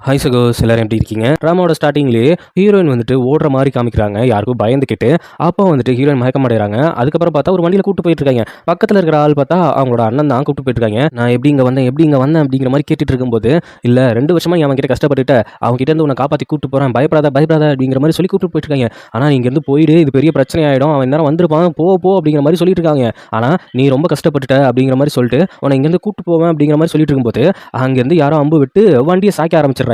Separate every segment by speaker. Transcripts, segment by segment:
Speaker 1: Hi சகோஸ், எல்லாரும் எப்படி இருக்கீங்க? ட்ராமாவோட ஸ்டார்டிங்லேயே ஹீரோயின் வந்துட்டு ஓடுற மாதிரி காமிக்கிறாங்க. யாருக்கும் பயந்துக்கிட்டு. அப்போ வந்துட்டு ஹீரோயின் மயக்கம் அடைகிறாங்க. அதுக்கப்புறம் பார்த்தா ஒரு வண்டியில் கூட்டு போயிட்டு இருக்காங்க. பக்கத்தில் இருக்கிற ஆள் பார்த்தா அவங்களோட அண்ணன் தான் கூப்பிட்டு போயிட்டு இருக்காங்க. நான் எப்படி இங்கே வந்தேன் அப்படிங்கிற மாதிரி கேட்டுட்டு இருக்கும்போது, இல்லை 2 வருஷமா நீ அவன்கிட்ட கஷ்டப்பட்டுட்ட, அவங்ககிட்ட இருந்து உன்னை காப்பாற்றி கூட்டு போகிறேன், பயப்படாத அப்படிங்கிற மாதிரி சொல்லி கூப்பிட்டு போயிட்டு இருக்காங்க. ஆனால் நீ இங்கேருந்து போயிடு, இது பெரிய பிரச்சனை ஆகிடும், அவன் நேரம் வந்திருப்பான், போ அப்படிங்கிற மாதிரி சொல்லிட்டு இருக்காங்க. ஆனால் நீ ரொம்ப கஷ்டப்பட்டுட்ட அப்படிங்கிற மாதிரி சொல்லிட்டு உன்னை இங்கேருந்து கூட்டு போவேன் அப்படிங்கிற மாதிரி சொல்லிட்டு இருக்கும்போது, அங்கேருந்து யாரோ அம்பு விட்டு வண்டியை சாய்க்க ஆரம்பிச்சிடுறாங்க.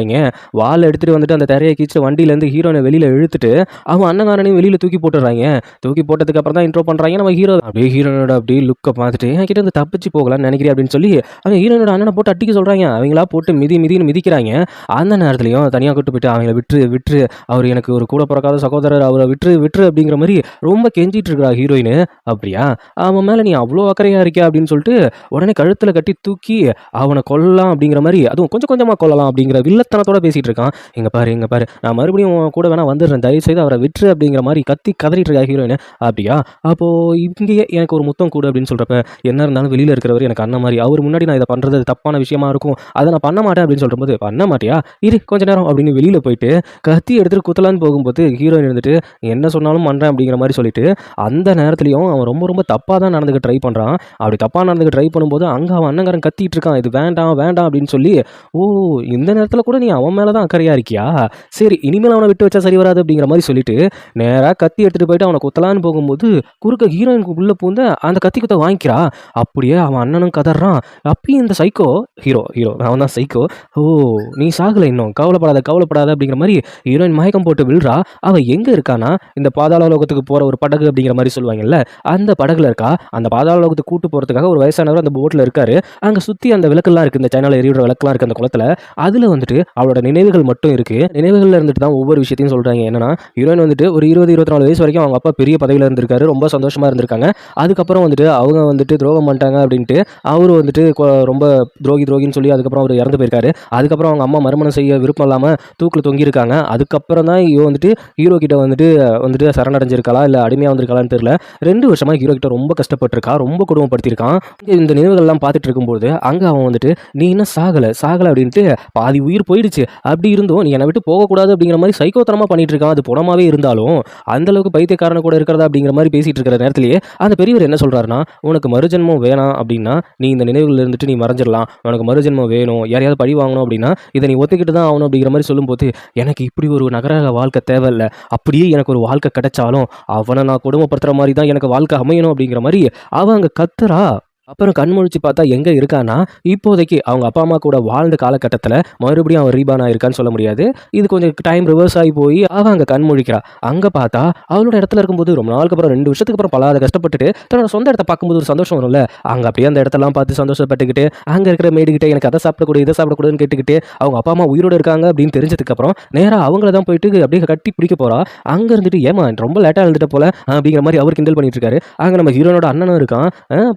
Speaker 1: வால் எடுத்துட்டு வந்துட்டு அந்த தரையை கீச்சு வண்டியிலேருந்து ஹீரோனை வெளியில் இழுத்துட்டு அவன் அண்ணங்காரனையும் வெளியில் தூக்கி போட்டுடுறாங்க. தூக்கி போட்டதுக்கு அப்புறம் தான் இன்ட்ரோ பண்ணுறாங்க. நம்ம ஹீரோ அப்படியே ஹீரோனோட அப்படியே லுக்கை பார்த்துட்டு என்கிட்ட வந்து தப்பிச்சு போகலான்னு நினைக்கிறேன் அப்படின்னு சொல்லி அவங்க ஹீரோனோட அண்ணனை போட்டு அடிக்க சொல்கிறாங்க. அவங்களா போட்டு மிதின்னு மிதிக்கிறாங்க. அந்த நேரத்துலையும் தனியாக கூட்டு போயிட்டு அவங்கள விட்டுரு, அவர் எனக்கு ஒரு கூட பிறக்காத சகோதரர், அவரை விட்டுரு அப்படிங்கிற மாதிரி ரொம்ப கெஞ்சிட்டு இருக்கிறா ஹீரோயின். அப்படியா, அவன் மேலே நீ அவ்வளோ அக்கறையாக இருக்கியா அப்படின்னு சொல்லிட்டு உடனே கழுத்தில் கட்டி தூக்கி அவனை கொல்லலாம் அப்படிங்கிற மாதிரி, அதுவும் கொஞ்சம் கொஞ்சமாக கொல்லலாம் அப்படிங்கிற வில்லத்தனத்தோட பேசிட்டு இருக்கான். இங்க பாரு நான் மறுபடியும் கூட வேணா வந்துடுறேன், தயவு செய்து அவரை விட்டுரு அப்படிங்கிற மாதிரி கதறிட்டு இருக்கா ஹீரோயின். அப்படியா, அப்போ இங்கேயே எனக்கு ஒரு முத்தம் கூடு அப்படின்னு சொல்றப்ப, என்ன இருந்தாலும் வெளியில இருக்கிறவர் எனக்கு அண்ணன் மாதிரி, அவர் முன்னாடி நான் இதை பண்றது தப்பான விஷயமா இருக்கும், அதை நான் பண்ண மாட்டேன் அப்படின்னு சொல்லும்போது, பண்ண மாட்டியா இரு கொஞ்ச நேரம் அப்படின்னு வெளியில போயிட்டு கத்தி எடுத்துட்டு குத்தலான்னு போகும்போது ஹீரோயின் இருந்துட்டு என்ன சொன்னாலும் பண்றேன் அப்படிங்கிற மாதிரி சொல்லிட்டு, அந்த நேரத்துலையும் அவன் ரொம்ப ரொம்ப தப்பாக தான் நடந்துக்க ட்ரை பண்ணுறான். அப்படி தப்பாக நடந்துக்க ட்ரை பண்ணும்போது அங்கே அவன் அண்ணங்காரன் கத்திட்டு இருக்கான், இது வேண்டாம் அப்படின்னு சொல்லி. ஓ, இந்த நேரத்தில் கூட நீ அவன் மேலே தான் அக்கறையா இருக்கியா, சரி இனிமேல் அவனை விட்டு வச்சா சரி வராது அப்படிங்கிற மாதிரி சொல்லிட்டு நேராக கத்தி எடுத்துகிட்டு போயிட்டு அவனை குத்தலான்னு போகும்போது குறுக்க ஹீரோயினுக்கு உள்ளே பூந்த அந்த கத்தி குத்த வாங்கிக்கிறா. அப்படியே அவன் அண்ணனும் கதறான். அப்பயும் இந்த சைக்கோ ஹீரோ அவன் தான் சைக்கோ. ஓ, நீ சாகலை இன்னும், கவலைப்படாத அப்படிங்கிற மாதிரி ஹீரோயின் மயக்கம் போட்டு விழுறா. அவன் எங்கே இருக்கானா, இந்த பாதாள லோகத்துக்கு போகிற ஒரு படகு அப்படிங்கிற மாதிரி சொல்லுவாங்கல்ல, அந்த படகுல இருக்கா. அந்த பாதாள லோகத்துக்கு கூட்டு போகிறதுக்காக ஒரு வயசானவர் அந்த போட்டில் இருக்காரு. அங்கே சுற்றி அந்த விளக்கெல்லாம் இருக்குது, இந்த சைனாவில் எரியுற விளக்கெல்லாம் இருக்குது அந்த குளத்தில். அதில் வந்துட்டு அவளோட நினைவுகள் மட்டும் இருக்குது. நினைவுகளில் இருந்துட்டு தான் ஒவ்வொரு விஷயத்தையும் சொல்கிறாங்க. என்னன்னா, ஹீரோயின் வந்துட்டு ஒரு 20-24 வயசு வரைக்கும் அவங்க அப்பா பெரிய பதவியில் இருந்திருக்காரு, ரொம்ப சந்தோஷமாக இருந்திருக்காங்க. அதுக்கப்புறம் வந்துட்டு அவங்க வந்துட்டு துரோகம் பண்ணிட்டாங்க அப்படின்ட்டு அவரு வந்துட்டு ரொம்ப துரோகின்னு சொல்லி அதுக்கப்புறம் அவர் இறந்து போயிருக்காரு. அதுக்கப்புறம் அவங்க அம்மா மறுமணம் செய்ய விருப்பம் இல்லாமல் தூக்கில் தொங்கியிருக்காங்க. அதுக்கப்புறம் தான் வந்துட்டு ஹீரோ கிட்ட வந்துட்டு சரணடைஞ்சிருக்கா இல்லை அடிமையாக வந்திருக்காளான்னு தெரியல. 2 வருஷமா ஹீரோ கிட்ட ரொம்ப கஷ்டப்பட்டிருக்கா, ரொம்ப கொடுமைப்படுத்தியிருக்கான். இந்த நினைவுகள்லாம் பார்த்துட்டு இருக்கும்போது அங்கே அவன் வந்துட்டு நீ இன்னும் சாகலை அப்படின்ட்டு பாதி உயிர் போயிடுச்சு, அப்படி இருந்தும் நீ என்னை விட்டு போகக்கூடாது அப்படிங்கிற மாதிரி சைக்கோத்தனமாக பண்ணிட்டு இருக்கான். அது புறமாவே இருந்தாலும் அந்த அளவுக்கு பைத்தியக்காரன கூட இருக்கிறதா அப்படிங்கிற மாதிரி பேசிட்டு இருக்கிற நேரத்திலேயே அந்த பெரியவர் என்ன சொல்றாருன்னா, உனக்கு மறுஜென்மம் வேணாம் அப்படின்னா நீ இந்த நினைவுகள் இருந்துட்டு நீ மறைஞ்சிடலாம், உனக்கு மறுஜென்மம் வேணும், யாரையாவது பழி வாங்கணும் அப்படின்னா இதை நீ ஒத்துக்கிட்டு தான் ஆகணும் அப்படிங்கிற மாதிரி சொல்லும்போது, எனக்கு இப்படி ஒரு நகரக வாழ்க்கை தேவையில்லை, அப்படியே எனக்கு ஒரு வாழ்க்கை கிடைச்சாலும் அவனை நான் கொடுமைப்படுத்துற மாதிரி தான் எனக்கு வாழ்க்கை அமையணும் அப்படிங்கிற மாதிரி அவங்க கத்துறா. அப்புறம் கண் முழிச்சு பார்த்தா எங்கே இருக்கான்னா, இப்போதைக்கு அவங்க அப்பா அம்மா கூட வாழ்ந்த காலகட்டத்தில் மறுபடியும் அவன் ரீபான் ஆயிருக்கான்னு சொல்ல முடியாது. இது கொஞ்சம் டைம் ரிவர்ஸ் ஆகி போய் அவன் அங்கே கண் முழிக்கிறா. அங்கே பார்த்தா அவளோட இடத்துல இருக்கும்போது ரொம்ப நாளுக்கு அப்புறம் 2 வருஷத்துக்கு அப்புறம் பலாத கஷ்டப்பட்டுட்டு தன்னோட சொந்த இடத்த பார்க்கும்போது ஒரு சந்தோஷம் வரும்ல, அங்கே அப்படியே அந்த இடத்தெல்லாம் பார்த்து சந்தோஷப்பட்டுக்கிட்டு அங்கே இருக்கிற மேடுகிட்ட எனக்கு அதை சாப்பிடக்கூடாது இதை சாப்பிடக்கூடாதுன்னு கேட்டுக்கிட்டு அவங்க அப்பா அம்மா உயிரோடு இருக்காங்க அப்படின்னு தெரிஞ்சதுக்கப்புறம் நேராக அவங்கள தான் போயிட்டு அப்படியே கட்டி பிடிக்க போகிறா. அங்கே இருந்துட்டு ஏமா ரொம்ப லேட்டாக இருந்துட்டு போல அப்படிங்கிற மாதிரி அவர் கிண்டல் பண்ணிட்டு இருக்காரு. அங்கே நம்ம ஹீரோனோட அண்ணனும் இருக்கான்.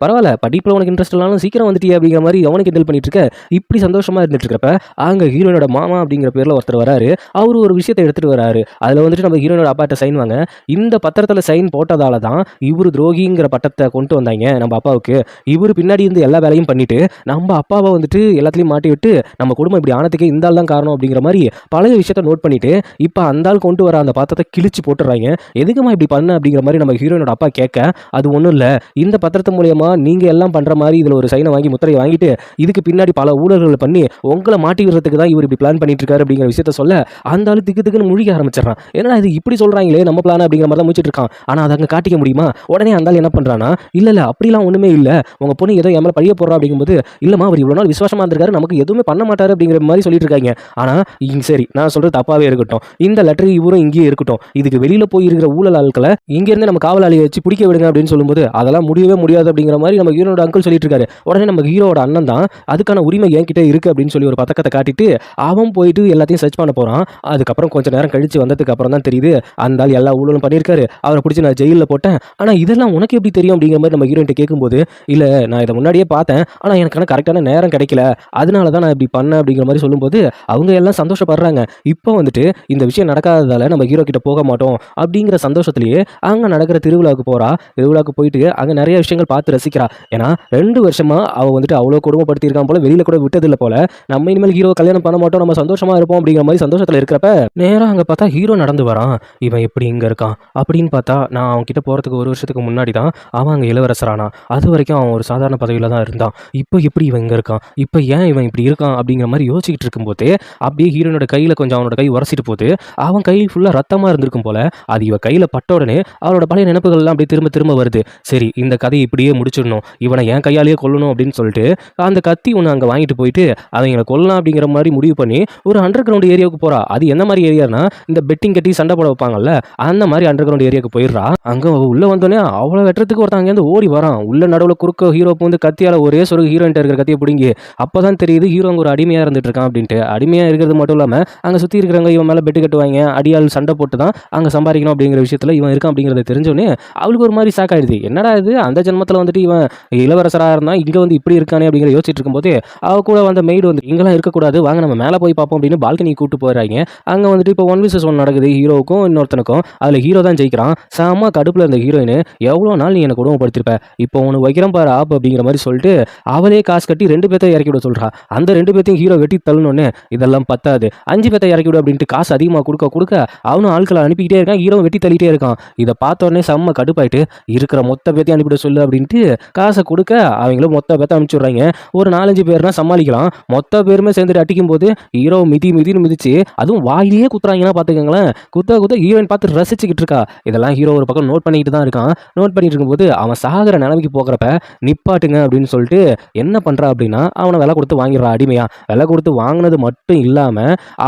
Speaker 1: பரவாயில்ல, படிப்பில் உனக்கு இன்ட்ரெஸ்ட் இல்லாமல் சீக்கிரம் வந்துட்டியே அப்படிங்கிற மாதிரி அவனுக்கு கிண்டல் பண்ணிட்டு இருக்க. இப்படி சந்தோஷமா இருந்துட்டு இருக்கிறப்ப அங்கே ஹீரோனோட மாமா அப்படிங்கிற பேரில் ஒருத்தர் வராரு. அவரு ஒரு விஷயத்தை எடுத்துட்டு வராரு. அதில் வந்துட்டு நம்ம ஹீரோனோட அப்பாட்ட சைன் வாங்க, இந்த பத்திரத்தில் சைன் போட்டதால தான் இவர் துரோகிங்கிற பட்டத்தை கொண்டு வந்தாங்க நம்ம அப்பாவுக்கு. இவர் பின்னாடி இருந்து எல்லா வேலையும் பண்ணிட்டு நம்ம அப்பாவை வந்துட்டு எல்லாத்துலையும் மாட்டி விட்டு நம்ம குடும்பம் இப்படி ஆனதுக்கு இந்த ஆள் தான் காரணம் அப்படிங்கிற மாதிரி பழைய விஷயத்த நோட் பண்ணிட்டு இப்போ அந்த ஆள் கொண்டு வர அந்த பத்திரத்தை கிழிச்சு போட்டுறாங்க. எதுக்குமா இப்படி பண்ண அப்படிங்கிற மாதிரி நம்ம ஹீரோனோட அப்பா கேட்க, அது ஒன்றும் இல்லை, இந்த பத்திரத்து மூலியமா நீங்க எல்லாம் பண்ற மாதிரி இதில் ஒரு சைனை வாங்கி முத்திரையை வாங்கிட்டு இதுக்கு பின்னாடி பல ஊழல்கள் பண்ணி உங்களை மாட்டி விடுறதுக்கு தான் இவர் இப்படி பிளான் பண்ணிட்டு இருக்காரு அப்படிங்கிற விஷயத்த சொல்ல, அந்த ஆளு திக்குன்னு முழிக்க ஆரம்பிச்சிடறான். ஏன்னா இது இப்படி சொல்றாங்களே நம்ம பிளான் அப்படிங்கிற மாதிரி தான் முடிச்சிட்டு இருக்கான். ஆனால் அதை அங்கே காட்டிக்க முடியுமா? உடனே அந்த ஆள் என்ன பண்றானா, இல்லை அப்படிலாம் ஒன்றுமே இல்லை, உங்க பொண்ணு ஏதோ எம்எல்ஏ பழிய போடுறா அப்படிங்கும்போது, இல்லம்மா அவர் இவ்வளோ நாள் விசுவாசமா இருந்திருக்காரு, நமக்கு எதுவுமே பண்ண மாட்டாரு அப்படிங்கிற மாதிரி சொல்லிட்டு இருக்காங்க. ஆனால் சரி, நான் சொல்றது தப்பாவே இருக்கட்டும், இந்த லெட்டர் இவரும் இங்கேயே இருக்கட்டும், இதுக்கு வெளியில போய் இருக்கிற ஊழல் ஆட்களை இங்கிருந்து நம்ம காவலாளியை வச்சு பிடிக்க விடுங்க அப்படின்னு சொல்லும்போது, அதெல்லாம் முடியவே முடியாது அப்படிங்கிற மாதிரி நம்ம ஹீரோட அங்கிள் சொல்லிட்டு இருக்காரு. உடனே நம்ம ஹீரோட அண்ணன் தான் அதுக்கான உரிமை என்கிட்ட இருக்கு அப்படின்னு சொல்லி ஒரு பதக்கத்தை காட்டிட்டு அவன் போயிட்டு எல்லாத்தையும் சர்ச் பண்ண போறான். அதுக்கப்புறம் கொஞ்சம் நேரம் கழிச்சு வந்ததுக்கு அப்புறம் தான் தெரியுது அந்த ஆள் எல்லா ஊழலும் பண்ணியிருக்காரு, அவரை பிடிச்சி நான் ஜெயிலில் போட்டேன். ஆனால் இதெல்லாம் உனக்கு எப்படி தெரியும் அப்படிங்கிற மாதிரி நம்ம ஹீரோயின்ட்ட கேட்கும்போது, இல்லை நான் இதை முன்னாடியே பார்த்தேன், ஆனால் எனக்கான கரெக்டான நேரம் கிடைக்கல, அதனால தான் நான் இப்படி பண்ணேன் அப்படிங்கிற மாதிரி சொல்லும்போது அவங்க எல்லாம் சந்தோஷப்படுறாங்க. இப்போ வந்துட்டு இந்த விஷயம் நடக்காததால நம்ம ஹீரோ கிட்ட போக மாட்டோம் அப்படிங்கிற சந்தோஷத்திலேயே அங்கே நடக்கிற திருவிழாவுக்கு போறா. திருவிழாவுக்கு போயிட்டு அங்கே நிறைய விஷயங்கள் பார்த்து ரசிக்கிறா. ஏன்னா 2 வருஷமா அவ வந்துட்டு அவ்வளோ கொடுமைப்படுத்தியிருக்கான் போல, வெளியில கூட விட்டதில்ல போல. நம்ம இனிமேல் ஹீரோ கல்யாணம் பண்ண மாட்டோம், நம்ம சந்தோஷமா இருப்போம் அப்படிங்கிற மாதிரி சந்தோஷத்துல இருக்கிறப்ப, நேரா அங்க பார்த்தா ஹீரோ நடந்து வரான். இவன் எப்படி இங்க இருக்கான் அப்படின்னு பார்த்தா, நான் அவன் கிட்ட போறதுக்கு 1 வருஷத்துக்கு முன்னாடி தான் அவன் அங்க இளவரசரானா. அது வரைக்கும் அவன் ஒரு சாதாரண பதவியில தான் இருந்தான். இப்போ எப்படி இவன் இங்க இருக்கான்? இப்போ ஏன் இவன் இப்படி இருக்கான்? அப்படிங்கிற மாதிரி யோசிச்சுட்டு இருக்கும்போதே, அப்படியே ஹீரோனோட கையில கொஞ்சம் அவனோட கை உரசிட்டு போகுது. அவன் கை ஃபுல்லா ரத்தமா இருந்திருக்கும் போல. அது இவ கையில பட்ட உடனே அவளோட பழைய நினைப்புகள் எல்லாம் அப்படியே திரும்ப திரும்ப வருது. சரி, இந்த கதையை இப்படியே முடிச்சிடணும், இவனை என் கையாலேயே கொல்லணும் அப்படின்னு சொல்லிட்டு அந்த கத்தி ஒன்று அங்கே வாங்கிட்டு போயிட்டு அவங்கள கொல்லலாம் அப்படிங்கிற மாதிரி முடிவு பண்ணி ஒரு அண்டர் கிரவுண்ட் ஏரியாவுக்கு போறா. அது என்ன மாதிரி ஏரியானா, இந்த பெட்டிங் கட்டி சண்டை போட வைப்பாங்கல்ல, அந்த மாதிரி அண்டர் கிரவுண்ட் ஏரியாவுக்கு போயிடுறா. அங்க உள்ள வந்தோடனே அவளை வெட்டுறதுக்கு ஒருத்தன் அங்கேருந்து ஓடி வரான். உள்ள நடுவில் குறுக்க ஹீரோ வந்து கத்தியால ஒரே சொருகு ஹீரோயின் இருக்கிற கத்தியை பிடிங்கி. அப்பதான் தெரியுது ஹீரோ அங்கே ஒரு அடிமையா இருந்துட்டு இருக்கான் அப்படின்ட்டு. அடிமையா இருக்கிறது மட்டும் இல்லாம அங்க சுத்தி இருக்கிறவங்க இவன் மேல பெட்டு கட்டுவாங்க, அடியால் சண்டை போட்டு தான் அங்க சம்பாதிக்கணும் அப்படிங்கிற விஷயத்துல இவன் இருக்கான் அப்படிங்கறத தெரிஞ்சோடனே அவளுக்கு ஒரு மாதிரி ஷாக் ஆயிடுது. என்னடா இது, அந்த ஜென்மத்துல வந்துட்டு இவன் இளவரசராக இருந்தா இங்க வந்து இப்படி இருக்கானே அப்படிங்கிற யோசிச்சுட்டு இருக்கும்போது அவ கூட வந்த மெய்டு வந்து இங்கெல்லாம் இருக்கக்கூடாது, வாங்க நம்ம மேலே போய் பார்ப்போம் அப்படின்னு பால்கனி கூட்டு போறாங்க. அங்க வந்துட்டு இப்போ 1 vs 1 நடக்குது ஹீரோவுக்கும் இன்னொருத்தனுக்கும். அதுல ஹீரோ தான் ஜெயிக்கிறான். செம கடுப்புல இருந்த ஹீரோயின், எவ்வளோ நாள் நீ எனக்கு கொடுமைப்படுத்திருப்ப, இப்போ உனக்கு வைக்கிறேன் பாரு ஆப் அப்படிங்கிற மாதிரி சொல்லிட்டு அவளே காசு கட்டி 2 பேர்த்த இறக்கி விட சொல்றா. அந்த 2 பேர்த்தையும் ஹீரோ வெட்டி தள்ளணும்னு இதெல்லாம் பத்தாது, 5 பேர்த்த இறக்கி விடு அப்படின்ட்டு காசு அதிகமாக கொடுக்க கொடுக்க அவனும் ஆட்களை அனுப்பிக்கிட்டே இருக்கான், ஹீரோ வெட்டி தள்ளிட்டே இருக்கான். இதை பார்த்த உடனே செம்ம கடுப்பாயிட்டு இருக்கிற மொத்த பேர்த்தையும் அனுப்பிவிட சொல்லு அப்படின்ட்டு காசை கொடுக்க அவங்களும் மொத்த பேர்த்த அனுப்பிச்சுடுறாங்க. ஒரு 4-5 பேர்னா சமாளிக்கலாம், மொத்த பேருமே சேர்ந்துட்டு அடிக்கும் போது ஹீரோ மிதின்னு மிதிச்சு அதுவும் வாயிலேயே குத்துறாங்கன்னா பார்த்துக்கோங்களேன். குத்த ஹீரோயின் பார்த்து ரசிச்சுக்கிட்டு இருக்கா. இதெல்லாம் ஹீரோ ஒரு பக்கம் நோட் பண்ணிக்கிட்டு தான் இருக்கான். நோட் பண்ணிட்டு இருக்கும்போது அவன் சாகிற நிலைமைக்கு போகிறப்ப நிப்பாட்டுங்க அப்படின்னு சொல்லிட்டு என்ன பண்றா அப்படின்னா, அவனை விலை கொடுத்து வாங்கிடுறா. அடிமையா விலை கொடுத்து வாங்கினது மட்டும் இல்லாம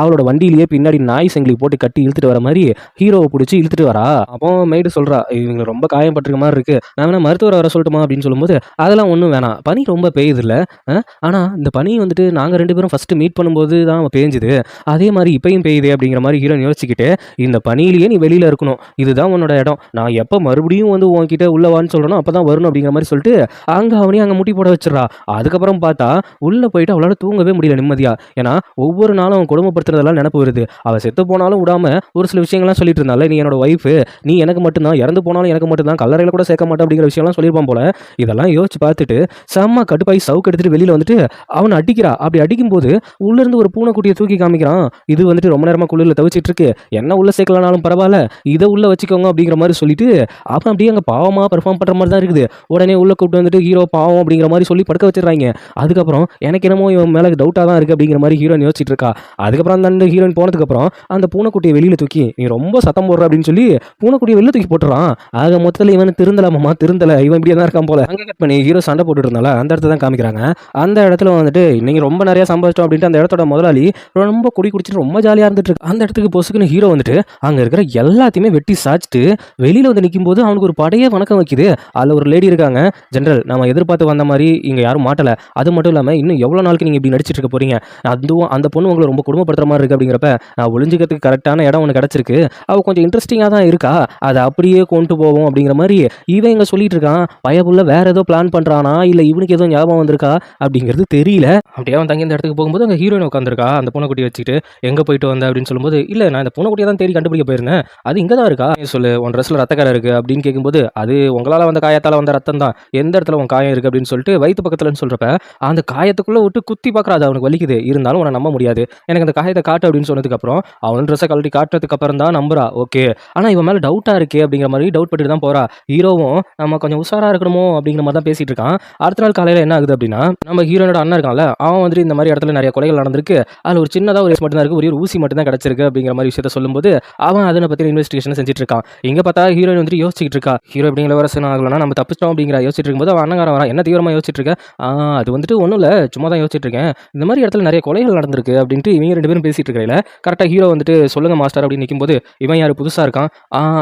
Speaker 1: அவளோட வண்டியிலேயே பின்னாடி நாய் சங்கிலி போட்டு கட்டி இழுத்துட்டு வர மாதிரி ஹீரோவை பிடிச்சி இழுத்துட்டு வரா. அப்போ மெய்டு சொல்றா, இவங்க ரொம்ப காயப்பட்டிருக்க மாதிரி இருக்கு, நான் வேணா மருத்துவரை வர சொல்லட்டுமா அப்படின்னு சொல்லும்போது, அதெல்லாம் ஒன்றும் வேணாம், பனி ரொம்ப பெய்யுது இல்லை, ஆனால் இந்த பனி வந்துட்டு நாங்கள் 2 பேரும் ஃபஸ்ட்டு மீட் பண்ணும்போது தான் பேஞ்சுது, அதே மாதிரி இப்பயும் பெய்யுது அப்படிங்கிற மாதிரி ஹீரோன் யோசிச்சுக்கிட்டு, இந்த பனியிலேயே நீ வெளியில் இருக்கணும், இதுதான் உன்னோட இடம், நான் எப்போ மறுபடியும் வந்து உன்கிட்ட உள்ளவான்னு சொல்கிறனோ அப்போ தான் வரணும் அப்படிங்கிற மாதிரி சொல்லிட்டு அவனையும் அங்கே முட்டி போட வச்சிடறா. அதுக்கப்புறம் பார்த்தா உள்ளே போயிட்டு அவளால் தூங்கவே முடியல நிம்மதியாக. ஏன்னா ஒவ்வொரு நாளும் அவன் கொடுமைப்படுத்துறதெல்லாம் நினப்பு வருது. அவள் செத்து போனாலும் விடாமல் ஒரு சில விஷயங்கள்லாம் சொல்லிட்டு இருந்தால, நீ என்னோட ஒய்ஃபு, நீ எனக்கு மட்டும்தான், இறந்து போனாலும் எனக்கு மட்டும்தான், கல்லறையில் கூட சேர்க்க மாட்டேன் அப்படிங்கிற விஷயம்லாம் சொல்லியிருப்பான் போல. இதெல்லாம் யோசிச்சு பார்த்துட்டு செம்ம கடுப்பாய் சவுக்கு எடுத்துட்டு வெளியில் வந்துட்டு அவனை அடிக்கிறா. அப்படி அடிக்கும்போது உள்ளேருந்து ஒரு பூனைக்குட்டியை தூக்கி காமிக்கிறான். இது வந்துட்டு ரொம்ப நேரமாக குளிரில் தவிச்சிட்டு இருக்கு, என்ன உள்ள சேர்க்கலனாலும் பரவாயில்ல, இதை உள்ள வச்சுக்கோங்க அப்படிங்கிற மாதிரி சொல்லிட்டு அவன் அப்படியே அங்கே பாவமாக பெர்ஃபார்ம் பண்ணுற மாதிரி தான் இருக்குது. உடனே உள்ள கூப்பிட்டு வந்துட்டு ஹீரோ பாவம் அப்படிங்கிற மாதிரி சொல்லி படுக்க வச்சிடறாங்க. அதுக்கப்புறம் எனக்கு என்னமோ இவன் மேலே டவுட்டாக தான் இருக்குது அப்படிங்கிற மாதிரி ஹீரோயின் யோசிச்சுட்டு இருக்கா. அதுக்கப்புறம் அந்த ஹீரோயின் போனதுக்கப்புறம் அந்த பூனைக்குட்டியை வெளியில் தூக்கி, நீ ரொம்ப சத்தம் போடுற அப்படின்னு சொல்லி பூனைக்குட்டியை வெளியில் தூக்கி போட்டுறான். ஆக மொத்தத்தில் இவன் திருந்தலாமா, திருந்தலை, இவன் இப்படியே தான் இருக்கான் போல. அங்கே கட் பண்ணி ஹீரோ சண்டை போட்டுட்டு இருந்தால அந்த இடத்த தான் காமிக்கிறாங்க. அந்த இடத்துல வந்துட்டு இன்னைக்கு ரொம்ப நிறைய சம்பாதிச்சோம் அப்படின்ட்டு அந்த இடத்தோட முதலாளி ரொம்ப குடிச்சிட்டு ரொம்ப ஜாலியாக இருந்துட்டு இருக்கு. அந்த இடத்துக்கு பொசுக்குன்னு ஹீரோ வந்துட்டு அங்கே இருக்கிற எல்லாத்தையுமே வெட்டி சாச்சிட்டு வெளியில் வந்து நிற்கும் போது அவனுக்கு ஒரு படையே வணக்கம் வைக்குது. அதில் ஒரு லேடி இருக்காங்க, ஜென்ரல் நம்ம எதிர்பார்த்து வந்த மாதிரி இங்கே யாரும் மாட்டலை, அது மட்டும் இல்லாமல் இன்னும் எவ்வளோ நாளுக்கு நீங்கள் இப்படி நடிச்சிட்டு இருக்க போறீங்க, அதுவும் அந்த பொண்ணு உங்களை ரொம்ப குடும்பப்படுத்துற மாதிரி இருக்கு அப்படிங்கிறப்ப, நான் ஒளிஞ்சிக்கிறதுக்கு கரெக்டான இடம் ஒன்று கிடச்சிருக்கு, அவள் கொஞ்சம் இன்ட்ரெஸ்டிங்காக தான் இருக்கா, அதை அப்படியே கொண்டு போவோம் அப்படிங்கிற மாதிரி இவன் இங்கே சொல்லிட்டு இருக்கான். பயப்புள்ள வேற ஏதோ பிளான் பண்ணுறானா இல்லை இவனுக்கு ஏதோ ஞாபகம் வந்திருக்கா அப்படிங்கிறது தெரியல. அப்படியே அவன் தங்கி இந்த இடத்துக்கு போகும்போது அங்கே ஹீரோயின் உட்காந்துருக்கா. அந்த பூனைக்குட்டி வச்சுக்கிட்டு எங்கே போயிட்டு வந்த அப்படின்னு சொல்லும்போது, இல்லை நான் இந்த பூனைக்குட்டியை தான் தேடி கண்டுபிடிக்க போயிருந்தேன், அது இங்கே தான் இருக்கா, சொல்லு உன் ட்ரெஸ்ஸில் ரத்தக்கார இருக்குது அப்படின்னு கேட்கும்போது, அது உங்களால் வந்த காயத்தால் வந்த ரத்தம் தான், எந்த இடத்துல உன் காயம் இருக்குது அப்படின்னு சொல்லிட்டு வயிற்று பக்கத்துலன்னு சொல்கிறப்ப அந்த காயத்துக்குள்ளே விட்டு குத்தி பார்க்குறா. அது அவனுக்கு வலிக்குது, இருந்தாலும் உன்னை நம்ப முடியாது, எனக்கு அந்த காயத்தை காட்டு அப்படின்னு சொன்னதுக்கப்புறம் அவன் ட்ரெஸ்ஸை கழட்டி காட்டுறதுக்கு அப்புறம் தான் நம்புறா. ஓகே, ஆனால் இவன் மேலே டவுட்டாக இருக்கே அப்படிங்கிற மாதிரி டவுட் பண்ணிட்டு தான் போகிறா. ஹீரோவும் நம்ம கொஞ்சம் உஷாராக இருக்கணுமோ அப்படிங்கிற மாதிரி தான் பேசிட்டு இருக்கான். அடுத்த நாள் காலையில் என்ன ஆகுது அப்படின்னா, நம்ம ஹீரோனோட அண்ணன் இருக்கான்ல, அவன் வந்துட்டு இந்த மாதிரி இடத்துல நிறைய கொலைகள் நடந்திருக்கு, அதில் ஒரு சின்னதாக ஒரு மட்டும் தான் இருக்குது, ஒரு ஊசி மட்டும் தான் கிடச்சிருக்கு அப்படிங்கிற மாதிரி விஷயத்த சொல்லும்போது அவன் அதை பற்றி இன்வெஸ்டிகேஷன் செஞ்சுட்டு இருக்கான். இங்கே பார்த்தா ஹீரோயின் வந்துட்டு யோசிச்சுட்டு இருக்கா, ஹீரோ அப்படிங்கிற இளவரசன் ஆகலன்னா நம்ம தப்பிச்சிட்டோம் அப்படிங்கிற யோசிச்சுட்டு இருக்கும்போது அவன் அண்ணங்காரன் வரான். என்ன தீவிரமாக யோசிச்சுட்டு இருக்க, அது வந்துட்டு ஒன்றும் இல்லை, சும்மா தான் யோசிச்சுட்டு இருக்கேன், இந்த மாதிரி இடத்துல நிறைய கொலைகள் நடந்திருக்கு அப்படின்ட்டு இவங்க 2 பேரும் பேசிட்டு இருக்கையில கரெக்டாக ஹீரோ வந்துட்டு சொல்லுங்க மாஸ்டர் அப்படின்னு நிற்கும்போது, இவன் யார் புதுசாக இருக்கான்,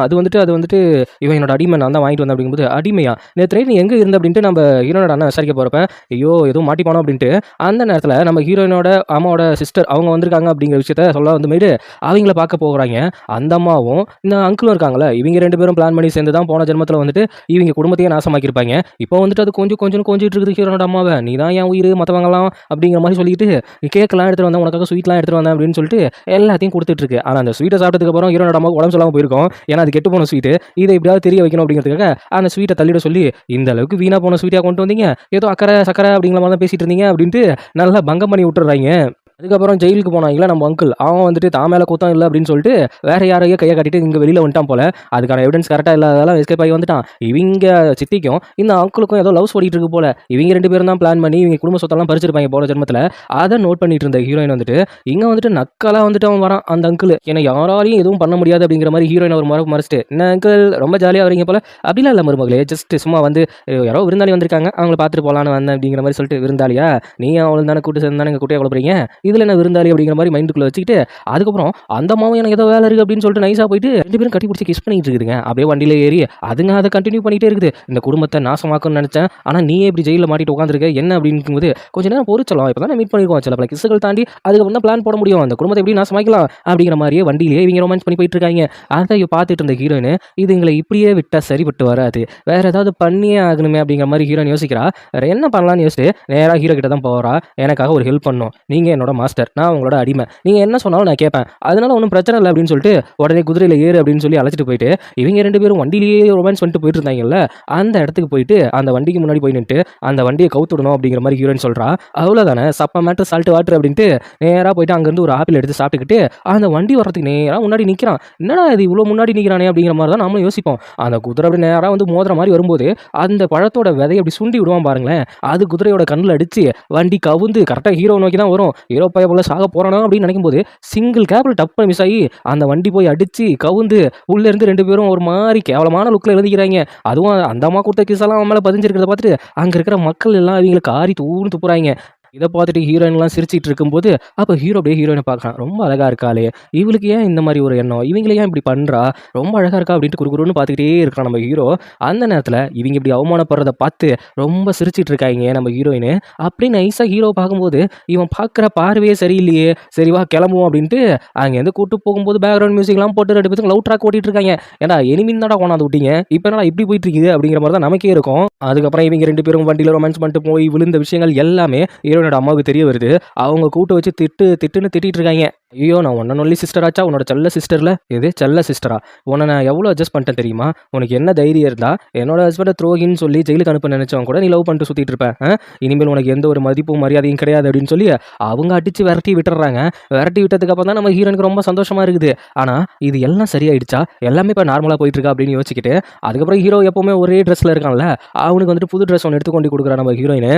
Speaker 1: அது வந்துட்டு இவன் என்னோட அடிமை, நான் தான் வாங்கிட்டு வந்தேன் அப்படிங்கும்போது, அடிமையா, நேற்று நீ எங்கே இருந்த அப்படின்ட்டு நம்ம ஹீரோனோட அண்ணன் விசாரிக்க போகிறப்ப, ஐயோ எதுவும் மாட்டிப்பானோ அப்படின்ட்டு அந்த நேரத்தில் நம்ம ஹீரோயினோட அம்மாவோட சிஸ்டர் அவங்க வந்திருக்காங்க அப்படிங்கிற விஷயத்த சொல்ல வந்து போயிட்டு அவங்கள பார்க்க போகிறாங்க. அந்த அம்மாவும் இந்த அங்கிளும் இருக்காங்களே, இவங்க 2 பேரும் பிளான் பண்ணி சேர்ந்து தான் போன ஜென்மத்தில் வந்துட்டு இவங்க குடும்பத்தையே நாசமாக்கியிருப்பாங்க. இப்போ வந்துட்டு அது கொஞ்சம் கொஞ்சிட்டு இருக்குது ஹீரோனோட அம்மாவை, நீ தான் என் உயிர் மற்றவங்கலாம் அப்படிங்கிற மாதிரி சொல்லிட்டு கேக்கெல்லாம் எடுத்துகிட்டு வந்தேன், உனக்காக ஸ்வீட்லாம் எடுத்துகிட்டு வந்தேன் அப்படின்னு சொல்லிட்டு எல்லாத்தையும் கொடுத்துட்டு இருக்கு. ஆனால் அந்த ஸ்வீட்டை சாப்பிட்டதுக்கு அப்புறம் ஹீரோனோட அம்மாவுக்கு உடம்பு சொல்லாமல் போயிருக்கும், ஏன்னா அது கெட்டு போன ஸ்வீட்டு, இதை எப்படியாவது தெரிய வைக்கணும் அப்படிங்கிறதுக்காக அந்த ஸ்வீட்டை தள்ளிட சொல்லி இந்த அளவுக்கு வீணா போன ஸ்வீட்டா கொண்டு வந்தீங்க? ஏதோ அக்கரை, சக்கரை அப்படிங்கிற மாரி தான் பேசிட்டு இருந்தீங்க அப்படின்ட்டு நல்லா பங்கம் பண்ணி விட்டுர்றாய்ங்க. அதுக்கப்புறம் ஜெயிலுக்கு போனாங்கல்ல நம்ம அங்கிள். அவன் வந்துட்டு தான் மேல குத்தம் இல்ல அப்படின்னு சொல்லிட்டு, வேற யாரையோ கைய காட்டிட்டு இங்க வெளில வந்துட்டான் போல. அதுக்கான எவிடன்ஸ் கரெக்ட்டா இல்லாததால எஸ்கேப் ஆகி வந்துட்டான். இவிங்க சித்திக்கும், இந்த அங்கிளுக்கும் ஏதோ லவ்ஸ் ஓடிட்டு இருக்கு போல. இவிங்க 2 பேரும் தான் பிளான் பண்ணி இவிங்க குடும்ப சொத்தெல்லாம் பறிச்சிருப்பாய்ங்க போன ஜென்மத்துல. அத நோட் பண்ணிட்டு இருந்த ஹீரோயின் வந்துட்டு, இங்க வந்துட்டு நக்கலா வந்துட்டு அவன் வரான் அந்த அங்கிள். என்ன யாராலயும் எதுவும் பண்ண முடியாது அப்படிங்கிற மாரி ஹீரோயின ஒரு முறை மறைச்சிட்டு, "என்ன அங்கிள் ரொம்ப ஜாலியா வரீங்க போல." "அப்படிலாம் இல்ல மருமகளே. ஜஸ்ட் சும்மா வந்து யாரோ விருந்தாளி வந்திருக்காங்க. அவங்கள பார்த்துட்டு போலான்னு வந்தேன்." அப்படிங்கிற மாரி சொல்லிட்டு, "விருந்தாளியா? நீயும் அவளும் தானே கூட்டு சேர்ந்து தானே எங்க குட்டைய குழப்புறீங்க. இதுல என்ன விருந்தாளி?" அப்படிங்கிற மாரி மைண்டுக்குள்ள வச்சுக்கிட்டு, அதுக்கப்புறம் அந்த அம்மாவும் எனக்கு ஏதோ வேலை இருக்கு அப்படின்னு சொல்லிட்டு நைஸா போயிட்டு 2 பேரும் கட்டி பிடிச்சு கிஸ் பண்ணிட்டு இருக்குதுங்க. அப்படியே வண்டியில ஏறி அதுங்க அத கன்டின்யூ பண்ணிட்டே இருக்குது. இந்த குடும்பத்த நாசமாக்கும்னு நெனச்சேன். ஆனா நீயே இப்படி ஜெயில்ல மாட்டிட்டு உட்கார்ந்திருக்க. என்ன அப்படிங்கும்போது, கொஞ்ச நேரம் பொறுச்சலாம். இப்பதான் மீட் பண்ணிருக்கோம். சில பல கிஸ்ஸுகள் தாண்டி அதுக்கப்புறம் தான் பிளான் போட முடியும். அந்த குடும்பத்த எப்படி நாசமாக்கலாம் அப்படிங்கிற மாரியே வண்டியிலேயே இவங்க ரொமான்ஸ் பண்ணி போயிட்டு இருக்காங்க. அத பார்த்துட்டு இருந்த ஹீரோயின், இது எங்களை இப்படியே விட்டா சரிப்பட்டு வராது. வேற ஏதாவது பண்ணியே ஆகணுமே அப்படிங்கிற மாரி ஹீரோயின் யோசிக்கிறா. வேற என்ன பண்ணலாம்னு யோசிச்சுட்டு நேரா ஹீரோ கிட்ட தான் போறா. எனக்காக ஒரு ஹெல்ப் பண்ணணும். நீங்க என்னோட மாஸ்டர். நான் உங்களோட அடிமை. நீங்க என்ன சொன்னாலும் நான் கேட்பேன். அதனால ஒண்ணும் பிரச்சனை இல்ல அப்படின்னு சொல்லிட்டு, உடனே குதிரையில ஏறு அப்படின்னு சொல்லி அழைச்சிட்டு போயிட்டு, இவங்க 2 பேரும் வண்டியிலேயே ரொமான்ஸ் பண்ணிட்டு போயிட்டு இருந்தாங்கல்ல, அந்த இடத்துக்கு போயிட்டு அந்த வண்டிக்கு முன்னாடி போய் நின்னுட்டு, அந்த வண்டிய கவுத்துடணும் அப்படிங்கிற மாரி ஹீரோயின் சொல்றா. அவ்வளோதானே சப்ப மேட்டர் சால்ட் வாட்டர் அப்படின்ட்டு நேரா போயிட்டு அங்கருந்து ஒரு ஆப்பிள் எடுத்து சாப்பிட்டுக்கிட்டு, அந்த வண்டி வர்றதுக்கு நேரா முன்னாடி நிக்கிறான். என்னடா இது இவ்ளோ முன்னாடி நிக்கிறானே அப்படிங்கிற மாரி தான் நாமளும் யோசிப்போம். அந்த குதிரை அப்படி நேரா வந்து மோதுற மாரி வரும்போது, அந்த பழத்தோட விதைய அப்படி சுண்டி விடுவான் பாருங்களேன். அது குதிரையோட கண்ணுல அடிச்சு, வண்டி கவுந்து கரெக்ட்டா ஹீரோவ நோக்கி தான் வரும். ஹீரோ பையன் சாக போறானோ அப்படின்னு நினைக்கும்போது, சிங்கிள் கேப்ல டப்புனு மிஸ் ஆகி, அந்த வண்டி போய் அடிச்சு, கவுந்து, உள்ள இருந்து 2 பேரும் ஒரு மாரி கேவலமான லுக்ல எழுந்திக்கிறாய்ங்க. அதுவும் அந்த அம்மா குடுத்த கிஸ் எல்லாம் அவன் மேல பதிஞ்சிருக்கிறத பார்த்துட்டு, அங்க இருக்கிற மக்கள் எல்லாம் இவங்கள காரி தூன்னு துப்புறாய்ங்க. இத பார்த்துட்டு ஹீரோயின்லாம் சிரிச்சிட்டு இருக்கும்போது, அப்ப ஹீரோ அப்படியே ஹீரோயின பார்க்குறான். ரொம்ப அழகா இருக்காளே! இவளுக்கு ஏன் இந்த மாரி ஒரு எண்ணம்? இவங்கள ஏன் இப்படி பண்றா? ரொம்ப அழகா இருக்கா அப்படின்ட்டு குறுகுறுன்னு பார்த்துக்கிட்டே இருக்கான் நம்ம ஹீரோ. அந்த நேரத்துல இவங்க இப்படி அவமானப்படுறத பார்த்து ரொம்ப சிரிச்சிட்டு இருக்காய்ங்க நம்ம ஹீரோயினு. அப்படியே நைஸா ஹீரோவ பார்க்கும்போது, இவன் பார்க்குற பார்வையே சரியில்லையே! சரி வா கிளம்புவோம் அப்படின்ட்டு, அங்கேருந்து கூட்டு போகும்போது பேக்கிரவுண்ட் மியூசிக்லாம் போட்டு 2 பேத்துக்கும் லவ் ட்ராக் ஓட்டிட்டு இருக்காய்ங்க. ஏன்டா எனிமீன்னு தான்டா கொண்டாந்து விட்டீங்க. இப்ப என்னடா இப்படி போயிட்டு இருக்குது? அப்படிங்கிற மாரி தான் நமக்கே இருக்கும். அதுக்கப்புறம் இவங்க 2 பேரும் வண்டியில ரொமான்ஸ் பண்ணிட்டு போய் விழுந்த விஷயங்கள் எல்லாமே ஹீரோயினோட அம்மாவுக்கு தெரிய வருது. அவங்க கூட்ட வச்சு திட்டுன்னு திட்டிட்டு இருக்காய்ங்க. ஐயோ! நான் ஒன் அண்ட் ஒன்லி சிஸ்டர் ஆச்சா? உன்னோட செல்ல சிஸ்டர்ல? எது செல்ல சிஸ்டரா? உன்ன நான் எவ்வளோ அட்ஜஸ்ட் பண்ணிட்டேன் தெரியுமா? உனக்கு என்ன தைரியம் இருந்தா, என்னோட ஹஸ்பண்ட துரோகின்னு சொல்லி ஜெயிலுக்கு அனுப்ப நினைச்சவன் கூட நீ லவ் பண்ணிட்டு சுத்திட்டு இருப்ப. இனிமேல் உனக்கு எந்த ஒரு மதிப்பும் மரியாதையும் கிடையாது அப்படின்னு சொல்லி அவங்க அடிச்சு விரட்டி விட்டுர்றாங்க. விரட்டி விட்டதுக்கு அப்புறம் தான் நம்ம ஹீரோனுக்கு ரொம்ப சந்தோஷமா இருக்குது. ஆனா இது எல்லாம் சரியாயிடுச்சா? எல்லாமே இப்ப நார்மலா போயிட்டு இருக்கா அப்படின்னு யோசிச்சுக்கிட்டு, அதுக்கப்புறம் ஹீரோ எப்பவுமே ஒரே ட்ரெஸ்ல இருக்கான்ல, அவனுக்கு வந்துட்டு புது ட்ரெஸ் ஒண்ணு எடுத்து கொண்டு குடுக்குறா நம்ம ஹீரோயின்.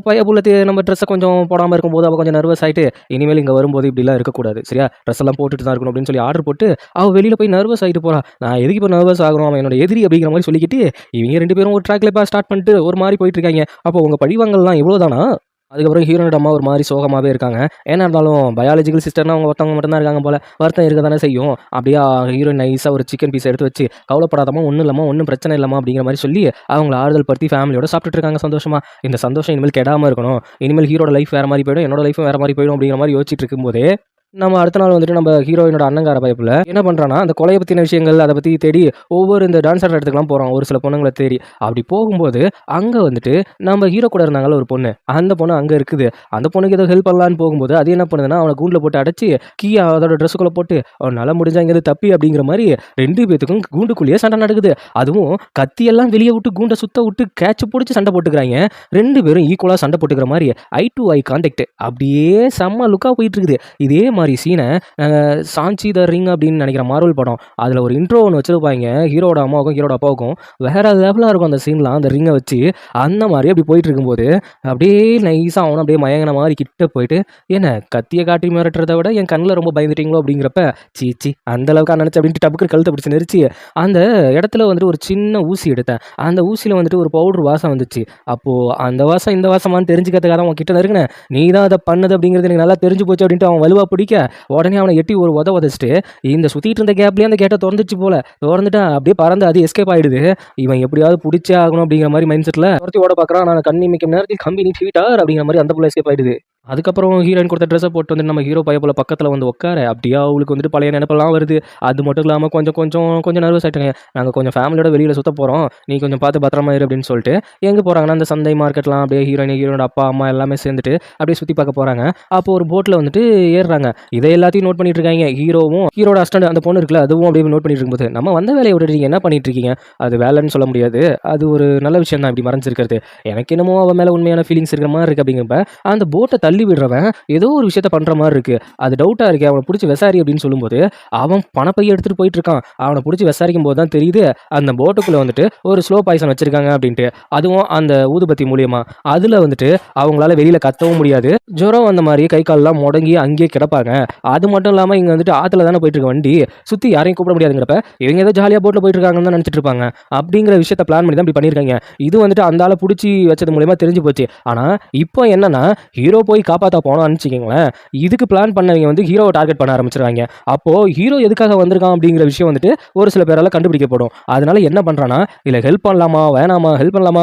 Speaker 1: பைய புள்ளத்தி நம்ம ட்ரெஸ்ஸ கொஞ்சம் போடாம இருக்கும்போது, அவ கொஞ்சம் நர்வஸ் ஆயிட்டு, இனிமேல் இங்க வரும்போது இப்படிலாம் இருக்கக்கூடாது. சரியா? ட்ரெஸ் எல்லாம் போட்டுட்டு தான் இருக்கணும் அப்படின்னு சொல்லி ஆர்டர் போட்டு, அவ வெளியில போய் நர்வஸ் ஆயிட்டு போறா. நான் எதுக்கு இப்ப நர்வஸ் ஆகணும்? அவன் என்னோட எதிரி அப்படிங்கிற மாரி சொல்லிக்கிட்டு, இவங்க 2 பேரும் ஒரு ட்ராக்ல இப்ப ஸ்டார்ட் பண்ணிட்டு ஒரு மாரி போயிட்டு இருக்காய்ங்க. அப்போ உங்க பழிவாங்கல்லாம் இவ்வளோதானா? அதுக்கப்புறம் ஹீரோனோட அம்மா ஒரு மாரி சோகமாவே இருக்காங்க. என்ன இருந்தாலும் பயாலஜிக்கல் சிஸ்டர்னா அவங்க ஒருத்தவங்க மட்டும் தான் இருக்காங்க போல. வருத்தம் இருக்க தானே செய்யும். அப்படியே ஹீரோயின் நைஸா ஒரு சிக்கன் பீஸ் எடுத்து வச்சு, "கவலைப்படாதம்மா, ஒண்ணும் இல்லம்மா, ஒண்ணும் பிரச்சனை இல்லம்மா" அப்படிங்கிற மாரி சொல்லி, அவங்கள ஆறுதல் படுத்தி ஃபேமிலியோட சாப்பிட்டுட்டு இருக்காங்க சந்தோஷமா. இந்த சந்தோஷம் இனிமேல் கெடாம இருக்கணும். இனிமேல் ஹீரோட லைஃப் வேற மாரி போயிடும். என்னோட லைஃப்பும் வேற மாரி போயிடும் அப்படிங்கிற மாரி யோசிச்சுட்டு இருக்கும்போதே, நம்ம அடுத்த நாள் வந்துட்டு நம்ம ஹீரோயினோட அண்ணங்கார பைப்புல என்ன பண்றான்னா, அந்த கொலைய பத்தின விஷயங்கள் அத பத்தி தேடி ஒவ்வொரு இந்த டான்ஸ் ஆடுற இடத்துக்குலாம் போறான். ஒரு சில பொண்ணுங்கள தேடி. அப்படி போகும்போது, அங்க வந்துட்டு நம்ம ஹீரோ கூட இருந்தாங்கல்ல ஒரு பொண்ணு. அந்த பொண்ணு அங்க இருக்குது. அந்த பொண்ணுக்கு ஏதோ ஹெல்ப் பண்ணலான்னு போகும்போது, அது என்ன பண்ணுதுன்னா, அவன கூண்டுல போட்டு அடைச்சு, அதோட ட்ரெஸ்ஸுக்குள்ள போட்டு, "அவனால முடிஞ்சா இங்கேருந்து தப்பி" அப்படிங்கிற மாரி 2 பேத்துக்கும் கூண்டுக்குள்ளேயே சண்டை நடக்குது. அதுவும் கத்தியெல்லாம் வெளிய விட்டு கூண்ட சுத்த விட்டு கேட்ச் புடிச்சு சண்டை போட்டுக்கிறாய்ங்க. 2 பேரும் ஈக்குவலா சண்டை போட்டுக்கிற மாரி ஐ டூ ஐ கான்டாக்ட் அப்படியே செம்ம லுக்கா போயிட்டு இருக்குது. இதே மாரி சீன சாஞ்சி த ரிங் அப்படின்னு நினைக்கிறேன் மார்வல் படம். அதில ஒரு இன்ட்ரோ ஒண்ணு வச்சிருப்பாய்ங்க. ஹீரோவோட அம்மாவுக்கும், ஹீரோட அப்பாவுக்கும். வேற லெவலா இருக்கும் அந்த சீன்லாம். அந்த ரிங்க வச்சு அந்த மாரி அப்படி போயிட்டு இருக்கும்போது, அப்படியே நைஸா அவனும் அப்படியே மயங்கின மாரி கிட்ட போயிட்டு, "என்ன கத்திய காட்டி மிரட்டுறத விட என் கண்ல ரொம்ப பயந்துட்டீங்களோ?" அப்படிங்கிறப்ப, "சீ சீ அந்த அளவுக்கா நினைச்சேன்" அப்படின்ட்டு டபக்குனு கழுத்த பிடிச்சு நெரிச்சு, அந்த இடத்துல வந்துட்டு ஒரு சின்ன ஊசி எடுத்தேன். அந்த ஊசியில வந்துட்டு ஒரு பவுடர் வாசம் வந்துச்சு. அப்போ அந்த வாசம் இந்த வாசமான்னு தெரிஞ்சுக்கிறதுக்காக தான் உன்கிட்ட நெருங்குனேன். நீ தான் அத பண்ணது அப்படிங்கிறது எனக்கு நல்லா தெரிஞ்சு போச்சு அப்படின்ட்டு அவன் வலுவா பிடிக்க, உடனே அவன எட்டி ஒரு உதைச்சுட்டு, இந்த சுத்திட்டு இருந்த கேப்லயே அந்த கேட்ட தொறந்துச்சு போல. தொறந்துட்டு அப்படியே பறந்து அது எஸ்கேப் ஆயிடுது. இவன் எப்படியாவது புடிச்சே ஆகணும் அப்படிங்கிற மாரி மைண்ட் செட்ல துரத்தி ஓட பார்க்குறான். ஆனா கண் இமைக்கும் நேரத்தில் கம்பி நீட்டி விட்டார் அப்படிங்கிற மாரி அந்த புள்ள எஸ்கேப் ஆயிடுது. அதுக்கப்புறம் ஹீரோயின் கொடுத்த ட்ரெஸ்ஸை போட்டு வந்து நம்ம ஹீரோ பைய போல பக்கத்தில் வந்து உட்கார அப்படியே அவளுக்கு வந்துட்டு பழைய நினைப்பெல்லாம் வருது. அது மட்டும் இல்லாமல் கொஞ்சம் நர்வஸ் ஆகிட்டாங்க. நாங்கள் கொஞ்சம் ஃபேமிலியோட வெளியில் சுத்த போகிறோம், நீ கொஞ்சம் பார்த்து பத்திரமா இரு அப்படின்னு சொல்லிட்டு எங்கே போகிறாங்கன்னா அந்த சந்தை மார்க்கெட்லாம் அப்படியே ஹீரோனோட அப்பா அம்மா எல்லாமே சேர்ந்துட்டு அப்படியே சுற்றி பார்க்க போகிறாங்க. அப்போ ஒரு போட்டில் வந்துட்டு ஏறுறாங்க. இதை எல்லாத்தையும் நோட் பண்ணிட்டு இருக்காங்க. ஹீரோவும் ஹீரோட அஸ்டண்ட் அந்த பொண்ணு இருக்குல்ல, அதுவும் அப்படியே நோட் பண்ணிட்டு இருக்கும்போது நம்ம வந்த வேலையை விட்டுட்டு நீங்கள் என்ன பண்ணிட்டு இருக்கீங்க, அது வேலைன்னு சொல்ல முடியாது, அது ஒரு நல்ல விஷயம் தான் இப்படி மறைஞ்சிருக்கிறது, எனக்கு என்னமோ அவன் மேலே உண்மையான ஃபீலிங்ஸ் இருக்கிற மாதிரி இருக்குது அப்படிங்கிறப்ப அந்த போட்டை தள்ளி விடுறவன் ஏதோ ஒரு விஷயத்த பண்ணுற மாதிரி இருக்குது, அது டவுட்டாக இருக்கு, அவனை பிடிச்சி விசாரி அப்படின்னு சொல்லும்போது அவன் பணப்பையை எடுத்துகிட்டு போயிட்டு இருக்கான். அவனை பிடிச்சி விசாரிக்கும் போது தான் தெரியுது அந்த போட்டுக்குள்ளே வந்துட்டு ஒரு ஸ்லோ பாய்சன் வச்சிருக்காங்க அப்படின்ட்டு. அதுவும் அந்த ஊதுபத்தி மூலியமா. அதில் வந்துட்டு அவங்களால வெளியில் கத்தவும் முடியாது, ஜுரம் அந்த மாதிரி கை காலெல்லாம் முடங்கி அங்கேயே கிடப்பாங்க. அது மட்டும் இல்லாமல் இங்கே வந்துட்டு ஆற்றுல தானே போயிட்டு இருக்க வண்டி, சுற்றி யாரையும் கூப்பிட முடியாதுங்கிறப்ப இவங்க ஏதோ ஜாலியாக போட்டில் போயிட்டு இருக்காங்கன்னு தான் நினச்சிட்டு இருப்பாங்க. அப்படிங்கிற விஷயத்த பிளான் பண்ணி தான் இப்படி பண்ணியிருக்காங்க. இது வந்துட்டு அந்த ஆளை பிடிச்சி வச்சது மூலியமாக தெரிஞ்சு போச்சு. ஆனால் இப்போ என்னன்னா ஹீரோ போய் காப்பாற்ற போனான்னு வச்சுக்கோங்களேன், இதுக்கு பிளான் பண்ணவங்க வந்து ஹீரோவை டார்கெட் பண்ண ஆரம்பிச்சிருவாங்க. அப்போது ஹீரோ எதுக்காக வந்திருக்கான் அப்படிங்கிற விஷயம் வந்துட்டு ஒரு சில பேரால் கண்டுபிடிக்கப்படும். அதனால என்ன பண்ணுறான்னா இல்லை ஹெல்ப் பண்ணலாமா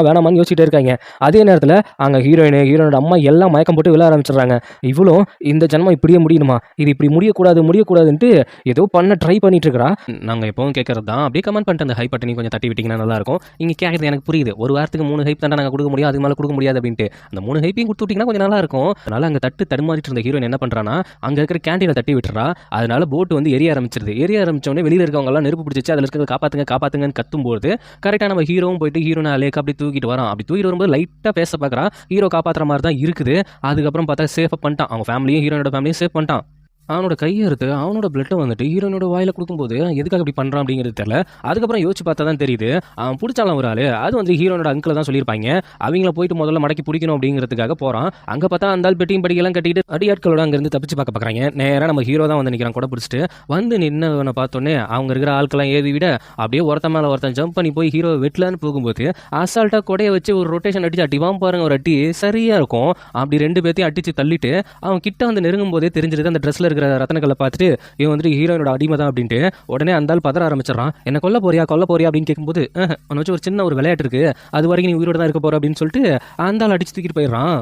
Speaker 1: வேணாமான்னு யோசிச்சுட்டே இருக்காங்க. அதே நேரத்தில் அங்கே ஹீரோனோட அம்மா எல்லாம் மயக்கம் போட்டு விழ ஆரம்பிச்சிடுறாங்க. இவ்வளோ இந்த ஜன்மம் இப்படியே முடியணுமா, இது இப்படி முடியக்கூடாதுன்ட்டு ஏதோ பண்ண ட்ரை பண்ணிட்டு இருக்கிறா. நாங்கள் எப்பவும் கேட்கறது தான், அப்படியே கமெண்ட் பண்ணிட்டு அந்த ஹைப் பட்டனை கொஞ்சம் தட்டி விட்டிங்கன்னா நல்லாயிருக்கும். இங்கே கேட்குறது எனக்கு புரியுது, ஒரு வாரத்துக்கு 3 ஹைப் தான் நாங்கள் கொடுக்க முடியும், அதுக்கு மேலே கொடுக்க முடியாது அப்படின்ட்டு. அந்த 3 ஹைப்பையும் கொடுத்து விட்டிங்கன்னா கொஞ்சம் நல்லா இருக்கும். அதனால அங்கே தடுமாறிட்டு இருந்த ஹீரோயின் என்ன பண்ணுறான்னா அங்கே இருக்கிற கேண்டீனை தட்டி விட்டுறா. அதனால போட்டு வந்து எரிய ஆரம்பிச்சோடனே வெளியில் இருக்கவங்கலாம் நெருப்பு பிடிச்சிச்சு, அதில் இருக்கிறத காப்பாற்றுங்கன்னு கத்தும்போது கரெக்டாக நம்ம ஹீரோவும் போயிட்டு ஹீரோனை லேக் அப்படி தூக்கிட்டு வரான். அப்படி தூக்கிட்டு வரும்போது லைட்டாக பேச பார்க்குறான். ஹீரோ காப்பாற்றுற மாதிரி தான் இருக்குது. அதுக்கப்புறம் பார்த்தா சேஃபாக பண்ணிட்டான், அவங்க ஃபேமிலியும் ஹீரோனோட ஃபேமிலியும் சேஃப் பண்ணிட்டான். அவனோட கையை எடுத்து அவனோட பிளட்டை வந்துட்டு ஹீரோனோட வாயில் கொடுக்கும்போது எதுக்காக இப்படி பண்ணுறான் அப்படிங்கிறது தெரியல. அதுக்கப்புறம் யோசிச்சு பார்த்தா தான் தெரியுது, அவன் பிடிச்சாலும் ஒரு ஆள், அது வந்து ஹீரோனோட அங்கிள் தான் சொல்லியிருப்பாங்க. அவங்கள போயிட்டு முதல்ல மடக்கி பிடிக்கணும் அப்படிங்கிறதுக்காக போகிறான். அங்கே பார்த்தா அந்த பெட்டியும் படிக்கெல்லாம் கட்டிட்டு அடியாட்களோட அங்கேருந்து தப்பிச்சு பார்க்குறாங்க. நேராக நம்ம ஹீரோ தான் வந்து நிற்கிறான், கூட பிடிச்சிட்டு வந்து நின்று பார்த்தோன்னே அவங்க இருக்கிற ஆட்கள்லாம் ஏவி விட அப்படியே ஒருத்தன் மேலே ஒருத்தன் ஜம்ப் பண்ணி போய் ஹீரோ வெட்டலான்னு போகும்போது அசால்ட்டாக கொடையை வச்சு ஒரு ரொட்டேஷன் அடிச்சு அடிவான் பாருங்க, ஒரு அடி சரியாக இருக்கும். அப்படி 2 பேர்த்தையும் அடிச்சு தள்ளிட்டு அவன் கிட்ட வந்து நெருங்கும் போதே தெரிஞ்சிருது அந்த ட்ரெஸ்ல இருக்கிற ரத்தனங்களை பார்த்துட்டு இவன் வந்துட்டு ஹீரோனோட அடிமை தான் அப்படின்ட்டு. உடனே அந்த ஆள் பதற ஆரம்பிச்சிடறான். என்ன கொல்ல போறியா அப்படின்னு கேட்கும்போது அவனை வச்சு ஒரு சின்ன ஒரு விளையாட்டு இருக்கு, அது வரைக்கும் நீ உயிரோட தான் இருக்க போற அப்படின்னு சொல்லிட்டு அந்த ஆள் அடிச்சு தூக்கிட்டு போயிடுறான்.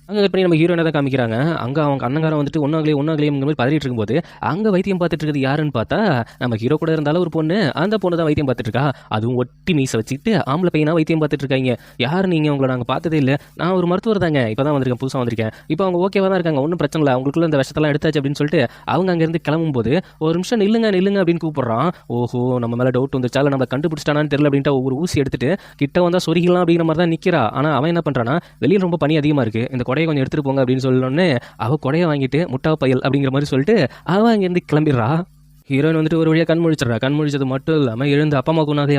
Speaker 1: அங்கே பண்ணி நம்ம ஹீரோனை தான் காமிக்கிறாங்க. அங்கே அவங்க அண்ணங்காரன் வந்துட்டு ஒன்றாகலையும் மாதிரி பதறிட்டு இருக்கும்போது அங்கே வைத்தியம் பார்த்துட்டு இருக்குது யாருன்னு பார்த்தா நம்ம ஹீரோ கூட இருந்தாலும் ஒரு பொண்ணு, அந்த பொண்ணு தான் வைத்தியம் பார்த்துட்டு இருக்கா. அதுவும் ஒட்டி மீசை வச்சுட்டு ஆம்பளை பையனா வைத்தியம் பார்த்துட்டு இருக்காங்க. யார் நீங்கள், உங்களை நாங்கள் பார்த்ததே இல்லை, நான் ஒரு மருத்துவர் தாங்க, இப்போ தான் வந்திருக்கேன், புதுசாக வந்திருக்கேன், இப்போ அவங்க ஓகேவா தான் இருக்காங்க, ஒன்றும் பிரச்சனை இல்லை, அவங்களுக்குள்ள இந்த விஷத்தெல்லாம் எடுத்தாச்சு அப்படின்னு சொல்லிட்டு அவங்க அங்கேருந்து கிளம்பும்போது ஒரு நிமிஷம் நில்லுங்க அப்படின்னு கூப்பிட்றான். ஓஹோ, நம்ம மேலே டவுட் வந்துச்சால, நம்மளை கண்டுபிடிச்சிட்டானான்னு தெரியல அப்படின்ட்டு ஒவ்வொரு ஊசி எடுத்துட்டு கிட்ட வந்தால் சொருகிலாம் அப்படிங்கிற மாதிரி தான் நிற்கிறா. ஆனால் அவன் என்ன பண்ணுறான்னா வெளியில் ரொம்ப பனி அதிகமாக இருக்குது, இந்த கொடையை கொஞ்சம் எடுத்துகிட்டு போங்க அப்படின்னு சொல்லணுன்னே அவள் கொடையை வாங்கிட்டு முட்டா பயல் அப்படிங்கிற மாதிரி சொல்லிட்டு அவன் அங்கேருந்து கிளம்பிடுறா. ஹீரோயின் வந்துட்டு ஒரு வழியாக கண் முழிச்சது மட்டும் இல்லாமல் எழுந்து அப்பா அம்மா கூனாகி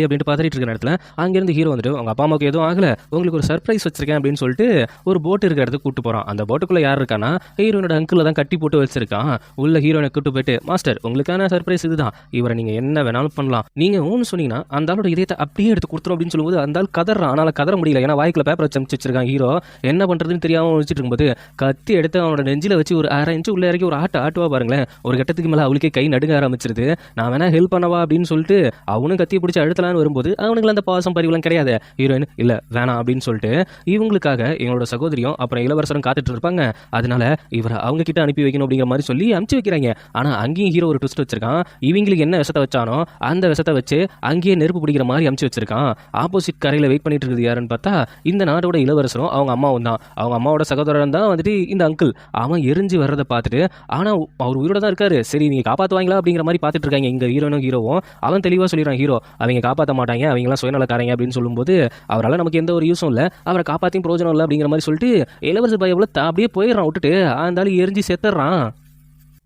Speaker 1: அப்படின்ட்டு பார்த்துட்டு இருக்கிற இடத்துல அங்கேருந்து ஹீரோ வந்துட்டு உங்கள் அப்பா அம்மாவுக்கு எதுவும் ஆகலை, உங்களுக்கு ஒரு சர்ப்ரைஸ் வச்சிருக்கேன் அப்படின்னு சொல்லிட்டு ஒரு போட்டு இருக்கிற இடத்துக்கு கூட்டு போகிறான். அந்த போட்டுக்குள்ளே யார் இருக்கான்னா ஹீரோனோட அங்கிள் தான் கட்டி போட்டு வச்சிருக்கான். உள்ள ஹீரோனை கூட்டு போயிட்டு மாஸ்டர் உங்களுக்கான சர்ப்ரைஸ் இதுதான், இவரை நீங்கள் என்ன வேணாலும் பண்ணலாம், நீங்கள் ஒன்று சொன்னீங்கன்னா அந்த ஆளோட இதயத்தை அப்படியே எடுத்து கொடுத்துரும் அப்படின்னு சொல்லும்போது அந்த ஆள் கதறான். ஆனால் கதற முடியல, ஏன்னா வாய்க்குள்ள பேப்பர் வச்சு வச்சிருக்கான். ஹீரோ என்ன பண்ணுறதுன்னு தெரியாமல் வச்சுட்டு இருக்கும்போது கத்தி எடுத்து அவனோட நெஞ்சில் வச்சு ஒரு 1/2 இன்ச்சு உள்ள இறக்கி ஒரு ஆட்டுவா பாருங்களேன். ஒரு கட்டத்துக்கு மேலே அவளுக்கே கை நடுங்க ஆரம்பிச்சிருது. நான் வேணா ஹெல்ப் பண்ணவா அப்படின்னு சொல்லிட்டு அவனும் கத்தியை பிடிச்சி அழுத்தலான்னு வரும்போது அவனுக்கு அந்த பாசம் பரிவெல்லாம் கிடையாது. ஹீரோயின் இல்லை வேணாம் அப்படின்னு சொல்லிட்டு இவங்களுக்காக எங்களோட சகோதரியும் அப்புறம் இளவரசரும் காத்துட்டு இருப்பாங்க, அதனால இவரை அவங்க கிட்ட அனுப்பி வைக்கணும் அப்படிங்கிற மாதிரி சொல்லி அனுப்பிச்சு வைக்கிறாங்க. ஆனால் அங்கேயும் ஹீரோ ஒரு ட்விஸ்ட் வச்சிருக்கான். இவங்களுக்கு என்ன விஷத்தை வச்சானோ அந்த விஷத்தை வச்சு அங்கேயே நெருப்பு பிடிக்கிற மாதிரி அனுப்பிச்சு வச்சிருக்கான். ஆப்போசிட் கரையில் வெயிட் பண்ணிட்டு இருக்குது யாருன்னு பார்த்தா இந்த நாடோட இளவரசரும் அவங்க அம்மாவும் தான். அவங்க அம்மாவோட சகோதரன் தான் வந்துட்டு இந்த அங்கிள். அவன் எரிஞ்சு வர்றதை பார்த்துட்டு ஆனால் அவர் உயிரோட தான் இருக்காரு, சரி நீங்க காப்பாற்றுவாங்களா அப்படிங்கிற மாதிரி பார்த்துட்டு இருக்காங்க இங்க ஹீரோவும். அவன் தெளிவாக சொல்லிடுறான், ஹீரோ அவங்க காப்பாற்ற மாட்டாங்க, அவங்களாம் சுயநலக்காரங்க அப்படின்னு சொல்லும்போது அவரால் நமக்கு எந்த ஒரு யூஸும் இல்லை, அவரை காப்பாற்றியும் பிரயோஜனம் இல்லை அப்படிங்கிற மாதிரி சொல்லிட்டு இளவரசர் பையன் அப்படியே போயிடுறான், விட்டுட்டு அந்த எரிஞ்சு செத்துறான்.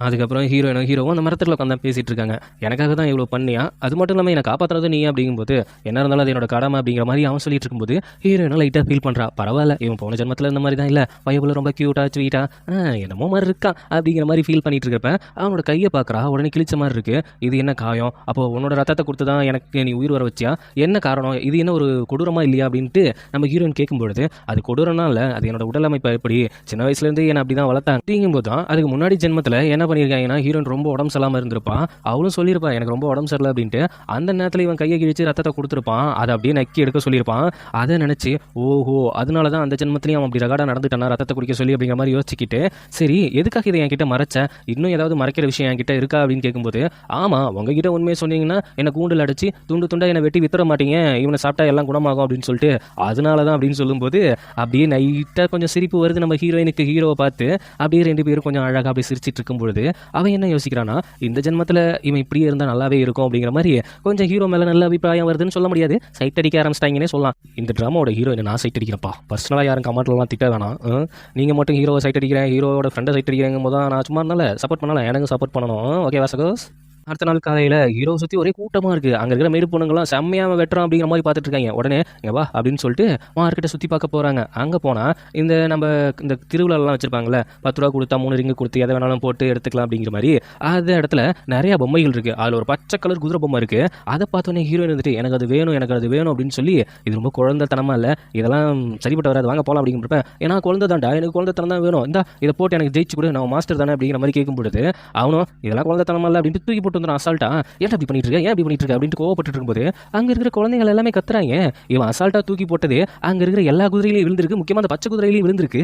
Speaker 1: அதுக்கப்புறம் ஹீரோவும் அந்த மரத்தில் உட்காந்து பேசிகிட்டு இருக்காங்க. எனக்காக தான் இவ்வளோ பண்ணியா, அது மட்டும் இல்லாமல் என்னை காப்பாற்றுறது நீ அப்படிங்கும்போது என்ன இருந்தாலும் அது என்னோட கடமை அப்படிங்கிற மாதிரி அவன் சொல்லிட்டு இருக்கும்போது ஹீரோயினும் லைட்டாக ஃபீல் பண்ணுறா. பரவாயில்ல, இவன் போன ஜென்மத்தில் இந்த மாதிரி தான் இல்லை, பையபுல ரொம்ப க்யூட்டாக ஸ்வீட்டாக என்னமோ மாதிரி இருக்கான் அப்படிங்கிற மாதிரி ஃபீல் பண்ணிட்டு இருக்கப்ப அவனோட கையை பார்க்குறா. உடனே கிழிச்ச மாதிரி இருக்குது. இது என்ன காயம், அப்போ உன்னோட ரத்தத்தை கொடுத்து தான் எனக்கு நீ உயிர் வர வச்சியா, என்ன காரணம், இது என்ன ஒரு கொடூரமா இல்லையா அப்படின்ட்டு நம்ம ஹீரோயின் கேட்கும்பொழுது அது கொடூரம்னா இல்லை, அது என்னோட உடல் அமைப்பு எப்படி சின்ன வயசுலேருந்து என்னை அப்படி தான் வளர்த்தாங்க அப்படிங்கும்போது தான் அதுக்கு முன்னாடி ஜென்மத்தில் என்ன பண்ணியிருக்காங்கன்னா, ஹீரோயின் ரொம்ப உடம்பு சரியில்லாம இருந்திருப்பா. அவளும் சொல்லியிருப்பா, எனக்கு ரொம்ப உடம்பு சரியில்ல அப்படின்ட்டு. அந்த நேரத்துல இவன் கைய கிழிச்சு ரத்தத்த குடுத்துருப்பான். அத அப்படியே நக்கி எடுக்க சொல்லியிருப்பான். அத நெனச்சு, ஓஹோ! அதனால தான் அந்த ஜென்மத்திலயும் அவன் அப்படி ரகாடா நடந்துட்டானா, ரத்தத்த குடிக்க சொல்லி அப்படிங்கிற மாரி யோசிச்சுக்கிட்டு, சரி எதுக்காக இத என்கிட்ட மறைச்ச? இன்னும் ஏதாவது மறைக்கிற விஷயம் என்கிட்ட இருக்கா அப்படின்னு கேட்கும்போது, ஆமா உங்ககிட்ட உண்மைய சொன்னீங்கன்னா, என்ன கூண்டுல அடைச்சு துண்டு துண்டா என்ன வெட்டி வித்துற மாட்டீங்க. இவன சாப்பிட்டா எல்லாம் குணமாகும் அப்படின்னு சொல்லிட்டு, அதனால தான் அப்படின்னு சொல்லும்போது, அப்படியே லைட்டா கொஞ்சம் சிரிப்பு வருது நம்ம ஹீரோயினுக்கு ஹீரோவ பார்த்து. அப்படியே 2 பேரும் கொஞ்சம் அழகா அப்படியே சிரிச்சிட்டு இருக்கும்பொழுது, அவன் என்ன யோசிக்கிறான்னா, இந்த ஜென்மத்தில இவன் இப்படியே இருந்தா நல்லாவே இருக்கும் அப்படிங்கிற மாரி கொஞ்சம் ஹீரோ மேல நல்ல அபிப்பிராயம் வருதுன்னு சொல்ல முடியாது. சைட் அடிக்க ஆரம்பிச்சிட்டாங்கன்னே சொல்லலாம். இந்த ட்ராமாவோட ஹீரோயின நான் சைட் அடிக்கிறேன்ப்பா. பர்சனலா யாரும் கமெண்ட்லலாம் திட்ட வேணாம். நீங்க மட்டும் ஹீரோவ சைட் அடிக்கிறேன், ஹீரோவோட ஃப்ரெண்ட சைட் அடிக்கிறேங்கும்போது தான் நான் சும்மா இருந்தால சப்போர்ட் பண்ணல. எனக்கு சப்போர்ட் பண்ணணும். ஓகேவா சகோஸ்? அடுத்த நாள் காலையில ஹீரோவ சுத்தி ஒரே கூட்டமா இருக்கு. அங்க இருக்கிற மேடு பொண்ணுங்கலாம் செம்மையா அவன் வெட்டுறான் அப்படிங்கிற மாரி பார்த்துட்டு இருக்காங்க. உடனே இங்க வா அப்படின்னு சொல்லிட்டு மார்க்கெட்ட சுத்தி பார்க்க போறாங்க. அங்க போனா இந்த நம்ம இந்த திருவிழாலாம் வச்சிருப்பாங்கல்ல, ₹10 கொடுத்தா 3 ரிங்கு கொடுத்து எதை வேணாலும் போட்டு எடுத்துக்கலாம் அப்படிங்கிற மாரி, அந்த இடத்துல நிறைய பொம்மைகள் இருக்கு. அதுல ஒரு பச்சை கலர் குதிரை பொம்மை இருக்கு. அதை பார்த்தோன்னே ஹீரோயின் வந்துட்டு எனக்கு அது வேணும் எனக்கு அது வேணும் அப்படின்னு சொல்லி, இது ரொம்ப குழந்தைத்தனமா இல்ல, இதெல்லாம் சரிப்பட்டு வராது, வாங்க போலாம் அப்படிங்கிறப்ப, ஏன்னா குழந்தை தான்டா, எனக்கு குழந்தைத்தனம் தான் வேணும், இந்தா இதை போட்டு எனக்கு ஜெயிச்சு கொடு, நான் மாஸ்டர் தானே அப்படிங்கிற மாதிரி கேட்கும் பொழுது, அவனும் இதெல்லாம் குழந்தைத்தனமா இல்லை அப்படின்ட்டு தூக்கி போட்டு வந்துடும் அசால்ட்டா. ஏன் அப்படி பண்ணிட்டு இருக்க, ஏன் அப்படி பண்ணிட்டு இருக்க அப்படின்ட்டு கோவப்பட்டு இருக்கும்போது, அங்க இருக்கிற குழந்தைகள் எல்லாமே கத்துறாங்க. இவன் அசால்ட்டா தூக்கி போட்டது அங்க இருக்கிற எல்லா குதிரையிலையும் விழுந்திருக்கு, முக்கியமா அந்த பச்சை குதிரையிலையும் விழுந்திருக்கு.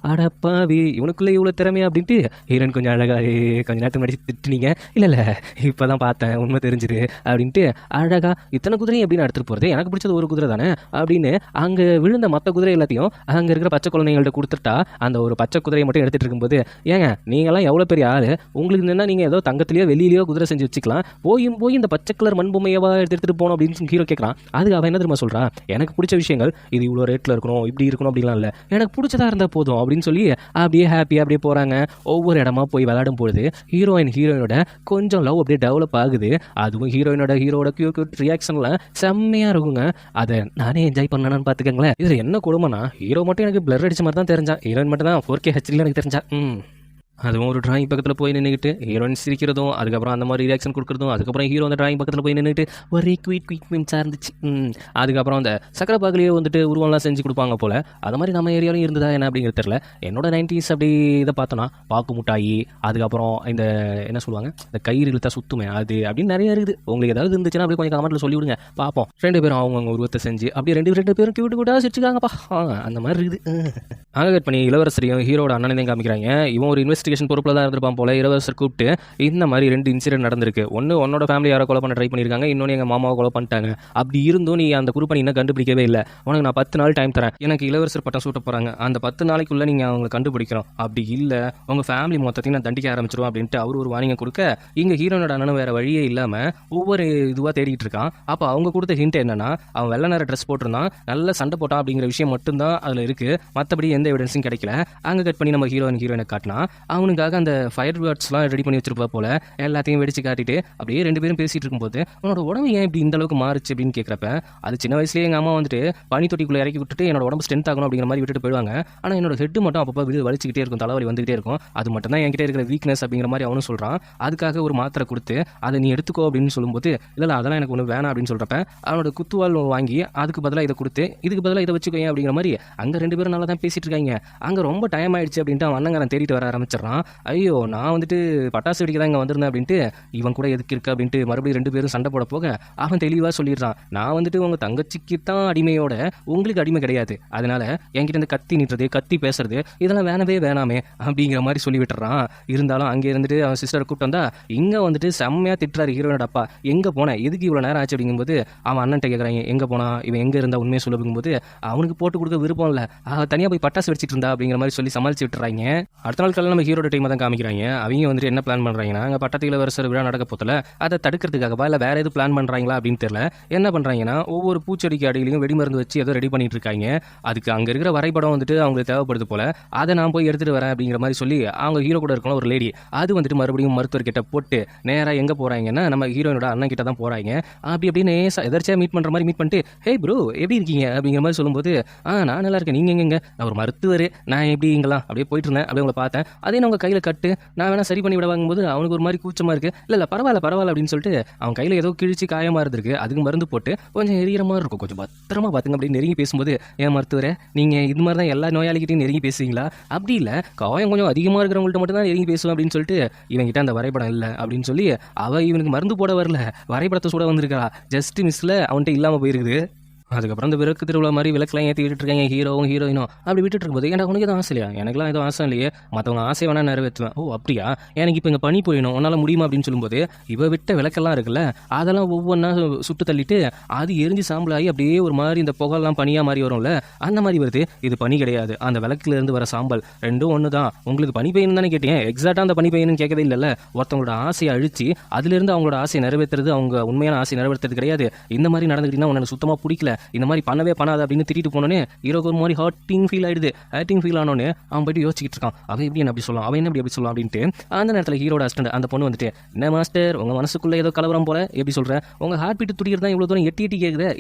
Speaker 1: அடப்பாவி, இவனுக்குள்ள இவ்வளவு திறமையா அப்படின்ட்டு ஹீரோயின் கொஞ்சம் அழகா கொஞ்ச நேரத்துக்கு முன்னாடி திட்டுனீங்க, இல்ல இல்ல இப்பதான் பார்த்தேன் உண்மை தெரிஞ்சுது அப்படின்ட்டு அழகா இத்தனை குதிரையும் எப்படின்னு எடுத்துட்டு போறது, எனக்கு பிடிச்சது ஒரு குதிரை தானே அப்படின்னு அங்க விழுந்த மற்ற குதிரை எல்லாத்தையும் அங்க இருக்கிற பச்சை குழந்தைங்கள்ட்ட கொடுத்துட்டா, அந்த ஒரு பச்சை குதிரையை மட்டும் எடுத்துட்டு இருக்கும்போது, ஏங்க நீங்களாம் எவ்வளவு பெரிய ஆளு, உங்களுக்கு என்ன நீங்க ஏதோ தங்கத்திலேயோ வெள்ளியிலேயோ குதிரை செஞ்சு வச்சுக்கலாம், போய் இந்த பச்சை கலர் மண் பொம்மையவா எடுத்துட்டு போனோம் அப்படின்னு ஹீரோ கேட்கறான். அதுக்கு அவன் என்ன தெரியுமா சொல்றா, எனக்கு பிடிச்ச விஷயங்கள் இது இவ்வளோ ரேட்ல இருக்கணும், இப்படி இருக்கணும் அப்படிலாம் இல்லை, எனக்கு பிடிச்சதா இருந்தா போதும் அப்படின்னு சொல்லி அப்படியே ஹாப்பியா அப்படியே போறாங்க. ஒவ்வொரு இடமா போய் விளையாடும் பொழுது ஹீரோயினோட கொஞ்சம் லவ் அப்படியே டெவலப் ஆகுது. அதுவும் ஹீரோட கியூட் ரியாக்ஷன்ல செம்மையா இருக்குங்க. அதை நானே என்ஜாய் பண்ணணும்னு பாத்துக்கங்களேன். இதுல என்ன கொடுமைனா, ஹீரோ மட்டும் எனக்கு பிளர் அடிச்ச மாதிரி தான் தெரிஞ்சான், ஹீரோயின் மட்டும் தான் 4K HD எனக்கு தெரிஞ்சா. அதுவும் ஒரு டிராயிங் பக்கத்தில் போய் நின்றுக்கிட்டு ஹீரோயின் சிரிக்கிறதும், அதுக்கப்புறம் அந்த மாதிரி ரியாக்ஷன் கொடுக்குறதும், அதுக்கப்புறம் ஹீரோ அந்த டிராயிங் பக்கத்தில் போய் நின்றுட்டு ஒரே குயிக் மீன்ஸாக இருந்துச்சு. அதுக்கப்புறம் அந்த சக்கரை பாக்கிலேயே வந்துட்டு உருவம்லாம் செஞ்சு கொடுப்பாங்க போல், அது மாதிரி நம்ம ஏரியாவிலும் இருந்ததா என்ன அப்படிங்கிறது தெரியல. என்னோட 90s அப்படி இதை பார்த்தோன்னா பாக்கு முட்டாயி, அதுக்கப்புறம் இந்த என்ன சொல்லுவாங்க, இந்த கயிறு இழுத்தா சுத்துமே அது அப்படின்னு நிறைய இருக்குது. உங்களுக்கு ஏதாவது இருந்துச்சுன்னா அப்படி கொஞ்சம் கமெண்ட்டில் சொல்லி விடுங்க பார்ப்போம். 2 பேரும் அவங்கவுங்க உருவத்தை செஞ்சு அப்படியே 2 பேரும் கியூட்டாக சிரிச்சுக்காங்கப்பா, அந்த மாதிரி இருக்குது. அங்கே கட் பண்ணி இளவரசரையும் ஹீரோட அண்ணனையும் காமிக்கிறாங்க. இவன் ஒரு இன்வெஸ்டிகேஷன் பொறுப்பில் தான் இருந்திருப்பான் போல. இளவரசர் கூப்பிட்டு இந்த மாதிரி 2 இன்சிடென்ட் நடந்திருக்கு, ஒன்று உன்னோட ஃபேமிலி யாரோ கொலை பண்ண ட்ரை பண்ணியிருக்காங்க, இன்னொன்று எங்கள் மாமாவை கொலை பண்ணிட்டாங்க, அப்படி இருந்தும் நீ அந்த குரூப்பை இன்னும் கண்டுபிடிக்கவே இல்லை, உனக்கு நான் 10 நாள் டைம் தரேன், எனக்கு இளவரசர் பட்டம் சூட்ட போகிறாங்க, அந்த 10 நாளைக்குள்ளே நீங்கள் அவங்களை கண்டுபிடிக்கிறோம், அப்படி இல்லை உங்கள் ஃபேமிலி மொத்தத்தையும் நான் தண்டிக்க ஆரம்பிச்சிருவோம் அப்படின்ட்டு அவர் ஒரு வார்னிங்கை கொடுக்க, இங்கே ஹீரோனோட அண்ணனும் வேறு வழியே இல்லாமல் ஒவ்வொரு இதுவாக தேடிட்டு இருக்கான். அப்போ அவங்க கொடுத்த ஹிண்ட் என்னன்னா, அவன் வெள்ளை நேர ட்ரெஸ் போட்டிருந்தான், நல்ல சண்டை போட்டான் அப்படிங்கிற விஷயம் மட்டும்தான் அதில் இருக்குது, மற்றபடி எந்த எவிடன்ஸும் கிடைக்கல. அங்கே கட் பண்ணி நம்ம ஹீரோயினை காட்டினா, அவனுக்காக அந்த ஃபயர் வேர்ட்ஸ்லாம் ரெடி பண்ணி வச்சிருப்பா போல, எல்லாத்தையும் வெடிச்சு காட்டிட்டு அப்படியே 2 பேரும் பேசிட்டு இருக்கும்போது, உன்னோட உடம்பு ஏன் இப்படி இந்த அளவுக்கு மாறுச்சு அப்படின்னு கேட்குறப்ப, அது சின்ன வயசுலேயே எங்கள் அம்மா வந்துட்டு பனி தொட்டிக்குள்ளே இறக்கி விட்டுட்டு என்னோட உடம்பு ஸ்ட்ரென்த் ஆகணும் அப்படிங்கிற மாதிரி விட்டுட்டு போயிடுவாங்க. ஆனால் என்னோட ஹெட் மட்டும் அப்பப்போ வலிச்சுக்கிட்டே இருக்கும், தலைவலி வந்துகிட்டே இருக்கும், அது மட்டும் தான் என்கிட்ட இருக்கிற வீக்னஸ் அப்படிங்கிற மாதிரி அவனும் சொல்கிறான். அதுக்காக ஒரு மாத்திரை கொடுத்து அதை நீ எடுத்துக்கோ அப்படின்னு சொல்லும்போது, இல்லை அதெல்லாம் எனக்கு ஒன்று வேணாம் அப்படின்னு சொல்கிறப்ப, அவனோட குத்துவால் வாங்கி அதுக்கு பதிலாக இதை கொடுத்து இதுக்கு பதிலாக இதை வச்சுக்கோங்க அப்படிங்கிற மாதிரி அங்கே 2 பேரும் நல்லா தான் பேசிட்டு இருக்காங்க. அங்கே ரொம்ப டைம் ஆயிடுச்சு அப்படின்ட்டு அவன் அண்ணங்காரன் தேடிட்டு வர ஆரம்பிச்சிடறான். ஐயோ நான் வந்துட்டு பட்டாசு வெடிக்க தான் இங்கே வந்திருந்தேன் அப்படின்ட்டு, இவன் கூட எதுக்கு இருக்கு அப்படின்ட்டு மறுபடியும் 2 பேரும் சண்டை போட போக அவன் தெளிவாக சொல்லிடுறான், நான் வந்துட்டு உங்கள் தங்கச்சிக்கு தான் அடிமையோட உங்களுக்கு அடிமை கிடையாது, அதனால என்கிட்ட இந்த கத்தி நீட்டுறது கத்தி பேசுறது இதெல்லாம் வேணாமே அப்படிங்கிற மாதிரி சொல்லி விட்டுறான். இருந்தாலும் அங்கே இருந்துட்டு அவன் சிஸ்டரை கூப்பிட்டு வந்தா இங்கே வந்துட்டு செம்மையாக திட்டுறாரு ஹீரோனோட அப்பா, எங்கே போனேன் எதுக்கு இவ்வளோ நேரம் ஆச்சு அப்படிங்கும்போது அவன் அண்ணன்ட்ட கேட்குறாங்க எங்கே போனா, இவன் எங்கே இருந்தால் உண்மையை சொல்லுங்கும்போது அவனுக்கு போட்டு கொடுக்க விருப்பம் இல்லை, தனியாக போய் பட்டாசு வெடிச்சிட்டு இருந்தா அப்படிங்கிற மாதிரி சொல்லி சமாளிச்சு விட்டுறாங்க. அடுத்த நாள் காலையில் நம்ம ஹீரோட டைம் தான் காமிக்கிறாங்க. அவங்க வந்துட்டு என்ன பிளான் பண்ணுறாங்கன்னா, அங்கே பட்டத்து இளவரசர் விழா நடக்க போதில் அதை தடுக்கிறதுக்காகவா இல்லை வேறு எது பிளான் பண்ணுறாங்களா அப்படின்னு தெரியல. என்ன பண்ணுறாங்கன்னா, ஒவ்வொரு பூச்செடிக்கு அடியிலையும் வெடிமருந்து வச்சு ஏதோ ரெடி பண்ணிட்டு இருக்காங்க. அதுக்கு அங்கே இருக்கிற வரைபடம் வந்துட்டு அவங்களுக்கு தேவைப்படுது போல, அதை நான் போய் எடுத்துகிட்டு வரேன் அப்படிங்கிற மாதிரி சொல்லி அவங்க ஹீரோ கூட இருக்கலாம் ஒரு லேடி, அது வந்துட்டு மறுபடியும் மருத்துவர்கிட்ட போட்டு நேராக எங்கே போகிறாங்கன்னா நம்ம ஹீரோனோட அண்ணன் கிட்ட தான் போகிறாங்க. அப்படின்னு எதர்ச்சியாக மீட் பண்ணுற மாதிரி மீட் பண்ணிட்டு, ஹே ப்ரோ எப்படி இருக்கீங்க அப்படிங்கிற மாதிரி சொல்லும்போது, நான் நல்லா இருக்கேன், நீங்கள் எங்கெங்க, நான் ஒரு மருத்துவர், நான் எப்படி இங்கெல்லாம் அப்படியே போயிட்டு இருந்தேன், அப்படியே உங்களை பார்த்தேன், அது வேணா உங்கள் கையில் கட்டு, நான் வேணா சரி பண்ணி விட வாங்கும்போது அவனுக்கு ஒரு மாதிரி கூச்சமாக இருக்குது. இல்லை பரவாயில்ல அப்படின்னு சொல்லிட்டு அவன் கையில் ஏதோ கிழிச்சு காயமாக இருந்திருக்கு, அதுக்கு மருந்து போட்டு கொஞ்சம் எரியிற மாதிரி இருக்கும், கொஞ்சம் பத்திரமா பார்த்துங்க அப்படின்னு நெருங்கி பேசும்போது, ஏன் மருத்துவரை நீங்கள் இது மாதிரி தான் எல்லா நோயாளிகிட்டையும் நெருங்கி பேசுவீங்களா? அப்படி இல்லை, காயம் கொஞ்சம் அதிகமாக இருக்கிறவங்கள்ட்ட மட்டும் தான் நெருங்கி பேசுவேன் அப்படின்னு சொல்லிட்டு இவங்கிட்ட அந்த வரைபடம் இல்லை அப்படின்னு சொல்லி இவனுக்கு மருந்து போட வரல, வரைபடத்தை சுட வந்திருக்கா. ஜஸ்ட் மிஸ்ல அவன்கிட்ட இல்லாமல் போயிருக்குது. அதுக்கப்புறம் இந்த விளக்கு திருவிழா மாதிரி விளக்கெல்லாம் ஏற்றி விட்டுட்டு இருக்காங்க ஹீரோவும் ஹீரோயினும். அப்படி விட்டுட்டு இருக்கும்போது எனக்கு உனக்கு எதுவும் ஆசை இல்லையா? எனக்குலாம் எதுவும் ஆசை இல்லையே, மற்றவங்க ஆசை வேணா நிறைவேற்றுவேன். ஓ அப்படியா, எனக்கு இப்போ இங்கே பனி போயிடணும், உன்னால் முடியுமா அப்படின்னு சொல்லும்போது இவ விட்ட விளக்கெல்லாம் இருக்குல்ல, அதெல்லாம் ஒவ்வொன்றா சுட்டு தள்ளிட்டு அது எரிஞ்சு சாம்பலாகி அப்படியே ஒரு மாதிரி இந்த புகெல்லாம் பனியாக மாதிரி வரும்ல, அந்த மாதிரி வருது. இது பனி கிடையாது, அந்த விளக்குல இருந்து வர சாம்பல். ரெண்டும் ஒன்று தான். உங்களுக்கு பனி பெய்யணும் தானே கேட்டீங்க, எக்ஸாக்டாக அந்த பனி பெய்யணும்னு கேட்கவே இல்லைல்ல. ஒருத்தவங்களோட ஆசையை அழிச்சு அதுலேருந்து அவங்களோட ஆசையை நிறைவேற்றுறது, அவங்க உண்மையான ஆசையை நிறைவேற்றுறது கிடையாது. இந்த மாதிரி நடந்துக்கிட்டீங்கன்னா உனக்கு சுத்தமாக பிடிக்கல, இந்த மாதிரி பண்ணவே பண்ணாது அப்படின்னு திட்டிட்டு போனோன்னே ஹீரோக்கு ஒரு மாதிரி ஹர்ட்டிங் ஃபீல் ஆயிடுது. ஹர்ட்டிங் ஃபீல் ஆனோன்னு அவன் போயிட்டு யோசிச்சுட்டு இருக்கான், அவன் எப்படி என்ன அப்படி சொல்லலாம், அவன் என்ன அப்படி சொல்லலாம் அப்படின்ட்டு. அந்த நேரத்தில் ஹீரோட அசிஸ்டன்ட் அந்த பொண்ணு வந்துட்டு, என்ன மாஸ்டர் உங்கள் மனசுக்குள்ளே ஏதோ கலவரம் போல, எப்படி சொல்கிறேன், உங்கள் ஹார்ட் பீட் துடிக்கிறது தான் இவ்வளோ தூரம் எட்டி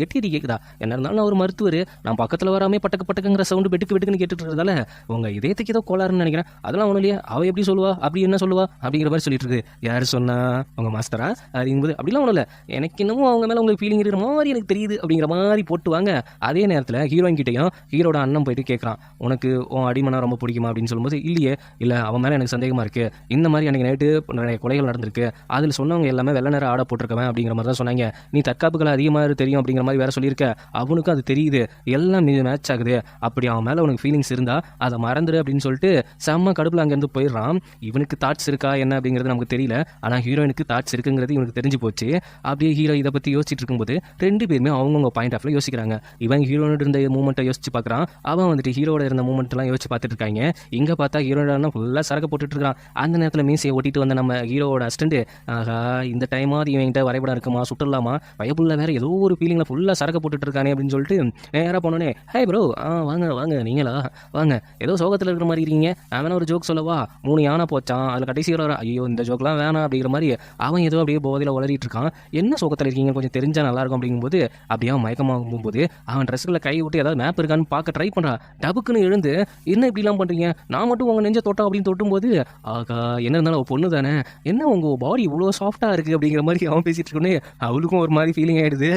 Speaker 1: எட்டி கேட்குதா? என்ன இருந்தாலும் நான் ஒரு மருத்துவர், நான் பக்கத்தில் வராமே பட்டக்குங்கிற சவுண்டு பெட்டுக்குன்னு கேட்டுட்டு இருக்கிறதால உங்கள் இதயத்துக்கு ஏதோ கோளாறுன்னு நினைக்கிறேன். அதெல்லாம் ஒன்றும் இல்லையா, அவள் எப்படி சொல்லுவா, அப்படி என்ன சொல்லுவா அப்படிங்கிற மாதிரி சொல்லிட்டு இருக்கு. யார் சொன்னா, உங்கள் மாஸ்டரா அப்படிங்கும்போது அப்படிலாம் ஒன்றும் இல்லை, எனக்கு இன்னமும் அவங்க மேலே உங்களுக்கு ஃபீலிங் இருக்கிற மாதிரி எனக்கு தெரியுது அப்படிங்கிற மாதிரி போட்டுவாங்க. அதே நேரத்தில் ஹீரோயின் கிட்டையும் ஹீரோட அண்ணன் போயிட்டு கேட்குறான், உனக்கு உன் அடிமனா ரொம்ப பிடிக்குமா அப்படின்னு சொல்லும்போது, இல்லையே, இல்லை அவன் மேலே எனக்கு சந்தேகமாக இருக்குது, இந்த மாதிரி எனக்கு நைட்டு நிறைய கொலைகள் நடந்திருக்கு, அதில் சொன்னவங்க எல்லாமே வெள்ளை நேரம் ஆட போட்டிருக்கவன் அப்படிங்கிற மாதிரி தான் சொன்னாங்க, நீ தற்காப்புகளை அதிகமாக தெரியும் அப்படிங்கிற மாதிரி வேற சொல்லியிருக்க, அவனுக்கும் அது தெரியுது, எல்லாம் மேட்ச் ஆகுது, அப்படி அவன் மேலே உனக்கு ஃபீலிங்ஸ் இருந்தால் அதை மறந்துடு அப்படின்னு சொல்லிட்டு செம்ம கடுப்பில் அங்கேருந்து போயிடுறான். இவனுக்கு தாட்ஸ் இருக்கா என்ன அப்படிங்கிறது நமக்கு தெரியல, ஆனால் ஹீரோயினுக்கு தாட்ஸ் இருக்குங்கிறது இவனுக்கு தெரிஞ்சு போச்சு. அப்படியே ஹீரோ இதை பற்றி யோசிச்சுட்டு இருக்கும்போது ரெண்டு பேருமே அவங்கவுங்க பாயிண்ட் ஆஃப்ல யோசிக்கிறாங்க. இவன் ஹீரோனோட இருந்த மூமெண்ட்டை யோசிச்சு பார்க்குறான், அவன் வந்துட்டு ஹீரோட இருந்த மூமெண்ட்லாம் யோசிச்சு பார்த்துட்டு இருக்காங்க. இங்கே பார்த்தா ஹீரோட ஃபுல்லாக சரக்கு போட்டுட்டு இருக்கான். அந்த நேரத்தில் மீசையை ஒட்டிட்டு வந்த நம்ம ஹீரோட அசிஸ்டன்ட், ஆகா இந்த டைமாவது இவன்கிட்ட வரைபடம் இருக்குமா, சுட்டலாமா, பயப்புள்ள வேற ஏதோ ஒரு ஃபீலிங்கில் ஃபுல்லாக சரக்கு போட்டுட்டு இருக்கானே அப்படின்னு சொல்லிட்டு நேராக போனோன்னே, ஹே ப்ரோ வாங்க நீங்களா வாங்க, ஏதோ சோகத்தில் இருக்கிற மாதிரி இருக்கீங்க, நான் வேணா ஒரு ஜோக் சொல்லவா, 3 யானை போச்சான், அதில் கடைசி ஐயோ இந்த ஜோக்லாம் வேணாம் அப்படிங்கிற மாதிரி அவன் ஏதோ அப்படியே போதையில் வளரிட்டு இருக்கான். என்ன சோகத்தில் இருக்கீங்க கொஞ்சம் தெரிஞ்சா நல்லா இருக்கும் அப்படிங்கும்போது அப்படியே மயக்கமாகும் போகும்போது அவன் ட்ரெஸ்ஸுகளை கை விட்டு ஏதாவது மேப் இருக்கான்னு பார்க்க ட்ரை பண்ணுறான். டபுக்குன்னு எழுந்து, என்ன இப்படிலாம் பண்ணுறீங்க, நான் மட்டும் உங்கள் நெஞ்ச தொட்டா அப்படின்னு தொட்டும்போது, ஆகா என்ன இருந்தாலும் அவள் பொண்ணு தானே, என்ன உங்கள் பாடி இவ்வளோ சாஃப்டாக இருக்குது அப்படிங்கிற மாதிரி அவன் பேசிகிட்டு இருக்கோன்னே அவளுக்கும் ஒரு மாதிரி ஃபீலிங் ஆகிடுது.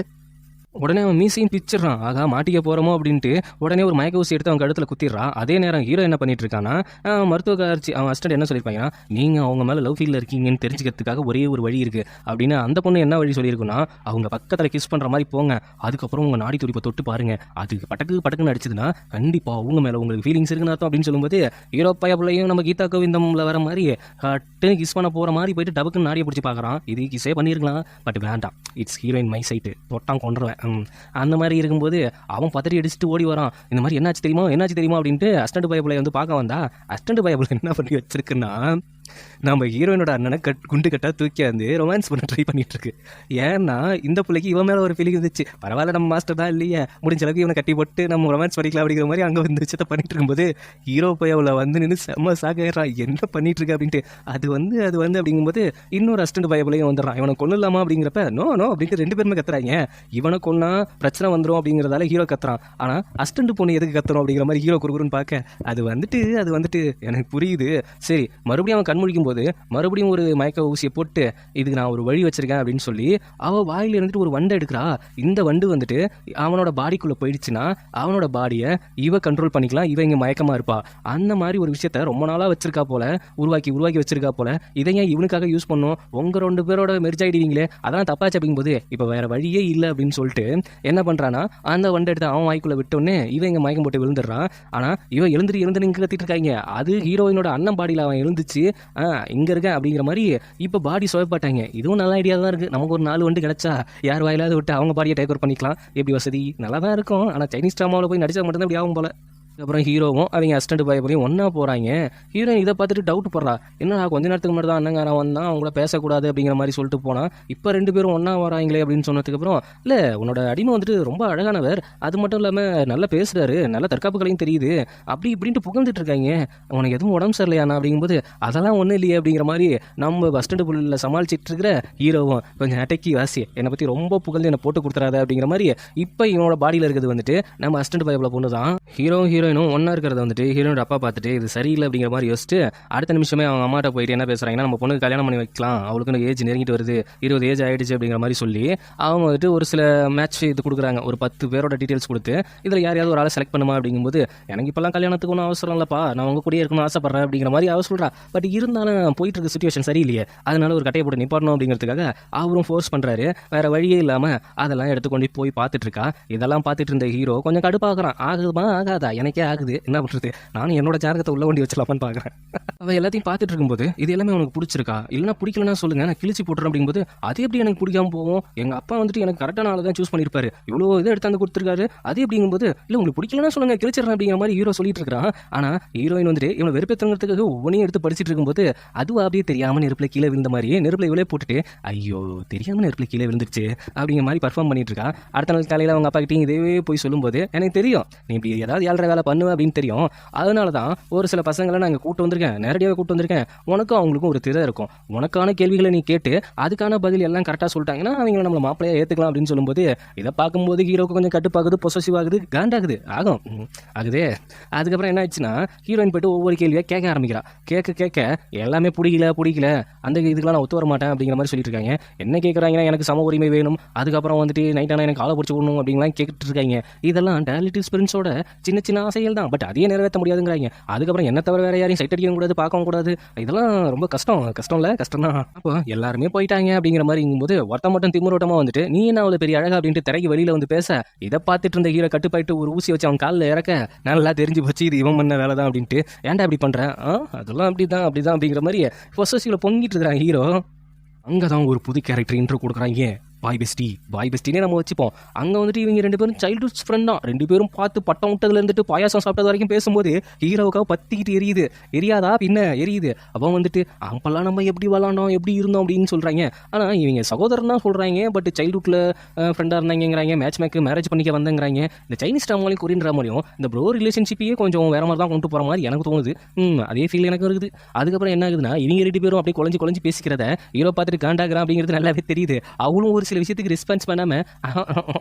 Speaker 1: உடனே அவன் மீசையும் பிச்சிடறான், ஆகா மாட்டிக்க போகிறோமோ அப்படின்ட்டு உடனே ஒரு மயக்க ஊசி எடுத்து அவன் கழுத்தில் குத்திடுறான். அதே நேரம் ஹீரோ என்ன பண்ணிட்டு இருக்கான்னா, மருத்துவக்காரச்சி அவன் அசிஸ்டன்ட் என்ன சொல்லியிருப்பாங்கன்னா, நீங்கள் அவங்க மேலே லவ் ஃபீலில் இருக்கீங்கன்னு தெரிஞ்சுக்கிறதுக்காக ஒரே ஒரு வழி இருக்குது அப்படின்னு அந்த பொண்ணு என்ன வழி சொல்லியிருக்குன்னா, அவங்க பக்கத்தில் கிஸ் பண்ணுற மாதிரி போங்க, அதுக்கப்புறம் உங்கள் நாடி துடிப்பை தொட்டு பாருங்க, அதுக்கு பட்டக்குன்னு அடிச்சதுன்னா கண்டிப்பாக அவங்க மேலே உங்களுக்கு ஃபீலிங்ஸ் இருக்குன்னு அர்த்தம் அப்படின்னு சொல்லும்போது, ஹீரோ பையப்பிள்ளையும் நம்ம கீதா கோவிந்தமில் வர மாதிரி கட்டு கிஸ் பண்ண போகிற மாதிரி போயிட்டு டபக்குன்னு நாடியை பிடிச்சி பார்க்குறான். இது கிஸே பண்ணியிருக்கலாம், பட் வேண்டாம், இட்ஸ் ஹீரோயின் மை சைட்டு, தொட்டான் கொண்டுருவேன். அந்த மாதிரி இருக்கும்போது அவன் பதறி அடிச்சுட்டு ஓடி வரான். இந்த மாதிரி என்னாச்சு தெரியுமா அப்படின்ட்டு அசிஸ்டன்ட் பையப்பிள்ளை வந்து பார்க்க வந்தா, அசிஸ்டன்ட் பையப்பிள்ளை என்ன பண்ணி வச்சிருக்குன்னா, நம்ம ஹீரோயினோட அண்ணனை குண்டு கட்டா தூக்கி வந்து ரொமான்ஸ் பண்ண ட்ரை பண்ணிட்டு இருக்கு. ஏன்னா இந்த பிள்ளைக்கு இவன் மேலே ஒரு ஃபீலிங் இருந்துச்சு, பரவாயில்ல நம்ம மாஸ்டர் தான் இல்லையே, முடிஞ்ச அளவுக்கு இவனை கட்டி போட்டு நம்ம ரொமான்ஸ் பண்ணிக்கலாம் அப்படிங்கிற மாதிரி அங்கே வந்து விஷயத்த பண்ணிட்டு இருக்கும்போது ஹீரோ போய் அவளை வந்து நின்று செம்ம சாகிறான், என்ன பண்ணிட்டு இருக்கு அப்படின்ட்டு. அது வந்து அப்படிங்கும்போது இன்னொரு அசிஸ்டன்ட் பையபிளையும் வந்துடுறான், இவனை கொள்ளலாமா அப்படிங்கிறப்ப நோ அப்படின்ட்டு 2 பேருமே கத்துறாங்க. இவனை கொன்னா பிரச்சனை வந்துடும் அப்படிங்கிறதால ஹீரோ கத்துறான், ஆனால் அசிஸ்டன்ட் பொண்ணு எதுக்கு கத்துறோம் அப்படிங்கிற மாதிரி ஹீரோ குறுகுறுன்னு பார்க்க, அது வந்துட்டு எனக்கு புரியுது, சரி மறுபடியும் அவன் கண்முழிக்கும் போது மறுபடியும் ஒரு மயக்க ஊசியை போட்டு இதுக்கு நான் ஒரு வழி வச்சிருக்கேன் அப்படின்னு சொல்லி அவள் வாயில் இருந்துட்டு ஒரு வண்டை எடுக்கிறா. இந்த வண்டு வந்துட்டு அவனோட பாடிக்குள்ளே போயிடுச்சுன்னா அவனோட பாடியை இவ கண்ட்ரோல் பண்ணிக்கலாம், இவ இங்கே மயக்கமாக இருப்பா. அந்த மாதிரி ஒரு விஷயத்த ரொம்ப நாளாக வச்சிருக்கா போல, உருவாக்கி வச்சிருக்கா போல. இதை ஏன் இவனுக்காக யூஸ் பண்ணும், உங்கள் 2 பேரோட மெர்ஜ் ஆகிடுவீங்களே, அதெல்லாம் தப்பாச்சு அப்படிங்கும்போது இப்போ வேற வழியே இல்லை அப்படின்னு சொல்லிட்டு என்ன பண்ணுறான்னா, அந்த வண்டை எடுத்து அவன் வாய்க்குள்ளே விட்டோன்னே இவன் இங்கே மயக்கம் போட்டு விழுந்துடுறான். ஆனால் இவன் எழுந்துட்டு இங்கே கத்திட்டு இருக்காங்க. அது ஹீரோயினோட அண்ணன் பாடியில் அவன் எழுந்துச்சு, இங்கே இருக்கேன் அப்படிங்கிற மாதிரி இப்போ பாடி சுவைப்பாட்டாங்க. இதுவும் நல்ல ஐடியா தான் இருக்குது, நமக்கு ஒரு 4 வண்டு கிடச்சா யார் வாயிலாவது விட்டு அவங்க பாடியை டேக் ஓவர் பண்ணிக்கலாம், எப்படி வசதி நல்லா தான் இருக்கும். ஆனால் சைனீஸ் ட்ராமாவில் போய் நடிச்சா மட்டும்தான் இப்படி ஆகும் போல. அப்புறம் ஹீரோவும் அவங்க அசிஸ்டன்ட் பையப்பையும் ஒன்றா போகிறாங்க. ஹீரோயின் இதை பார்த்துட்டு டவுட் போடுறா, என்னடா கொஞ்ச நேரத்துக்கு முன்னாடி தான் அண்ணங்காரன் வந்தான், அவங்கள பேசக்கூடாது அப்படிங்கிற மாதிரி சொல்லிட்டு போனால் இப்போ 2 பேரும் ஒன்றா வராங்களே அப்படின்னு சொன்னதுக்கப்புறம், இல்லை உன்னோட அடிமை வந்துட்டு ரொம்ப அழகானவர், அது மட்டும் இல்லாமல் நல்லா பேசுகிறாரு, நல்ல தற்காப்புகளையும் தெரியுது, அப்படி இப்படின்ட்டு புகழ்ந்துட்டு இருக்காங்க, உனக்கு எதுவும் உடம்பு சரியில்லையாண்ணா அப்படிங்கும்போது அதெல்லாம் ஒன்றும் இல்லையே அப்படிங்கிற மாதிரி நம்ம அசிஸ்டன்ட் புள்ளில் சமாளிச்சிட்டு இருக்கிற ஹீரோவும் கொஞ்சம் அடக்கி வாசி என்னை பற்றி ரொம்ப புகழ்ந்து என்னை போட்டு கொடுத்துறாத அப்படிங்கிற மாதிரி இப்போ இவனோட பாடியில் இருக்கிறது வந்துட்டு நம்ம அசிஸ்டன்ட் பையப்பில் பொண்ணு தான். ஹீரோவும் ஹீரோயினும் ஒன்றா இருக்கிறத வந்துட்டு ஹீரோனோட அப்பா பார்த்துட்டு இது சரியில்லை அப்படிங்கிற மாதிரி யோசிச்சுட்டு அடுத்த நிமிஷமே அவங்க அம்மாட்ட போயிட்டு என்ன பேசுகிறாங்கன்னா நம்ம பொண்ணுக்கு கல்யாணம் பண்ணி வைக்கலாம், அவளுக்கு ஏஜ் நெருங்கிட்டு வருது, 20 ஏஜ் ஆகிடுச்சு அப்படிங்கிற மாதிரி சொல்லி அவங்க வந்துட்டு ஒரு சில மேட்ச் இது கொடுக்குறாங்க. ஒரு 10 பேரோட டீட்டெயில்ஸ் கொடுத்து இதில் யாரையாவது ஒரு ஆளை செலக்ட் பண்ணுமா அப்படிங்கும்போது எனக்கு இப்போல்லாம் கல்யாணத்துக்கு ஒன்றும் அவசரம் இல்லைப்பா, நான் உங்கள் கூடயே இருக்கணும்னு ஆசைப்பட்றேன் அப்படிங்கிற மாதிரி அவ சொல்கிறா. பட் இருந்தாலும் போயிட்டு இருக்க சுச்சுவேஷன் சரியில்லையே, அதனால ஒரு கட்டையை போட்டு நிப்பாடணும் அப்படிங்கிறதுக்காக அவரும் ஃபோர்ஸ் பண்ணுறாரு. வேறு வழியே இல்லாமல் அதெல்லாம் எடுத்துக்கொண்டு போய் பார்த்துட்டு இருக்கா. இதெல்லாம் பார்த்துட்டு இருந்த ஹீரோ கொஞ்சம் கடுப்பாகிறான். ஆகுதுமா ஆகாதா, எனக்கே ஆகுது, என்ன பண்ணுறது, நானும் என்னோட ஜாதகத்தை உள்ள வண்டி வச்சலாமான்னு பார்க்குறேன். அவள் எல்லாத்தையும் பார்த்துட்டு இருக்கும்போது இது எல்லாமே உனக்கு பிடிச்சிருக்கா, இல்லைனா பிடிக்கலன்னா சொல்லுங்க, நான் கிழிச்சு போட்டுறேன் அப்படிங்கும்போது அது எப்படி எனக்கு பிடிக்காம போவோம், எங்கள் அப்பா வந்துட்டு எனக்கு கரெக்டான ஆளை தான் சூஸ் பண்ணியிருப்பாரு, இவ்வளோ இதை எடுத்தாந்து கொடுத்துருக்காரு, அது அப்படிங்கும்போது இல்லை உங்களுக்கு பிடிக்கலன்னா சொல்லுங்க கிழிச்சிடறேன் அப்படிங்கிற மாதிரி ஹீரோ சொல்லிட்டு இருக்கிறான். ஆனால் ஹீரோயின் வந்துட்டு இவனை வெறுப்பேற்றுங்கிறதுக்காக ஒவ்வொன்றையும் எடுத்து படிச்சுட்டு இருக்கும்போது அதுவும் அப்படியே தெரியாமல் நெருப்பில் கீழே விழுந்த மாதிரி நெருப்பில் இவ்வளோ போட்டுட்டு ஐயோ தெரியாமல் நெருப்பில் கீழே விழுந்துருச்சு அப்படிங்கிற மாதிரி பர்ஃபார்ம் பண்ணிட்டு இருக்கா. அடுத்த நாள் காலையில் அவங்க அப்பா கிட்டே இதே போய் சொல்லும்போது எனக்கு தெரியும் நீ இப்படி ஏதாவது ஏழரை வேலை பண்ணுவேன் அப்படின்னு தெரியும், அதனால தான் ஒரு சில பசங்களை நான் இங்கே கூட்டு வந்திருக்கேன், நேரடியாக கூட்டு வந்திருக்கேன், உனக்கும் அவங்களுக்கும் ஒரு திரை இருக்கும், உனக்கான கேள்விகளை நீ கேட்டு அதுக்கான பதில் எல்லாம் கரெக்டாக சொல்லிட்டாங்கன்னா அவங்கள நம்மளை மாப்பிளையாக ஏற்றுக்கலாம் அப்படின்னு சொல்லும்போது இதை பார்க்கும்போது ஹீரோக்கு கொஞ்சம் கட்டுப்பாகுது, பொசசிவ் ஆகுது, காண்டாகுது, ஆகுதே. அதுக்கப்புறம் என்ன ஆச்சுன்னா ஹீரோயின் போய்ட்டு ஒவ்வொரு கேள்வியாக கேட்க ஆரம்பிக்கிறா. கேட்க எல்லாமே பிடிக்கல அந்த இதுக்கெல்லாம் நான் ஒத்து வர மாட்டேன் அப்படிங்கிற மாதிரி சொல்லிட்டு இருக்காங்க. என்ன கேட்குறாங்கன்னா எனக்கு சம உரிமை வேணும், அதுக்கப்புறம் வந்துட்டு நைட்டான எனக்கு ஆளை பிடிச்சி விடணும் அப்படிங்கலாம் கேட்டுட்டு இருக்காங்க. இதெல்லாம் டேலிட்டி ஸ்பிரின்ஸோட சின்ன சின்ன ஆசைகள் தான், பட் அதையே நிறைவேற்ற முடியாதுங்கிறாங்க. அதுக்கப்புறம் என்ன தவிர வேற யாரையும் சைட் அடிக்கவும் கூடாது, பார்க்கவும் கூடாது, இதெல்லாம் ரொம்ப கஷ்டம் இல்லை கஷ்டம் தான். அப்போ எல்லாருமே போயிட்டாங்க அப்படிங்கிற மாதிரிங்கும்போது ஒருத்த மட்டும் திமுரோட்டமாக வந்துட்டு நீ என்ன அவ்வளோ பெரிய அழகா அப்படின்ட்டு திரைக்கு வெளியில் வந்து பேச இதை பார்த்துட்டு இருந்த ஹீரோ கட்டுப்பாயிட்டு ஒரு ஊசி வச்சு அவன் காலில் இறக்க நல்லா தெரிஞ்சு போச்சு இது இவன் பண்ண வேலை தான் அப்படின்ட்டு. ஏன்டா இப்படி பண்ணுறேன், அதெல்லாம் அப்படிதான் அப்படிங்கிற மாதிரி பொசசிவ்ல பொங்கிட்டு இருக்கிறான் ஹீரோ. அங்கே தான் ஒரு புது கேரக்டர் இன்ட்ரோ கொடுக்குறாங்க, பாய் பெஸ்டினே நம்ம வச்சுப்போம். அங்கே வந்துட்டு இவங்க 2 பேரும் சைல்டுஹுட் ஃப்ரெண்ட் தான், 2 பேரும் பார்த்து பட்டம் விட்டதுல இருந்துட்டு பாயாசம் சாப்பிட்டது வரைக்கும் பேசும்போது ஹீரோவுக்காக பத்திக்கிட்டு எரியாதா பின்ன எரியுது. அப்போ வந்துட்டு அப்பெல்லாம் நம்ம எப்படி விளாண்டோம் எப்படி இருந்தோம் அப்படின்னு சொல்கிறாங்க. ஆனால் இவங்க சகோதரன் தான் சொல்கிறாங்க, பட் சைல்டுஹுட்டில் ஃப்ரெண்டாக இருந்தாங்கிறாங்க, மேரேஜ் பண்ணிக்க வந்தங்கிறாங்க. இந்த சைனீஸ் ட்ராமாலையும் கொரியன் ட்ராமாலையும் இந்த ப்ரோ ரிலேஷன்ஷிப்பையே கொஞ்சம் வேற மாதிரி தான் கொண்டு போகிற மாதிரி எனக்கு தோணுது. அதே ஃபீல் எனக்கு இருக்குது. அதுக்கப்புறம் என்ன ஆகுதுன்னா இவங்க 2 பேரும் அப்படியே குழஞ்சி பேசிக்கிறத ஹீரோ பார்த்துட்டு காண்டாகிறான் அப்படிங்கிறது நல்லாவே தெரியுது. அவளும் ஒரு சில விஷயத்துக்கு ரெஸ்பான்ஸ் பண்ணாமல்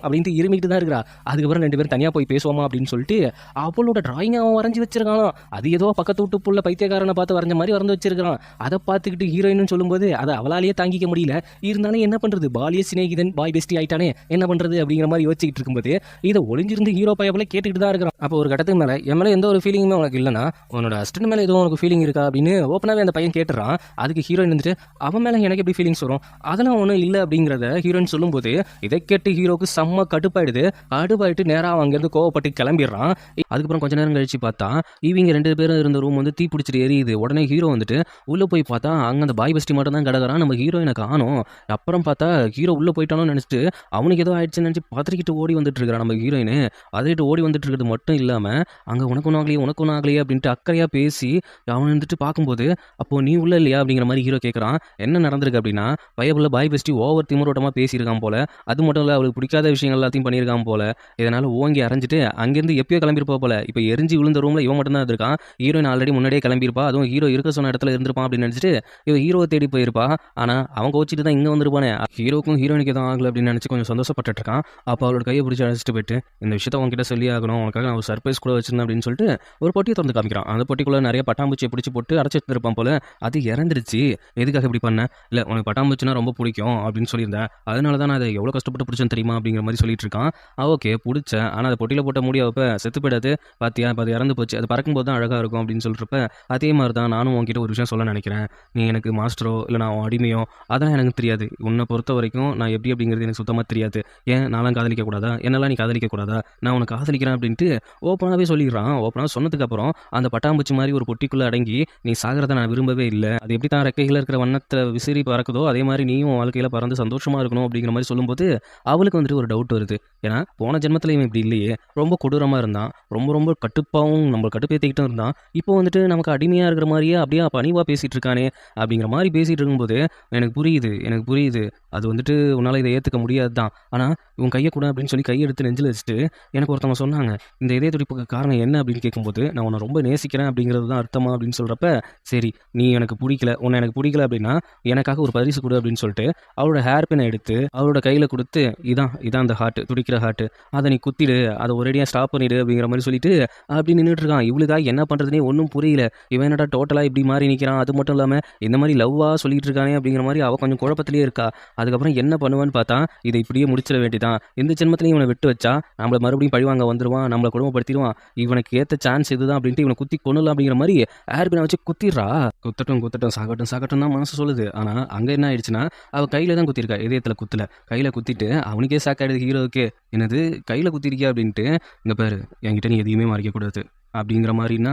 Speaker 1: அப்படின்ட்டு இருமிக்கிட்டு தான் இருக்கிறா. அதுக்கப்புறம் 2 பேரும் தனியாக போய் பேசுவோமா அப்படின்னு சொல்லிட்டு அவளோட டிராயிங் அவன் வரைஞ்சி வச்சிருக்கான். அது ஏதோ பக்கத்து விட்டு புள்ள பைத்தியக்காரனை பார்த்து வரைஞ்ச மாதிரி வரைஞ்சி வச்சிருக்கான். அதை பார்த்துக்கிட்டு ஹீரோயின்னு சொல்லும்போது அதை அவளாலேயே தாங்கிக்க முடியல. இருந்தாலும் என்ன பண்ணுறது, பாலிய சிநேகிதன் பாய் பெஸ்டி ஆயிட்டானே, என்ன பண்ணுறது அப்படிங்கிற மாதிரி யோசிச்சுக்கிட்டு இருக்கும்போது இதை ஒளிஞ்சிருந்து ஹீரோ பையப்பல கேட்டுக்கிட்டு தான் இருக்கிறான். அப்போ ஒரு கட்டத்துக்கு மேலே என் மேலே எந்த ஒரு ஃபீலிங்குமே உனக்கு இல்லைனா உன்னோட அசிஸ்டன்ட் மேலே ஏதோ உனக்கு ஃபீலிங் இருக்கா அப்படின்னு ஓப்பனாகவே அந்த பையன் கேட்டுறான். அதுக்கு ஹீரோயின் வந்துட்டு அவன் மேலே எனக்கு எப்படி ஃபீலிங்ஸ் வரும், அதெல்லாம் ஒன்றும் இல்லை அப்படிங்கிறத ஹீரோயின் சொல்லும்போது இதை கேட்டு ஹீரோக்கு செம்ம கடுப்பாயிட்டு நேராக அங்கேருந்து கோவப்பட்டு கிளம்பிடுறான். அதுக்கப்புறம் கொஞ்ச நேரம் கழிச்சு பார்த்தா இவங்க 2 பேரும் இருந்த ரூம் வந்து தீ பிடிச்சிட்டு எரியுது. உடனே ஹீரோ வந்துட்டு உள்ளே போய் பார்த்தா அங்கே அந்த பாய் பெஸ்டி மட்டும் தான் கிடக்குறான், நம்ம ஹீரோயினை காணோம். அப்புறம் பார்த்தா ஹீரோ உள்ளே போயிட்டானோன்னு நினச்சிட்டு அவனுக்கு ஏதோ ஆயிடுச்சுன்னு நினச்சி பத்திரிக்கிட்டு ஓடி வந்துட்டு இருக்கிறான் நம்ம ஹீரோயின். அதைட்டு ஓடி வந்துட்டு இருக்கிறது மட்டும் இல்லாமல் அங்கே உனக்கு ஒன்றும் ஆகலையே அப்படின்ட்டு அக்கறையாக பேசி அவன் வந்துட்டு பார்க்கும்போது அப்போது நீ உள்ள இல்லையா அப்படிங்கிற மாதிரி ஹீரோ கேட்குறான். என்ன நடந்திருக்கு அப்படின்னா பயபுள்ள பாய் பெஸ்டி ஓவர் திமுரோட்டமாக பேசியிருக்கான் போல, அது மட்டும் இல்லை அவளுக்கு பிடிக்காத விஷயங்கள் எல்லாத்தையும் பண்ணியிருக்கான் போல. இதனால் ஓங்கி அரைஞ்சிட்டு அங்கேருந்து எப்பயோ கிளம்பியிருப்பா போல. இப்போ எரிஞ்சு விழுந்த ரூமில் இவன் மட்டும் தான் இருக்கான். ஹீரோயின் ஆல்ரெடி முன்னாடியே கிளம்பியிருப்பா, அதுவும் ஹீரோ இருக்க சொன்ன இடத்துல இருந்திருப்பான் அப்படின்னு நினச்சிட்டு இவன் ஹீரோவை தேடி போயிருப்பா. ஆனால் அவன் கோச்சிட்டு தான் இங்கே வந்துருப்பானே. ஹீரோக்கும் ஹீரோயினுக்கு எதுவும் ஆகலை அப்படின்னு நினச்சி கொஞ்சம் சந்தோஷப்பட்டு இருக்கான். அப்போ அவளோட கையை பிடிச்சி அழைச்சிட்டு போயிட்டு இந்த விஷயத்தை உங்ககிட்ட சொல்லி ஆகணும், உனக்காக நான் ஒரு சர்ப்ரைஸ் கூட வச்சிருந்தேன் அப்படின்னு சொல்லிட்டு ஒரு பொட்டியை திறந்து காமிக்கிறான். அந்த பொட்டிக்குள்ளே நிறைய பட்டாம்பூச்சியை பிடிச்சி போட்டு அடைச்சி எடுத்துருப்பான் போல. அது இறந்துருச்சு. எதுக்காக இப்படி பண்ண, இல்லை உனக்கு பட்டாம்பூச்சினா ரொம்ப பிடிக்கும் அப்படின்னு சொல்லியிருந்தேன், அதனால தான் நான் அதை எவ்வளோ கஷ்டப்பட்டு பிடிச்சேன்னு தெரியுமா அப்படிங்கிற மாதிரி சொல்லிட்டு இருக்கான். ஓகே பிடிச்சேன், ஆனால் அதை பொட்டியில் போட்ட முடியாதப்ப செத்து போயிடாது பார்த்தியா, இப்போ அது இறந்து போச்சு, அது பறக்கும்போது தான் அழகாக இருக்கும் அப்படின்னு சொல்லிட்டுருப்ப அதே மாதிரி தான் நானும் உங்ககிட்ட ஒரு விஷயம் சொல்ல நினைக்கிறேன். நீ எனக்கு மாஸ்டரோ இல்லை நான் அடிமையோ அதெல்லாம் எனக்கு தெரியாது. உன்னை பொறுத்த வரைக்கும் நான் எப்படி அப்படிங்கிறது எனக்கு சுத்தமாக தெரியாது. ஏன் நான்லாம் காதலிக்கக்கூடாதா, என்னெல்லாம் நீ காதலிக்கக்கூடாதா, நான் உனக்கு காதலிக்கிறேன் அப்படின்ட்டு ஓப்பனாகவே சொல்லிடுறான். ஓப்பனாக சொன்னதுக்கப்புறம் அந்த பட்டாம்பூச்சி மாதிரி ஒரு பொட்டிக்குள்ளே அடங்கி நீ சாகிறத நான் விரும்பவே இல்லை, அது எப்படி தான் ரெக்கையில் இருக்கிற வண்ணத்தை விசிறி பறக்குதோ அதே மாதிரி நீயும் வாழ்க்கையில் பறந்து சந்தோஷமாக இருக்கணும் அப்படிங்கிற மாதிரி சொல்லும்போது அவளுக்கு வந்துட்டு ஒரு டவுட் வருது. ஏன்னா போன ஜென்மத்தில் இவன் இப்படி இல்லையே, ரொம்ப கொடூரமாக இருந்தான், ரொம்ப கட்டுப்பாகவும் நம்ம கட்டுப்பேற்றிக்கிட்டும் இருந்தான், இப்போ வந்துட்டு நமக்கு அடிமையாக இருக்கிற மாதிரியே அப்படியே பணிவாக பேசிகிட்டு இருக்கானே அப்படிங்கிற மாதிரி பேசிகிட்டு இருக்கும்போது எனக்கு புரியுது அது வந்துட்டு உன்னால் இதை ஏற்றுக்க முடியாது தான். ஆனால் உன் கையை கூட அப்படின்னு சொல்லி கையை எடுத்து நெஞ்சில் வச்சுட்டு எனக்கு ஒருத்தவங்க சொன்னாங்க, இந்த இதய துடிப்புக்கு காரணம் என்ன அப்படின்னு கேட்கும்போது, நான் உன்னை ரொம்ப நேசிக்கிறேன் அப்படிங்கிறது தான் அர்த்தமா அப்படின்னு சொல்கிறப்ப, சரி நீ எனக்கு பிடிக்கல, உன்னை எனக்கு பிடிக்கல அப்படின்னா எனக்காக ஒரு பரிசு கொடு அப்படின்னு சொல்லிட்டு அவளோட ஹேர் பினை எடுத்து அவளோட கையில் கொடுத்து, இதான் இதான் அந்த ஹார்ட், துடிக்கிற ஹார்ட், அதை நீ குத்திடு, அதை ஒரேடியாக ஸ்டாப் பண்ணிடு அப்படிங்கிற மாதிரி சொல்லிட்டு அப்படி நின்றுட்டு இருக்கான். இவளுக்காக என்ன பண்ணுறதுனே ஒன்றும் புரியல. இவன் என்னடா டோட்டலாக இப்படி மாறி நிற்கிறான், அது மட்டும் இல்லாமல் இந்த மாதிரி லவ்வாக சொல்லிட்டு இருக்கானே அப்படிங்கிற மாதிரி அவள் கொஞ்சம் குழப்பத்திலே இருக்கா. அதுக்கப்புறம் என்ன பண்ணுவான்னு பார்த்தா, இதை இப்படியே முடிச்சிட வேண்டியதான், இந்த ஜென்மத்திலையும் இவனை விட்டு வச்சா நம்மளை மறுபடியும் பழிவாங்க வந்துடுவான், நம்மளை குடும்பப்படுத்திடுவான், இவனுக்கு ஏற்ற சான்ஸ் இதுதான் அப்படின்ட்டு இவனை குத்தி கொள்ளலாம் அப்படிங்கிற மாதிரி ஏர்பினை வச்சு குத்திடுறா. குத்தட்டும் குத்தட்டும் சாகட்டும் சாகட்டும் தான் மனசு சொல்லுது. ஆனால் அங்கே என்ன ஆயிடுச்சுன்னா, அவள் கையில் தான் குத்திருக்கா, இதயத்தில் குத்தல. கையில் குத்திட்டு அவனுக்கே சாக்காயிடுது ஹீரோவுக்கு. என்னது கையில் குத்திருக்கியா அப்படின்ட்டு, இங்கே பாரு என்கிட்ட நீ எதையுமே மறைக்கக்கூடாது அப்படிங்கிற மாதிரினா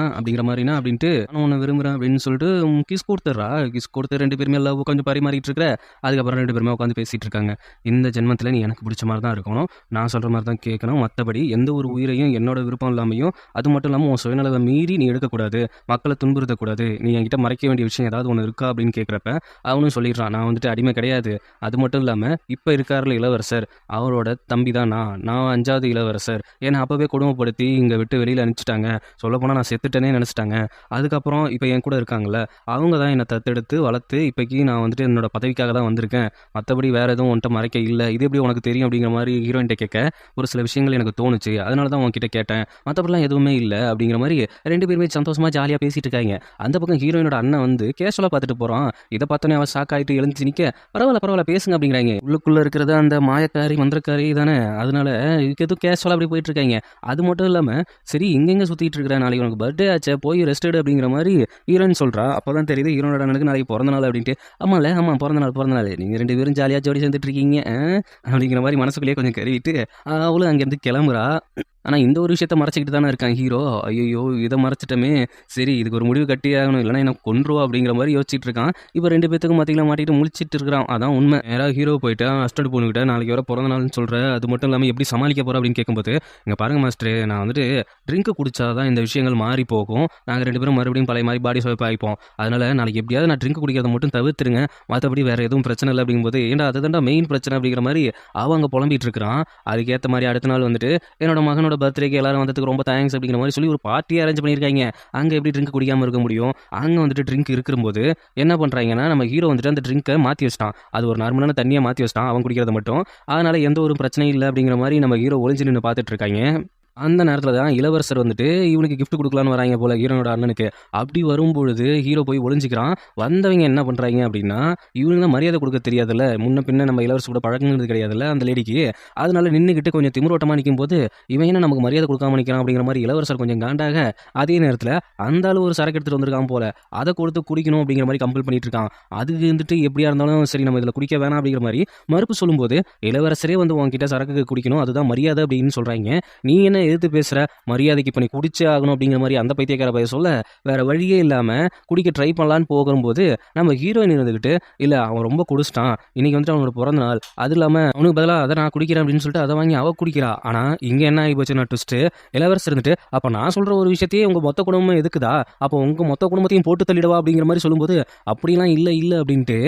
Speaker 1: அப்படின்ட்டு நான் உன்னை விரும்புகிறேன் அப்படின்னு சொல்லிட்டு கிஸ் கொடுத்துட்றா. கிஸ் கொடுத்து 2 பேருமே லவ் கொஞ்சம் பரிமாறிட்டு இருக்கிற. அதுக்கப்புறம் 2 பேருமே உட்காந்து பேசிகிட்டு இருக்காங்க. இந்த ஜென்மத்தில் நீ எனக்கு பிடிச்ச மாதிரி தான் இருக்கணும், நான் சொல்கிற மாதிரி தான் கேட்கணும், மற்றபடி எந்த ஒரு உயிரையும் என்னோட விருப்பம் இல்லாமையும் அது மட்டும் இல்லாமல் உன் சுயநலவை மீறி நீ எடுக்கக்கூடாது, மக்களை துன்புறுத்தக்கூடாது, நீ என்கிட்ட மறைக்க வேண்டிய விஷயம் ஏதாவது ஒன்று இருக்கா அப்படின்னு கேட்குறப்ப அவனும் சொல்லிடுறான், நான் வந்துட்டு அடிமை கிடையாது, அது மட்டும் இல்லாமல் இப்போ இருக்காருல இளவரசர், அவரோட தம்பி தான் நான் 5வது இளவரசர், ஏன்னா அப்போவே கொடுமைப்படுத்தி இங்கே விட்டு வெளியில் அனுப்பிச்சிட்டாங்க, சொல்லப்போனால் நான் செத்துட்டேனே நினச்சிட்டாங்க. அதுக்கப்புறம் இப்போ என் கூட இருக்காங்கல்ல, அவங்க தான் என்னை தத்தெடுத்து வளர்த்து இப்போக்கி நான் வந்துட்டு என்னோட பதவிக்காக தான் வந்திருக்கேன், மற்றபடி வேறு எதுவும் உன்ட்ட மறைக்க இல்லை, இது எப்படி உனக்கு தெரியும் அப்படிங்கிற மாதிரி ஹீரோயின்ட்ட கேட்க ஒரு சில விஷயங்கள் எனக்கு தோணுச்சு, அதனால தான் உன்கிட்ட கேட்டேன், மற்றபடிலாம் எதுவுமே இல்லை அப்படிங்கிற மாதிரி 2 பேருமே சந்தோஷமாக ஜாலியாக பேசிகிட்டு இருக்காங்க. அந்த பக்கம் ஹீரோயினோட அண்ணன் வந்து கேஷுவலாக பார்த்துட்டு போகிறான். இதை பார்த்தோன்னே அவன் ஷாக் ஆகிட்டு எழுந்துச்சு நிற்க, பரவாயில்ல பேசுங்க அப்படிங்கிறாங்க. உள்ளுக்குள்ளே இருக்கிறது அந்த மாயக்காரி மந்திரக்காரி தானே, அதனால இதுக்கு எதுவும் கேஷுவலாக அப்படி போயிட்டு இருக்காங்க. அது மட்டும் இல்லாமல் சரி இங்கெங்கே சுற்றிட்டு இருக்கிற, நாளைக்கு உனக்கு பர்த்டே ஆச்சே போய் ரெஸ்ட் எடு அப்படிங்கிற மாதிரி ஹீரோயின் சொல்கிறா. அப்போ தான் தெரியுது ஹீரோனோட அண்ணனுக்கு நாளைக்கு பிறந்த நாள் அப்படின்ட்டு. ஆமாம் பிறந்த நாள் நீங்கள் 2 பேரும் ஜாலியாக ஜோடி சேர்ந்துட்டு இருக்கீங்க அப்படிங்கிற மாதிரி மனசுக்குள்ளேயே கொஞ்சம் கருவிட்டு அவளும் அங்கேருந்து கிளம்புறா. ஆனால் இந்த ஒரு விஷயத்த மறைச்சிக்கிட்டு தானே இருக்கான் ஹீரோ. ஐயோ இதை மறைச்சிட்டமே, சரி இதுக்கு ஒரு முடிவு கட்டி ஆகணும், இல்லைனா எனக்கு கொன்றுவா அப்படிங்கிற மாதிரி யோசிச்சுட்டு இருக்கான். இப்போ 2 பேத்துக்கும் மத்தியில் மாட்டிட்டு முழிச்சிட்டு இருக்கிறான். அதான் உண்மை. நேராக ஹீரோ போயிட்டு அஸ்டண்ட் பொண்ணுக்கிட்ட நாளைக்கு வர பிறந்த நாள்னு சொல்கிற, அது மட்டும் இல்லாமல் எப்படி சமாளிக்க போகிற அப்படின்னு கேட்கும்போது, இங்கே பாருங்க மாஸ்டர், நான் வந்துட்டு ட்ரிங்க்கு குடிச்சாதான் இந்த விஷயங்கள் மாறி போகும், நாங்கள் 2 பேரும் மறுபடியும் பழைய மாதிரி பாடி ஸ்வைப் ஆகிப்போம், அதனால் நாளைக்கு எப்படியாவது நான் ட்ரிங்க் குடிக்கிறத மட்டும் தவிர்த்துருங்க, மற்றபடி வேறு எதுவும் பிரச்சனை இல்லை அப்படிங்கும்போது, ஏன்டா அதுதான்டா மெயின் பிரச்சனை அப்படிங்கிற மாதிரி அவங்க புலம்பிட்டு இருக்கிறான். அதுக்கேற்ற மாதிரி அடுத்த நாள் வந்துட்டு என்னோட மகனோட பர்த்டேக்கு எல்லாரும் வந்ததுக்கு ரொம்ப தேங்க்ஸ் அப்படிங்கிற மாதிரி சொல்லி ஒரு பார்ட்டியை அரேஞ்ச் பண்ணியிருக்காங்க. அங்கே எப்படி ட்ரிங்க் குடிக்காமல் இருக்க முடியும்? அங்கே வந்துட்டு ட்ரிங்க் இருக்கும்போது என்ன பண்ணுறாங்கன்னா, நம்ம ஹீரோ வந்துட்டு அந்த ட்ரிங்கை மாற்றி வச்சிட்டான், அது ஒரு நார்மலான தண்ணியை மாற்றி வச்சிட்டான் அவன் குடிக்கிறத மட்டும். அதனால் எந்த ஒரு பிரச்சனையும் இல்லை அப்படிங்கிற மாதிரி நம்ம ஹீரோ ஒளிஞ்சு நின்று பார்த்துட்டு இருக்காங்க. அந்த நேரத்தில் தான் இளவரசர் வந்துட்டு இவனுக்கு கிஃப்ட் கொடுக்கலான்னு வராங்க போல ஹீரோனோட அண்ணனுக்கு. அப்படி வரும்பொழுது ஹீரோ போய் ஒளிஞ்சிக்கிறான். வந்தவங்க என்ன பண்ணுறாங்க அப்படின்னா, இவனுக்கு தான் மரியாதை கொடுக்க தெரியாதுல்ல, முன்ன பின்ன நம்ம இளவரசர் கூட பழக்கங்கிறது கிடையாதுல்ல அந்த லேடிக்கு. அதனால நின்றுக்கிட்டு கொஞ்சம் திமிரோட்டமாக நிற்கும் போது, இவன் என்ன நமக்கு மரியாதை கொடுக்காம நிற்கிறான் அப்படிங்கிற மாதிரி இளவரசர் கொஞ்சம் காண்டாக, அதே நேரத்தில் அந்த ஆளு ஒரு சரக்கு எடுத்துகிட்டு வந்திருக்கான் போல, அதை கொடுத்து குடிக்கணும் அப்படிங்கிற மாதிரி கம்பல் பண்ணிட்டு இருக்கான். அதுக்கு வந்துட்டு எப்படியா இருந்தாலும் சரி நம்ம இதில் குடிக்க வேணாம் அப்படிங்கிற மாதிரி மறுப்பு சொல்லும்போது, இளவரசரே வந்து உங்ககிட்ட சரக்கு குடிக்கணும், அதுதான் மரியாதை அப்படின்னு சொல்கிறாங்க. நீ என்ன எதிர்த்து பேசுகிற, மரியாதைக்கு இப்போ நீ குடிச்சே ஆகணும் அப்படிங்கிற மாதிரி அந்த பைத்தியக்கார பைய சொல்ல, வேற வழியே இல்லாமல் குடிக்க ட்ரை பண்ணலான்னு போகும்போது நம்ம ஹீரோயின் இருந்துக்கிட்டு, இல்லை அவன் ரொம்ப குடிச்சிட்டான், இன்னைக்கு வந்துட்டு அவனோட பிறந்த நாள், அது இல்லாமல் அவனுக்கு பதிலாக அதை நான் குடிக்கிறேன் அப்படின்னு சொல்லிட்டு அதை வாங்கி அவள் குடிக்கிறா. ஆனால் இங்கே என்ன ஆகி போச்சு, நான் ட்விஸ்ட்டு, இளவரசர் இருந்துட்டு அப்போ நான் சொல்கிற ஒரு விஷயத்தையே உங்கள் மொத்த குடும்பம் எதுக்குதா, அப்போ உங்கள் மொத்த குடும்பத்தையும் போட்டு தள்ளிடுவா அப்படிங்கிற மாதிரி சொல்லும்போது, அப்படிலாம் இல்லை அப்படின்ட்டு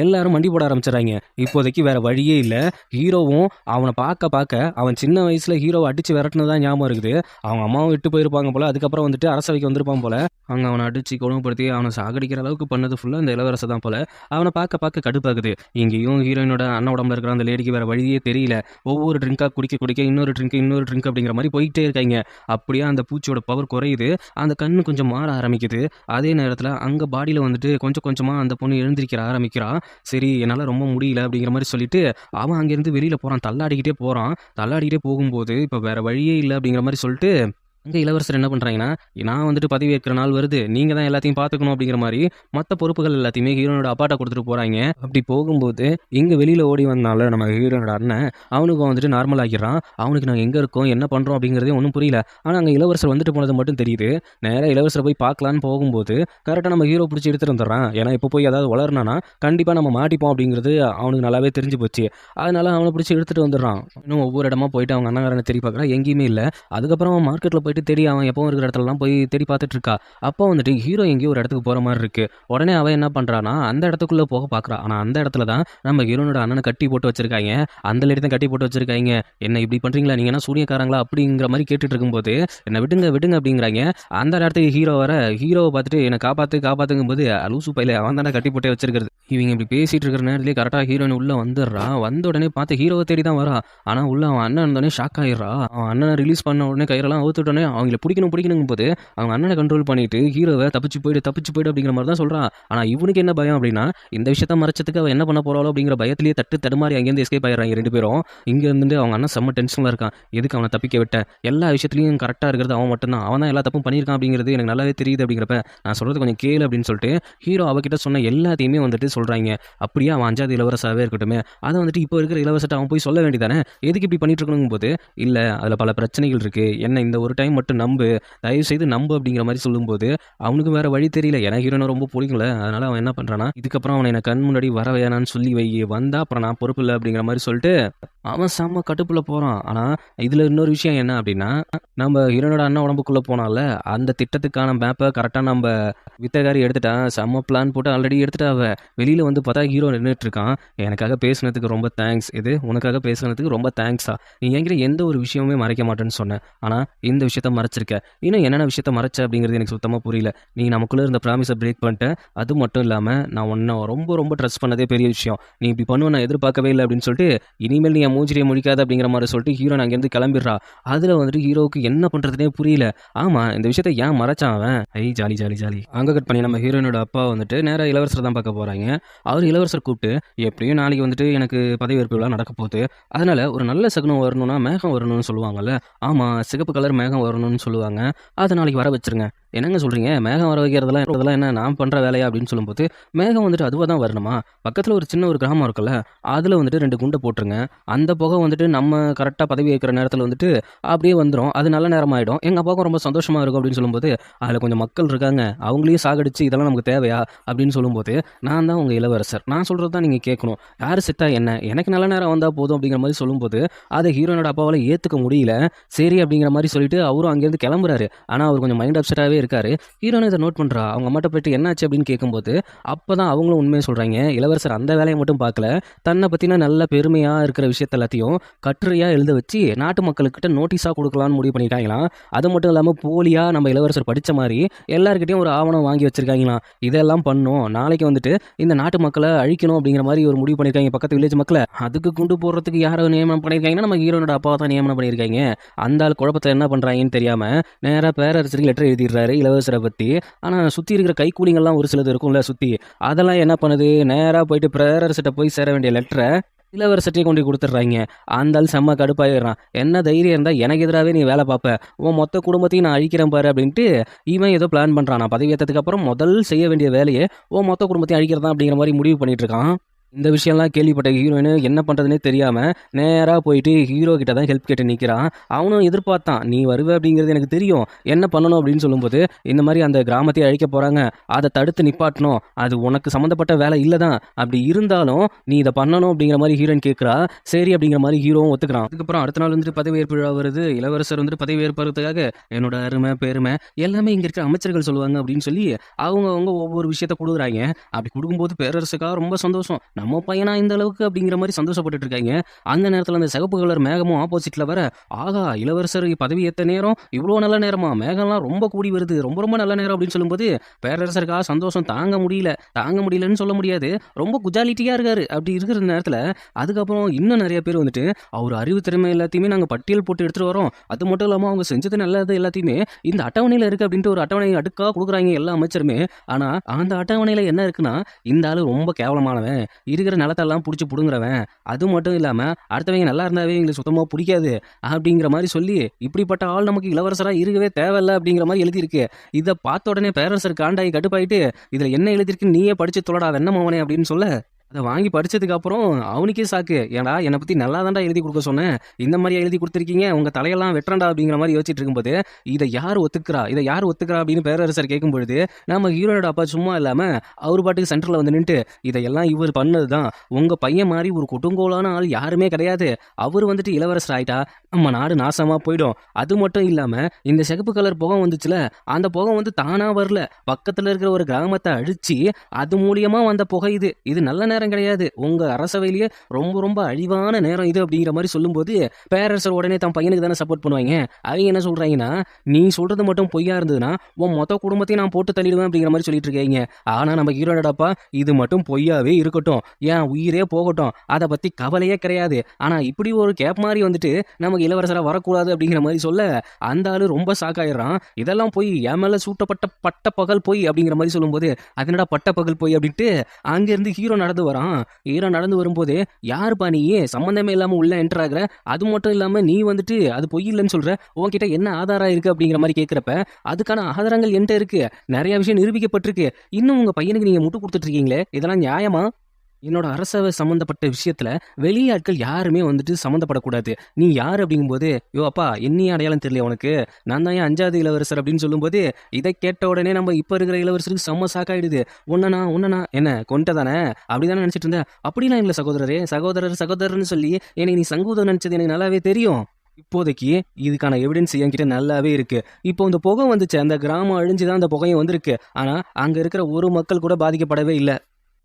Speaker 1: எல்லாரும் மண்டி போட ஆரம்பிச்சிடறாங்க. இப்போதைக்கு வேற வழியே இல்லை. ஹீரோவும் அவனை பார்க்க அவன் சின்ன வயசில் ஹீரோவை அடித்து விரட்டினதான் ஞாபகம் இருக்குது. அவங்க அம்மாவும் விட்டு போயிருப்பாங்க போல, அதுக்கப்புறம் வந்துட்டு அரசவைக்கு வந்திருப்பான் போல, அவங்க அவனை அடிச்சு கொடுமைப்படுத்தி அவனை சாகடிக்கிற அளவுக்கு பண்ணது ஃபுல்லாக இந்த இளவரசர் தான் போல. அவனை பார்க்க கடுப்பாகுது. இங்கேயும் ஹீரோயினோட அண்ணன் உடம்புல இருக்கிற அந்த லேடிக்கு வேற வழியே தெரியல. ஒவ்வொரு ட்ரிங்காக குடிக்க இன்னொரு ட்ரிங்க் அப்படிங்கிற மாதிரி போயிட்டே இருக்காங்க. அப்படியே அந்த பூச்சியோட பவர் குறையுது, அந்த கண்ணு கொஞ்சம் மாற ஆரம்பிக்குது. அதே நேரத்தில் அங்கே பாடியில் வந்துட்டு கொஞ்சமாக அந்த பொண்ணு எழுந்திருக்கிற ஆரம்பிக்கிறா. சரி என்னால் ரொம்ப முடியல அப்படிங்கிற மாதிரி சொல்லிட்டு அவன் அங்கேருந்து வெளியில் போகிறான், தள்ளாடிக்கிட்டே போகும்போது இப்போ வேற வழியே இல்லை அப்படிங்கிற மாதிரி சொல்லிட்டு இங்கே இளவரசர் என்ன பண்ணுறாங்கன்னா, நான் வந்துட்டு பதவி ஏற்கிற நாள் வருது, நீங்கள் தான் எல்லாத்தையும் பார்த்துக்கணும் அப்படிங்கிற மாதிரி மற்ற பொறுப்புகள் எல்லாத்தையுமே ஹீரோனோட அப்பாட்ட கொடுத்துட்டு போகிறாங்க. அப்படி போகும்போது இங்கே வெளியில் ஓடி வந்தால நம்ம ஹீரோனோட அண்ணன் அவனுக்கு வந்துட்டு நார்மல் ஆகிடுறான். அவனுக்கு நாங்கள் எங்கே இருக்கோம் என்ன பண்ணுறோம் அப்படிங்கிறதே ஒன்றும் புரியல. ஆனால் அங்கே இளவரசர் வந்துட்டு போனது மட்டும் தெரியுது. நேராக இளவரசரை போய் பார்க்கலான்னு போகும்போது கரெக்டாக நம்ம ஹீரோ பிடிச்சி எடுத்துகிட்டு வந்துடுறான். ஏன்னா இப்போ போய் ஏதாவது வளர்னானா கண்டிப்பாக நம்ம மாட்டிப்போம் அப்படிங்கிறது அவனுக்கு நல்லாவே தெரிஞ்சு போச்சு. அதனால அவனை பிடிச்சி எடுத்துகிட்டு வந்துடுறான். இன்னும் ஒவ்வொரு இடமா போயிட்டு அவங்க அண்ணங்காரனை தேடி பார்க்குறான், எங்கேயுமே இல்லை. அதுக்கப்புறம் மார்க்கெட்டில் போயிட்டு வந்துட்டு தேடி அவன் எப்பவும் இருக்கிற இடத்துலலாம் போய் தேடி பார்த்துட்டு இருக்கா. அப்போ வந்துட்டு ஹீரோ எங்கேயோ ஒரு இடத்துக்கு போற மாரி இருக்கு. உடனே அவன் என்ன பண்றான்னா, அந்த இடத்துக்குள்ள போக பார்க்குறா. ஆனா அந்த இடத்துல தான் நம்ம ஹீரோனோட அண்ணன கட்டி போட்டு வச்சிருக்காய்ங்க. அந்த லேடி தான் கட்டி போட்டு வச்சிருக்காய்ங்க. "என்ன இப்படி பண்றீங்களா? நீங்க என்ன சூனியக்காரங்களா?" அப்படிங்கிற மாரி கேட்டுட்டு இருக்கும்போது, "என்ன விடுங்க, விடுங்க" அப்படிங்கிறாய்ங்க. அந்த நேரத்துக்கு ஹீரோவ பார்த்துட்டு, "என்ன காப்பாத்து, காப்பாத்துங்கும்போது" லூசு பயலே அவன் தானே கட்டி போட்டே வச்சிருக்கிறது. இவங்க இப்படி பேசிட்டு இருக்கிற நேரத்திலேயே கரெக்ட்டா ஹீரோயின் உள்ள வந்துடுறா. வந்த உடனே பார்த்து ஹீரோவ தேடி தான் வரா. ஆனா உள்ள அவன் அண்ணன் இருந்தோனே ஷாக் ஆயிடுறா. அவன் அண்ணன ரிலீஸ் பண்ண உடனே கயிறெல்லாம் அவுத்துட்டோனே அவங்கள பிடிக்கணுங்கும்போது அவங்க அண்ணனை கண்ட்ரோல் பண்ணிட்டு ஹீரோவ தப்பிச்சு போயிடு, தப்பிச்சு போயிடு அப்படிங்கிற மாரி தான் சொல்றான். ஆனா இவனுக்கு என்ன பயம் அப்படின்னா, இந்த விஷயத்த மறைச்சதுக்கு அவ என்ன பண்ண போறாளோ அப்படிங்கிற பயத்திலேயே தடுமாறி அங்கேருந்து எஸ்கேப் ஆயிடுறாங்க 2 பேரும். இங்க இருந்துட்டு அவங்க அண்ணன் செம்ம டென்ஷன்ல இருக்கான். எதுக்கு அவனை தப்பிக்க விட்ட? எல்லா விஷயத்துலயும் கரெக்ட்டா இருக்கிறது அவன் மட்டும் தான். அவன் தான் எல்லா தப்பும் பண்ணியிருக்கான் அப்படிங்கிறது எனக்கு நல்லாவே தெரியுது அப்படிங்கிறப்ப, நான் சொல்றது கொஞ்சம் கேளு அப்படின்னு சொல்லிட்டு ஹீரோ அவகிட்ட சொன்ன எல்லாத்தையுமே வந்துட்டு சொல்றாய்ங்க. அப்படியே அவன் 5வது இளவரசராவே இருக்கட்டுமே, அத வந்துட்டு இப்போ இருக்கிற இளவரசர்ட்ட அவன் போய் சொல்ல வேண்டியதானே? எதுக்கு இப்படி பண்ணிட்டு இருக்கணுங்கும்போது, இல்ல அதுல பல பிரச்சனைகள் இருக்கு. என்ன இந்த ஒரு டைம் மட்டும் நம்பு. தயவு செய்து நம்பு அப்படிங்கிற மாரி சொல்லும்போது, அவனுக்கு வேற வழி தெரியல. எனக்கு ஹீரோன ரொம்ப புடிக்கும்ல. அதனால அவன் என்ன பண்றான்னா, இதுக்கப்புறம் அவன என்ன கண் முன்னாடி வர வேணான்னு சொல்லி வை. வந்தா அப்புறம் நான் பொறுப்பு இல்ல அப்படிங்கிற மாரி சொல்லிட்டு, அவன் செம்ம கடுப்புல போறான். ஆனா இதுல இன்னொரு விஷயம் என்ன அப்படின்னா, நம்ம ஹீரோனோட அண்ணன் உடம்புக்குள்ள போனான்ல, அந்த திட்டத்துக்கான மேப்ப கரெக்ட்டா நம்ப வித்தகாரி எடுத்துட்டான். செம்ம பிளான் போட்டு ஆல்ரெடி எடுத்துட்டா அவ. வெளியில வந்து பார்த்தா ஹீரோ நின்னுட்டு இருக்கான். "எனக்காக பேசுனதுக்கு ரொம்ப தேங்க்ஸ். உனக்காக பேசுனதுக்கு ரொம்ப தேங்க்ஸா. நீ என்கிட்ட எந்த ஒரு விஷயமுமே மறைக்க மாட்டேன்னு சொன்ன. ஆனா இந்த விஷயத்த மறைச்சிருக்க. இன்னும் என்னென்ன விஷயத்த மறைச்ச அப்படிங்கிறது எனக்கு சுத்தமா புரியல. நீ நமக்குள்ள இருந்த ப்ராமிஸ பிரேக் பண்ணிட்ட. அது மட்டும் இல்லாம நான் உன்ன ரொம்ப ரொம்ப ட்ரஸ்ட் பண்ணதே பெரிய விஷயம். நீ இப்படி பண்ணுவ நான் எதிர்பார்க்கவே இல்ல" அப்படின்னு சொல்லிட்டு, "இனிமேல் நீ என் மூஞ்சிய முழிக்காத" அப்படிங்கிற மாரி சொல்லிட்டு ஹீரோயின் அங்கேருந்து கிளம்பிடுறா. அதுல வந்துட்டு ஹீரோவுக்கு என்ன பண்றதுன்னே புரியல. ஆமா, இந்த விஷயத்த ஏன் மறைச்சான் அவன்? Jolly jolly jolly. அங்க கட் பண்ணி நம்ம ஹீரோயினோட அப்பா வந்துட்டு நேரா இளவரசர தான் பார்க்க போறாங்க. அவரு இளவரசர் கூப்பிட்டு, "எப்படியும் நாளைக்கு வந்துட்டு எனக்கு பதவியேற்பு விழா நடக்க போகுது. அதனால ஒரு நல்ல சகுனம் வரணும்னா மேகம் வரணும்னு சொல்லுவாங்கல்ல. ஆமா, சிகப்பு கலர் மேகம் வரணும்னு சொல்லுவாங்க. அத நாளைக்கு வர வச்சுருங்க." "என்னங்க சொல்றீங்க? மேகம் வர வைக்கிறதெல்லாம் என்ன நான் பண்ற வேலையா?" அப்படின்னு சொல்லும்போது, "மேகம் வந்துட்டு அதுவா தான் வரணுமா? பக்கத்துல ஒரு சின்ன ஒரு கிராமம் இருக்குல்ல, அதுல வந்துட்டு 2 குண்ட போட்டுருங்க. அந்த புகை வந்துட்டு நம்ம கரெக்ட்டா பதவி ஏற்கிற நேரத்துல வந்துட்டு அப்படியே வந்துரும். அது நல்ல நேரமாயிடும். எங்க அப்பாவுக்கும் ரொம்ப சந்தோஷமா இருக்கும்" அப்படின்னு சொல்லும்போது, "அதுல கொஞ்சம் மக்கள் இருக்காங்க. அவங்களையும் சாகடிச்சு இதெல்லாம் நமக்கு தேவையா?" அப்படின்னு சொல்லும்போது, "நான் தான் உங்க இளவரசர். நான் சொல்றது தான் நீங்க கேட்கணும். யாரு செத்தா என்ன? எனக்கு நல்ல நேரம் வந்தா போதும்" அப்படிங்கிற மாரி சொல்லும்போது, அத ஹீரோயினோட அப்பாவால ஏத்துக்க முடியல. சரி அப்படிங்கிற மாரி சொல்லிட்டு அவரும் அங்கேருந்து கிளம்புறாரு. ஆனா அவர் கொஞ்சம் மைண்ட் அப்செட்டாவே இருக்காரு. ஹீரோயின் இத நோட் பண்றா. அவங்க அம்மாட்ட போயிட்டு என்னாச்சு அப்படின்னு கேட்கும்போது, அப்பதான் அவங்களும் உண்மைய சொல்றாய்ங்க. இளவரசர் அந்த வேலைய மட்டும் பார்க்கல. தன்ன பத்தின நல்ல பெருமையா இருக்கிற விஷயத்த எல்லாத்தையும் கட்டுரையா எழுத வச்சு நாட்டு மக்களுக்கிட்ட நோட்டீஸா குடுக்கலாம்னு முடிவு பண்ணிட்டாங்களாம். அது மட்டும் இல்லாம போலியா நம்ம இளவரசர் படிச்ச மாரி எல்லார்கிட்டயும் ஒரு ஆவணம் வாங்கி வச்சிருக்காங்களாம். இதெல்லாம் பண்ணோம். நாளைக்கு வந்துட்டு இந்த நாட்டு மக்கள அழிக்கணும் அப்படிங்கிற மாரி ஒரு முடிவு பண்ணியிருக்காங்க பக்கத்து வில்லேஜ் மக்கள. அதுக்கு குண்டு போடுறதுக்கு யார நியமனம் பண்ணியிருக்காங்கன்னா, நம்ம ஹீரோனோட அப்பாவ தான் நியமனம் பண்ணியிருக்காங்க. அந்த ஆள் குழப்பத்துல என்ன பண்றாங்கன்னு தெரியாம நேரா பேரரசருக்கு லெட்டர் எழுதிடுறாரு இளவரசர பத்தி. ஆனா சுத்தி இருக்கிற கைக்கூலிங்கள்லாம் ஒரு சிலது இருக்கும்ல சுத்தி. அதெல்லாம் என்ன பண்ணுது, நேரா போயிட்டு பேரரசர்ட்ட போய் சேர வேண்டிய லெட்டர இளவரசர்ட்டயே கொண்டு போய் குடுத்துடுறாய்ங்க. அந்த ஆள் செம்ம கடுப்பாயிடுறான். "என்ன தைரியம் இருந்தா எனக்கு எதிராவே நீ வேல பார்ப்ப. உன் மொத்த குடும்பத்தையும் நான் அழிக்கிறேன் பாரு" அப்படின்ட்டு இவன் ஏதோ பிளான் பண்றான். நான் பதவி ஏத்ததுக்கு அப்புறம் முதல் செய்ய வேண்டிய வேலையே உன் மொத்த குடும்பத்தையும் அழிக்கிறது தான் அப்படிங்கிற மாரி முடிவு பண்ணிட்டு இருக்கான். இந்த விஷயம்லாம் கேள்விப்பட்ட ஹீரோயின் என்ன பண்றதுன்னே தெரியாம நேரா போயிட்டு ஹீரோ கிட்ட தான் ஹெல்ப் கேட்டு நிக்கிறான். அவனும் எதிர்பார்த்தான், "நீ வருவ அப்படிங்கிறது எனக்கு தெரியும். என்ன பண்ணணும்?" அப்படின்னு சொல்லும்போது, இந்த மாரி அந்த கிராமத்தையே அழிக்க போறாங்க. அத தடுத்து நிப்பாட்டணும். அது உனக்கு சம்மந்தப்பட்ட வேலை இல்ல தான். அப்படி இருந்தாலும் நீ இத பண்ணணும் அப்படிங்கிற மாரி ஹீரோயின் கேட்கிறா. சரி அப்படிங்கிற மாரி ஹீரோவும் ஒத்துக்கிறான். அதுக்கப்புறம் அடுத்த நாள் வந்துட்டு பதவியேற்பு விழா வருது. இளவரசர் வந்துட்டு பதவி ஏற்பதற்காக என்னோட அருமை, பெருமை எல்லாமே இங்க இருக்க அமைச்சர்கள் சொல்லுவாங்க அப்படின்னு சொல்லி அவங்க ஒவ்வொரு விஷயத்த குடுக்குறாய்ங்க. அப்படி குடுக்கும்போது பேரரசுக்கா ரொம்ப சந்தோஷம். நம்ம பையனா இந்த அளவுக்கு அப்படிங்கிற மாரி சந்தோஷப்பட்டுட்டு இருக்காய்ங்க. அந்த நேரத்துல அந்த சிகப்பு கலர் மேகமும் ஆப்போசிட்ல வர, ஆகா இளவரசர் பதவி ஏத்த நேரம் இவ்ளோ நல்ல நேரமா? மேகம்லாம் ரொம்ப கூடி வருது. ரொம்ப ரொம்ப நல்ல நேரம் அப்படின்னு சொல்லும்போது, பேரரசருக்கா சந்தோஷம் தாங்க முடியல. தாங்க முடியலன்னு சொல்ல முடியாது. ரொம்ப குஜாலிட்டியா இருக்காரு. அப்படி இருக்கிற நேரத்துல அதுக்கப்புறம் இன்னும் நெறைய பேர் வந்துட்டு, அவர் அறிவு திறமை எல்லாத்தையுமே நாங்க பட்டியல் போட்டு எடுத்துட்டு வரோம். அது மட்டும் இல்லாம அவங்க செஞ்சது நல்லது எல்லாத்தையுமே இந்த அட்டவணையில இருக்கு அப்படின்ட்டு ஒரு அட்டவணை அடுக்கா குடுக்குறாய்ங்க எல்லா அமைச்சருமே. ஆனா அந்த அட்டவணையில என்ன இருக்குன்னா, இந்த ஆளு ரொம்ப கேவலமானவன். இருக்கிற நிலத்தெல்லாம் புடிச்சு புடுங்குறவன். அது மட்டும் இல்லாம அடுத்தவங்க நல்லா இருந்தாவே எங்களுக்கு சுத்தமா புடிக்காது. அப்படிங்கிற மாரி சொல்லி, இப்படிப்பட்ட ஆள் நமக்கு இளவரசரா இருக்கவே தேவையில்ல அப்படிங்கிற மாரி எழுதியிருக்கு. இத பார்த்த உடனே பேரரசர் காண்டாயி கடுப்பாயிட்டு, இதுல என்ன எழுதியிருக்குன்னு நீயே படிச்சு தொலடா வெண்ண மவனே அப்படின்னு சொல்ல, அத வாங்கி படிச்சதுக்கு அப்புறம் அவனுக்கே ஷாக்கு. "ஏன்டா என்ன பத்தி நல்லா தான்டா எழுதி குடுக்க சொன்னேன். இந்த மாரியா எழுதி குடுத்துருக்கீங்க? உங்க தலையெல்லாம் வெட்டுறேன்டா" அப்படிங்கிற மாரி யோசிச்சுட்டு இருக்கும்போது, "இத யார் ஒத்துக்கிறா? இத யார் ஒத்துக்கிறா?" அப்படின்னு பேரரசர் கேட்கும்பொழுது, நம்ம ஹீரோனோட அப்பா சும்மா இல்லாம, அவரு பாட்டுக்கு சென்டர்ல வந்து நின்னுட்டு, "இதெல்லாம் இவரு பண்ணது தான். உங்க பையன் மாரி ஒரு கொடுங்கோலான ஆள் யாருமே கிடையாது. அவரு வந்துட்டு இளவரசர் ஆயிட்டா, நம்ம நாடு நாசமா போயிடும். அது மட்டும் இல்லாம, இந்த சிகப்பு கலர் புகை வந்துச்சுல, அந்த புகை வந்து தானா வரல. பக்கத்துல இருக்கிற ஒரு கிராமத்த அழிச்சு, அது மூலியமா வந்த புகை இது. இது நல்ல நேரம் கிடையாது. உங்க அரசவையிலேயே ரொம்ப ரொம்ப அழிவான நேரம் இது" அப்படிங்கிற மாரி சொல்லும்போது, பேரரசர் உடனே தன் பையனுக்கு தானே சப்போர்ட் பண்ணுவாய்ங்க. அவைங்க என்ன சொல்றாய்ங்கன்னா, "நீ சொல்றது மட்டும் பொய்யா இருந்ததுன்னா, உன் மொத்த குடும்பத்தையும் நான் போட்டு தள்ளிடுவேன்" அப்படிங்கிற மாரி சொல்லிட்டு இருக்காய்ங்க. ஆனா நம்ம ஹீரோனோட அப்பா, "இது மட்டும் பொய்யாவே இருக்கட்டும். என் உயிரே போகட்டும். அத பத்தி கவலையே கிடையாது. ஆனா இப்படி ஒரு கேப் மாரி வந்துட்டு நமக்கு இளவரசரா வரக்கூடாது" அப்படிங்கிற மாரி சொல்ல, அந்த ஆளு ரொம்ப ஷாக் ஆயிடுறான். "இதெல்லாம் பொய். என் மேல சூட்டப்பட்ட பட்ட பகல் பொய்" அப்படிங்கிற மாரி சொல்லும்போது, "அது என்னடா பட்ட பகல் பொய்" அப்படின்ட்டு அங்கேருந்து ஹீரோ நடந்து வரான். ஹீரோ நடந்து வரும்போது, "யாருப்பா நீ? சம்மந்தமே இல்லாம உள்ள என்டர் ஆகுற. அது மட்டும் இல்லாம நீ வந்துட்டு அது பொய் இல்லன்னு சொல்ற. உன்கிட்ட என்ன ஆதாரம் இருக்கு?" அப்படிங்கிற மாரி கேட்கிறப்ப, "அதுக்கான ஆதாரங்கள் என்ட்ட இருக்கு. நெறைய விஷயம் நிரூபிக்கப்பட்டிருக்கு. இன்னும் உங்க பையனுக்கு நீங்க முட்டு குடுத்துட்டு இருக்கீங்களே, இதெல்லாம் நியாயமா? என்னோட அரசவை சம்மந்தப்பட்ட விஷயத்துல வெளியாட்கள் யாருமே வந்துட்டு சம்மந்தப்படக்கூடாது. நீ யாரு?" அப்படிங்கும்போது, "யோ அப்பா, என்னையும் அடையாளம் தெரியலையா உனக்கு? நான் தான் என் 5வது இளவரசர்" அப்படின்னு சொல்லும்போது, இதை கேட்ட உடனே நம்ம இப்ப இருக்கிற இளவரசருக்கு செம்ம ஷாக் ஆயிடுது. "உன்னனா என்ன கொன்ட்ட தானே? அப்படிதானே நினைச்சிட்டு இருந்த?" "அப்படிலாம் இல்ல சகோதரரே. சகோதரர்ன்னு சொல்லி என்னை நீ சங்கூதம் நினைச்சது எனக்கு நல்லாவே தெரியும். இப்போதைக்கு இதுக்கான எவிடன்ஸ் என்கிட்ட நல்லாவே இருக்கு. இப்போ இந்த புகை வந்துச்சே, அந்த கிராமம் அழிஞ்சு தான் அந்த புகையும் வந்திருக்கு. ஆனா அங்க இருக்கிற ஒரு மக்கள் கூட பாதிக்கப்படவே இல்ல.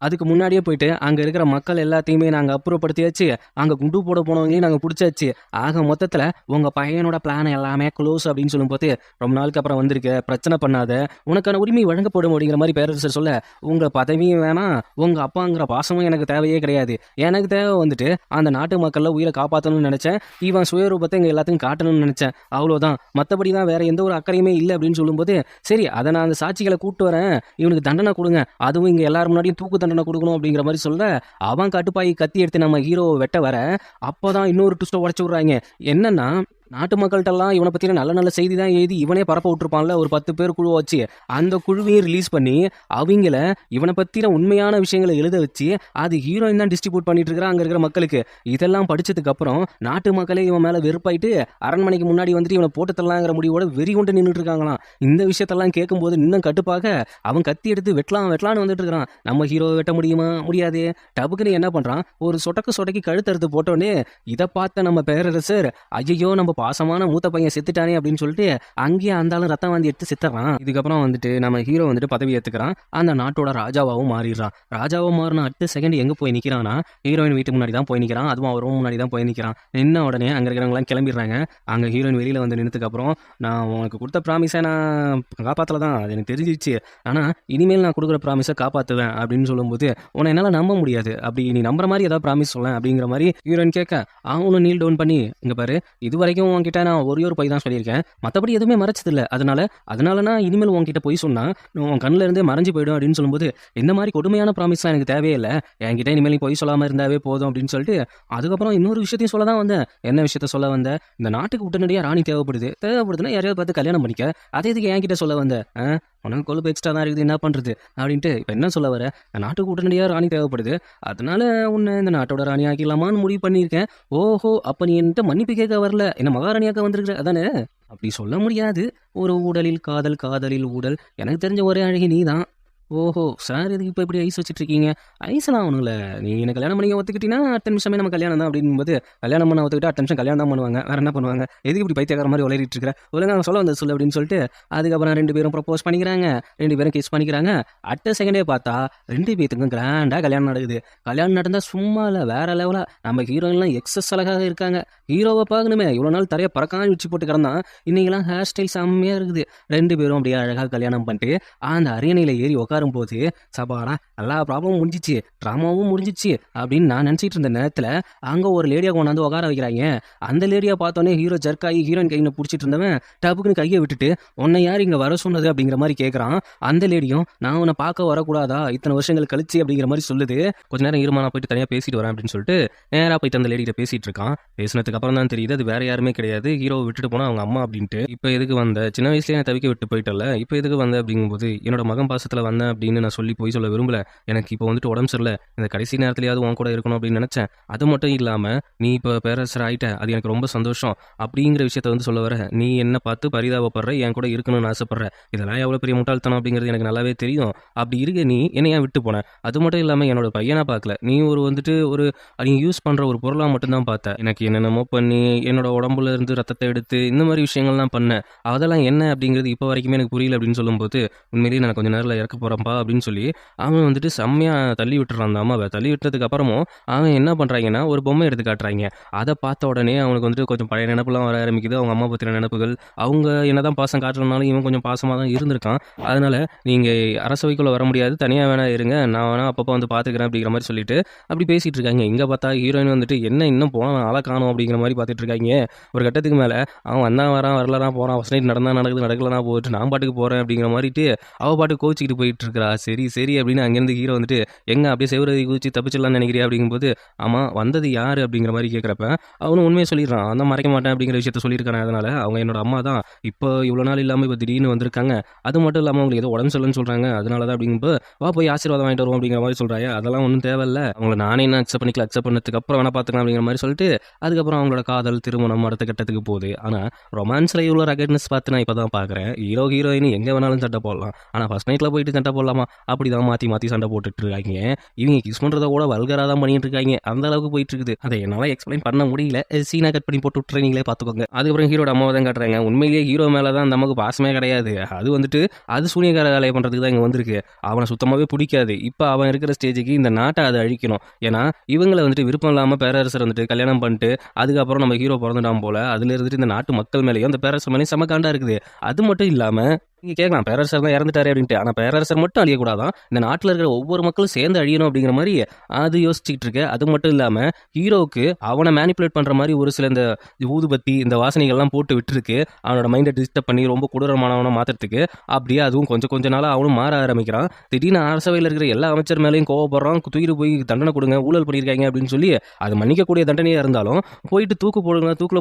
Speaker 1: அதுக்கு முன்னாடியே போயிட்டு, அங்க இருக்கிற மக்கள் எல்லாத்தையுமே நாங்க அப்புறப்படுத்தியாச்சு. அங்க குண்டு போட போனவங்களையும் நாங்க புடிச்சாச்சு. ஆக மொத்தத்துல உங்க பையனோட பிளான் எல்லாமே க்ளோஸ்" அப்படின்னு சொல்லும்போது, "ரொம்ப நாளுக்கு அப்புறம் வந்திருக்க. பிரச்சனை பண்ணாத. உனக்கான உரிமை வழங்கப்படும்" அப்படிங்கிற மாரி பேரரசர் சொல்ல, "உங்க பதவியும் வேணாம், உங்க அப்பாங்கிற பாசமும் எனக்கு தேவையே கிடையாது. எனக்கு தேவை வந்துட்டு அந்த நாட்டு மக்கள்ல உயிரை காப்பாத்தணும்னு நினைச்சேன். இவன் சுயரூபத்தை இங்க எல்லாத்துக்கும் காட்டணும்னு நினைச்சேன். அவ்வளோதான். மத்தபடி தான் வேற எந்த ஒரு அக்கறையுமே இல்ல" அப்படின்னு சொல்லும்போது, "சரி, அத நான் அந்த சாட்சிகள கூட்டு வரேன். இவனுக்கு தண்டனை குடுங்க. அதுவும் இங்க எல்லார் முன்னாடியும் தூக்கு தண்டனை குடுக்கணும்" அப்படிங்கிற மாரி சொல்ல, அவன் கட்டுப்பாயி கத்தி எடுத்து நம்ம ஹீரோவ வெட்ட வர, அப்பதான் இன்னொரு ட்விஸ்ட்ட உடைச்சு விடுறாய்ங்க. என்னன்னா, நாட்டு மக்கள்ட்டலாம் இவன பத்தின நல்ல நல்ல செய்தி தான் எழுதி இவனே பரப்ப விட்டுருப்பான்ல ஒரு 10 பேர் குழுவ வச்சு. அந்த குழுவையும் ரிலீஸ் பண்ணி, அவிங்கள இவன பத்தின உண்மையான விஷயங்கள எழுத வச்சு, அது ஹீரோயின் தான் டிஸ்ட்ரிபியூட் பண்ணிட்டு இருக்கிறான் அங்க இருக்கிற மக்களுக்கு. இதெல்லாம் படிச்சதுக்கு அப்புறம் நாட்டு மக்களே இவன் மேல வெறுப்பாயிட்டு, அரண்மனைக்கு முன்னாடி வந்துட்டு இவன போட்டு தள்ளலாங்கிற முடிவோட வெறி கொண்டு நின்னுட்டு இருக்காங்களாம். இந்த விஷயத்தெல்லாம் கேட்கும்போது இன்னும் கடுப்பாக, அவன் கத்தி எடுத்து வெட்டலாம்னு வந்துட்டு இருக்கிறான். நம்ம ஹீரோவ வெட்ட முடியுமா? முடியாதே. டபுக்குன்னு என்ன பண்றான், ஒரு சொடக்கி கழுத்தறுத்து போட்டோனே, இத பார்த்த நம்ம பேரரசர், "ஐயையோ! நம்ம பாசமான மூத்த பையன் செத்துட்டானே" அப்படின்னு சொல்லிட்டு அங்கேயே அந்த ஆளு ரத்தம் வாந்தி எடுத்து செத்துறான். இதுக்கப்புறம் வந்துட்டு நம்ம ஹீரோ வந்துட்டு பதவி ஏத்துக்கிறான். அந்த நாட்டோட ராஜாவாவும் மாறிடுறான். ராஜாவா மாறின அடுத்த செகண்ட் எங்க போய் நிக்கிறான்னா, ஹீரோயின் வீட்டு முன்னாடி தான் போய் நிக்கிறான். அதுவும் அவர் ரூம் முன்னாடி தான் போய் நிக்கிறான். நின்ன உடனே அங்க இருக்கிறவங்கலாம் கிளம்பிடுறாங்க. அங்க ஹீரோயின் வெளியில வந்து நின்னதுக்கு அப்புறம், "நான் உனக்கு கொடுத்த ப்ராமிஸை நான் காப்பாத்தல தான், அது எனக்கு தெரிஞ்சிருச்சு. ஆனா இனிமேல் நான் கொடுக்குற ப்ராமிஸை காப்பாத்துவேன்" அப்படின்னு சொல்லும்போது, "உன்னை என்னால நம்ப முடியாது. அப்படி நீ நம்புற மாதிரி ஏதாவது ப்ராமிஸ் சொல்லேன்" அப்படிங்கிற மாதிரி ஹீரோயின் கேட்க, அவனும் நீல் டவுன் பண்ணி, "இங்க பாரு, இதுவரைக்கும் உன்கிட்ட நான் ஒரே ஒரு பொய் தான் சொல்லியிருக்கேன். மத்தபடி எதுவுமே மறைச்சதில்ல. அதனால நான் இனிமேல் உன்கிட்ட பொய் சொன்னா, உன் கண்ணுல இருந்தே மறைஞ்சு போயிடும்" அப்படின்னு சொல்லும்போது, "இந்த மாதிரி கொடுமையான ப்ராமிஸ்லாம் எனக்கு தேவையே இல்ல. என்கிட்ட இனிமேல் நீ பொய் சொல்லாம இருந்தாவே போதும்" அப்படின்னு சொல்லிட்டு, அதுக்கப்புறம் இன்னொரு விஷயத்தையும் சொல்ல தான் வந்தேன். "என்ன விஷயத்த சொல்ல வந்த? இந்த நாட்டுக்கு உடனடியா ராணி தேவைப்படுதுன்னா யாரையாவது பார்த்து கல்யாணம் பண்ணிக்க. அதை எதுக்கு என்கிட்ட சொல்ல வந்த? உனக்கு கொழுப்பு எக்ஸ்ட்ரா தான் இருக்குது, என்ன பண்றது?" அப்படின்ட்டு, "இப்ப என்ன சொல்ல வர? நாட்டுக்கு உடனடியா ராணி தேவைப்படுது. அதனால உன்னை இந்த நாட்டோட ராணி ஆக்கிடலாமான்னு முடிவு பண்ணியிருக்கேன்." "ஓஹோ! அப்ப நீ என்கிட்ட மன்னிப்பு கேட்க வரல, என்ன மகாராணியாக்க வந்திருக்கிற அதானே?" "அப்படி சொல்ல முடியாது. ஒரு ஊடலில் காதல், காதலில் ஊடல். எனக்கு தெரிஞ்ச ஒரே அழகி நீ தான்." "ஓஹோ! சார் எதுக்கு இப்போ இப்படி ஐஸ் வச்சுட்டு இருக்கீங்க?" "ஐஸ்லாம் ஒன்றும் இல்லை. நீ என்ன கல்யாணம் பண்ணிக்க ஒத்துக்கிட்டீங்கன்னா அடுத்த நிமிஷமே நம்ம கல்யாணம் தான்." அப்படிங்கும்போது, கல்யாணம் பண்ண ஒத்துக்கிட்டா அடுத்த நிமிஷம் கல்யாணம் தான் பண்ணுவாங்க. வேற என்ன பண்ணுவாங்க? "எதுக்கு இப்படி பைத்தியக்கார மாதிரி உளறிட்டு இருக்கிற? ஒழுங்கா நான் சொல்ல வந்தது சொல்லு" அப்படின்னு சொல்லிட்டு, அதுக்கப்புறம் 2 பேரும் ப்ரப்போஸ் பண்ணிக்கிறாங்க. 2 பேரும் கிஸ் பண்ணிக்கிறாங்க. அடுத்த செகண்டே பார்த்தா 2 பேத்துக்கும் கிராண்டா கல்யாணம் நடக்குது. கல்யாணம் நடந்தா சும்மா இல்லை, வேற லெவலா. நம்ம ஹீரோயின்லாம் எக்ஸஸ் அழகாக இருக்காங்க. ஹீரோவை பார்க்கணுமே, இவ்வளோ நாள் தரைய பறக்காம வச்சு போட்டு கிடந்தான். இன்னைக்கெல்லாம் ஹேர் ஸ்டைல் செம்மையா இருக்குது. 2 பேரும் அப்படியே அழகாக கல்யாணம் பண்ணிட்டு அந்த அரியணையில ஏறி உட்காரும்போது, சபாடா எல்லா ப்ராப்ளமும் முடிஞ்சிச்சு, ட்ராமாவும் முடிஞ்சிச்சு அப்படின்னு நான் நினச்சிட்டு இருந்த நேரத்தில் அங்கே ஒரு லேடியை கொண்டாந்து உட்கார வைக்கிறாங்க. அந்த லேடியை பார்த்தோன்னே ஹீரோ ஜர்க்காகி ஹீரோயின் கையில் பிடிச்சிட்டு இருந்தவன் டப்புக்குன்னு கையை விட்டுட்டு, "உன்னை யார் இங்கே வர சொன்னது?" அப்படிங்கிற மாதிரி கேட்குறான். அந்த லேடியும், "நான் உன்னை பார்க்க வரக்கூடாதா இத்தனை வருஷங்கள் கழிச்சு?" அப்படிங்கிற மாதிரி சொல்லுது. "கொஞ்ச நேரம் இருமா, நான் போயிட்டு தனியாக பேசிட்டு வரேன்" அப்படின்னு சொல்லிட்டு நேராக போயிட்டு அந்த லேடிகிட்ட பேசிட்டு இருக்கான். பேசினதுக்கு அப்புறம் தான் தெரியுது அது வேற யாருமே கிடையாது, ஹீரோவை விட்டுட்டு போனால் அவங்க அம்மா அப்படின்ட்டு. "இப்போ எதுக்கு வந்த? சின்ன வயசுலேயே நான் தவிக்க விட்டு போயிட்டல, இப்போ எதுக்கு வந்த?" அப்படிங்கும்போது, "என்னோட மகன் பாசத்தில் வந்தேன்" என்ன அப்படின்னு நான் சொல்லி போய் சொல்ல விரும்பல. எனக்கு இப்போ வந்துட்டு உடம்பு சரியில்ல. இந்த கடைசி நேரத்துலயாவது உன் கூட இருக்கணும் அப்படின்னு நினைச்சேன். அது மட்டும் இல்லாம நீ இப்போ பேரரசர் ஆயிட்ட. அது எனக்கு ரொம்ப சந்தோஷம். அப்படிங்கிற விஷயத்த வந்து சொல்ல வர, நீ என்ன பார்த்து பரிதாபப்படுற, என் கூட இருக்கணும்னு ஆசைப்படுற. இதெல்லாம் எவ்வளோ பெரிய முட்டாள்தனம் அப்படிங்கிறது எனக்கு நல்லாவே தெரியும். அப்படி இருக்க நீ என்னை ஏன் விட்டு போன? அது மட்டும் இல்லாம என்னோட பையனா பார்க்கல. நீ வந்துட்டு நீ யூஸ் பண்ற ஒரு பொருளா மட்டும் தான் பார்த்த. எனக்கு என்னென்னமோ பண்ணி என்னோட உடம்புல இருந்து ரத்தத்தை எடுத்து இந்த மாதிரி விஷயங்கள்லாம் பண்ண. அதெல்லாம் என்ன அப்படிங்கிறது இப்போ வரைக்குமே எனக்கு புரியல அப்படின்னு சொல்லும்போது, உண்மையிலேயே நான் கொஞ்ச நேரத்தில் இறக்க போறேன்ப்பா அப்படின்னு சொல்லி அவன் வந்துட்டு செம்மையா தள்ளி விட்டுறான் அந்த அம்மாவை. தள்ளி விட்டதுக்கு அப்புறமும் அவன் என்ன பண்றாங்கன்னா ஒரு பொம்மை எடுத்து காட்டுறாங்க. அதை பார்த்த உடனே அவனுக்கு வந்துட்டு கொஞ்சம் பழைய நினைப்புலாம் வர ஆரம்பிக்குது. அவங்க அம்மா பத்தின நினைப்புகள். அவங்க என்னதான் பாசம் காட்டுறதுனாலும் இவன் கொஞ்சம் பாசமாக தான் இருந்திருக்கான். அதனால நீங்க அரசவைக்குள்ள வர முடியாது, தனியாக வேணா இருங்க, நான் வேணா அப்பப்போ வந்து பார்த்துக்கிறேன் அப்படிங்கிற மாதிரி சொல்லிட்டு அப்படி பேசிட்டு இருக்காங்க. இங்க பார்த்தா ஹீரோயின் வந்துட்டு என்ன இன்னும் போன ஆளை காணும் அப்படிங்கிற மாதிரி பார்த்துட்டு இருக்காங்க. ஒரு கட்டத்துக்கு மேல அவன் வந்தா வரான், வரலனா போறான், ஃபர்ஸ்ட் நைட் நடந்தா நடக்குது, நடக்கலனா போயிட்டு நான் பாட்டுக்கு போறேன் அப்படிங்கிற மாதிரிட்டு அவ பாட்டுக்கு கோச்சிக்கிட்டு போயிட்டு இருக்கா. சரி சரி அப்படின்னு அங்கேருந்து ஹீரோ வந்துட்டு எங்க அப்படியே செவரதி குதிச்சு தப்பிச்சிடலாம்னு நினைக்கிறியா அப்படிங்கும்போது, ஆமா வந்தது யாரு அப்படிங்கிற மாதிரி கேட்குறப்ப அவனும் உண்மையை சொல்லிடுறான். அந்த மறைக்க மாட்டேன் அப்படிங்கிற விஷயத்த சொல்லியிருக்கானே. அதனால அவங்க என்னோட அம்மா தான். இப்போ இவ்வளோ நாள் இல்லாமல் இப்போ திடீர்னு வந்திருக்காங்க. அது மட்டும் இல்லாமல் அவங்களுக்கு ஏதோ உடம்பு சரியில்லைன்னு சொல்றாங்க. அதனால தான் அப்படிங்கும்போது வா போய் ஆசீர்வாதம் வாங்கிட்டு வருவோம் அப்படிங்கிற மாதிரி சொல்றாங்க. அதெல்லாம் ஒன்றும் தேவையில்ல, அவங்கள நானே என்ன அக்செப்ட் பண்ணிக்கல, அக்செப்ட் பண்ணதுக்கு அப்புறம் வேணா பார்த்துக்கலாம் அப்படிங்கிற மாதிரி சொல்லிட்டு அதுக்கப்புறம் அவங்களோட காதல் திருமணம் அடுத்த கட்டத்துக்கு போகுது. ஆனால் ரொமான்ஸில் இவ்வளோ ரகட்னஸ் பார்த்து நான் இப்போ தான் பார்க்குறேன். ஹீரோயின் எங்கே வேணாலும் சண்டை போடலாம், ஆனால் ஃபர்ஸ்ட் நைட்டில் போயிட்டு சண்டை போடலாமா அப்படி தான் மாற்றி மாற்றி சண்டை போட்டுட்டு இருக்காங்க. இவங்க கிஸ் பண்ணுறத கூட வல்கராக தான் பண்ணிட்டு இருக்காங்க. அந்த அளவுக்கு போயிட்டு இருக்குது. அதை என்னால் எக்ஸ்பிளைன் பண்ண முடியல. சீனா கட் பண்ணி போட்டு விட்டுற நீங்களே பார்த்துக்கோங்க. அதுக்கப்புறம் ஹீரோட அம்மாவை தான் காட்டுறாங்க. உண்மையிலேயே ஹீரோ மேலே தான் நமக்கு பாசமே கிடையாது. அது வந்துட்டு அது சூனியக்கார வேலையை பண்ணுறதுக்கு தான் இங்கே வந்திருக்கு. அவனை சுத்தமாகவே பிடிக்காது. இப்போ அவன் இருக்கிற ஸ்டேஜுக்கு இந்த நாட்டை அதை அழிக்கணும். ஏன்னா இவங்களை வந்துட்டு விருப்பம் இல்லாமல் பேரரசர் வந்துட்டு கல்யாணம் பண்ணிட்டு அதுக்கப்புறம் நம்ம ஹீரோ பிறந்துட்டான் போல. அதுல இருந்துட்டு இந்த நாட்டு மக்கள் மேலேயும் அந்த பேரரசர் மேலேயும் செம இருக்குது. அது மட்டும் இல்லாமல் நீங்கள் கேட்கலாம் பேரரசர் தான் இறந்துட்டாரு அப்படின்ட்டு. ஆனால் பேரரசர் மட்டும் அழியக்கூடாதான், இந்த நாட்டில் இருக்கிற ஒவ்வொரு மக்களும் சேர்ந்து அழியணும் அப்படிங்கிற மாதிரி அது யோசிச்சுக்கிட்டு இருக்கு. அது மட்டும் இல்லாமல் ஹீரோவுக்கு அவனை மேனிப்புலேட் பண்ணுற மாதிரி ஒரு சில இந்த ஊதுபத்தி இந்த வாசனைகள்லாம் போட்டு விட்டுருக்கு. அவனோட மைண்டை டிஸ்டர்ப் பண்ணி ரொம்ப கொடூரமானவனை மாற்றுறதுக்கு. அப்படியே அதுவும் கொஞ்சம் நாளாக அவனும் மாற ஆரம்பிக்கிறான். திடீர்னு அரசவையில் இருக்கிற எல்லா அமைச்சர் மேலேயும் கோவப்படுறான். தூக்கிட்டு போய் தண்டனை கொடுங்க, ஊழல் பண்ணியிருக்காங்க அப்படின்னு சொல்லி அது மன்னிக்கக்கூடிய தண்டனையாக இருந்தாலும் போயிட்டு தூக்கில்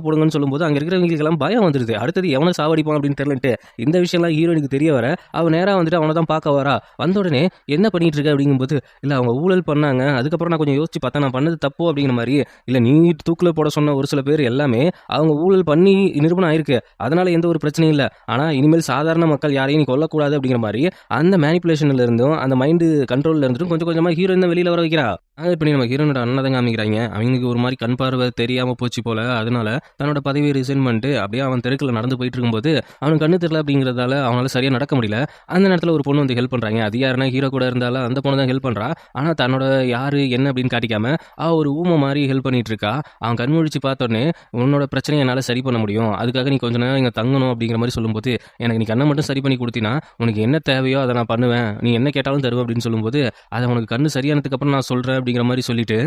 Speaker 1: போடுங்கன்னு சொல்லும்போது அங்கே இருக்கிறவங்களுக்கெல்லாம் பயம் வந்துடுது. அடுத்தது எவனை சாவடிப்பான் அப்படின்னு தெரியலன்ட்டு இந்த விஷயம்லாம் ஹீரோனுக்கு தெரிய வர அவன் நேராக வந்துட்டு அவனை தான் பார்க்க வரா. வந்த உடனே என்ன பண்ணிட்டு இருக்க அப்படிங்கும்போது, இல்லை அவங்க ஊழல் பண்ணாங்க, அதுக்கப்புறம் நான் கொஞ்சம் யோசிச்சு பார்த்தா நான் பண்ணது தப்பு அப்படிங்கிற மாதிரி. இல்லை நீ தூக்கில் போட சொன்ன ஒரு சில பேர் எல்லாமே அவங்க ஊழல் பண்ணி நிரூபணம் ஆயிருக்கு, அதனால எந்த ஒரு பிரச்சனையும் இல்லை. ஆனால் இனிமேல் சாதாரண மக்கள் யாரையும் நீ கொல்லக்கூடாது அப்படிங்கிற மாதிரி அந்த மேனிப்புலேஷன்ல இருந்தும் அந்த மைண்டு கண்ட்ரோல்ல இருந்தும் கொஞ்சம் கொஞ்சமாக ஹீரோயின் தான் வெளியில் வர வைக்கிறா. அது பண்ணி நம்ம ஹீரோனோட அண்ணன் தான் காமிக்கிறாங்க. அவங்களுக்கு ஒரு மாதிரி கண் பார்வை தெரியாமல் போச்சு போல. அதனால தன்னோட பதவியை ரிசைன் பண்ணிட்டு அப்படியே அவன் தெருக்கில் நடந்து போயிட்டு இருக்கும்போது அவனுக்கு கண்ணு தெரியல அப்படிங்கிறதால அவனால சரியாக நடக்க முடியல. அந்த நேரத்தில் ஒரு பொண்ணு வந்து ஹெல்ப் பண்ணுறாங்க. அது யாருன்னா ஹீரோ கூட இருந்தாலும் அந்த பொண்ணு தான் ஹெல்ப் பண்ணுறா. ஆனால் தன்னோட யாரு என்ன அப்படின்னு காட்டிக்காம ஒரு ஊமை மாதிரி ஹெல்ப் பண்ணிட்டு இருக்கா. அவன் கண் முழிச்சு பார்த்தோன்னே உன்னோட பிரச்சனையை என்னால் சரி பண்ண முடியும், அதுக்காக நீ கொஞ்ச நேரம் இங்கே தங்கணும் அப்படிங்கிற மாதிரி சொல்லும்போது, எனக்கு நீ கண்ணை மட்டும் சரி பண்ணி கொடுத்தினா உனக்கு என்ன தேவையோ அதை நான் பண்ணுவேன், நீ என்ன கேட்டாலும் தருவேன் அப்படின்னு சொல்லும்போது, அதை உனக்கு கண்ணு சரியானதுக்கு அப்புறம் நான் சொல்கிறேன் அப்படிங்கிற மாதிரி சொல்லிட்டு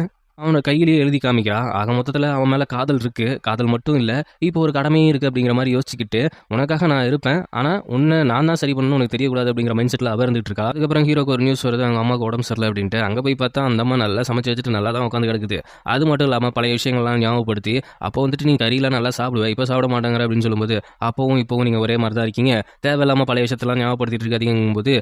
Speaker 1: அவனை கையிலேயே எழுதி காமிக்கிறான். ஆக மொத்தத்தில் அவன் மேலே காதல் இருக்குது. காதல் மட்டும் இல்லை, இப்போ ஒரு கடமையும் இருக்குது அப்படிங்கிற மாதிரி யோசிச்சுக்கிட்டு உனக்காக நான் இருப்பேன், ஆனால் உன்னை நான் தான் சரி பண்ணணும் உனக்கு தெரியக்கூடாது அப்படிங்கிற மைண்ட் செட்டில் அவ இருந்துட்டு இருக்கா. அதுக்கப்புறம் ஹீரோக்கு ஒரு நியூஸ் வருது, அவங்க அம்மாவுக்கு உடம்பு சரியில்லை அப்படின்ட்டு. அங்கே போய் பார்த்தா அந்த அம்மா நல்லா சமைச்சு வச்சுட்டு நல்லா தான் உட்காந்து கிடக்குது. அது மட்டும் இல்லாமல் பழைய விஷயங்கள்லாம் ஞாபகப்படுத்தி, அப்போ வந்துட்டு நீ கறியெல்லாம் நல்லா சாப்பிடுவேன், இப்போ சாப்பிட மாட்டாங்கிற அப்படின்னு சொல்லும்போது, இப்போவும் நீங்கள் ஒரே மாதிரி தான் இருக்கீங்க, தேவையில்லாமல் பழைய விஷயத்தெல்லாம் ஞாபகப்படுத்திட்டு இருக்காதீங்கும்போது,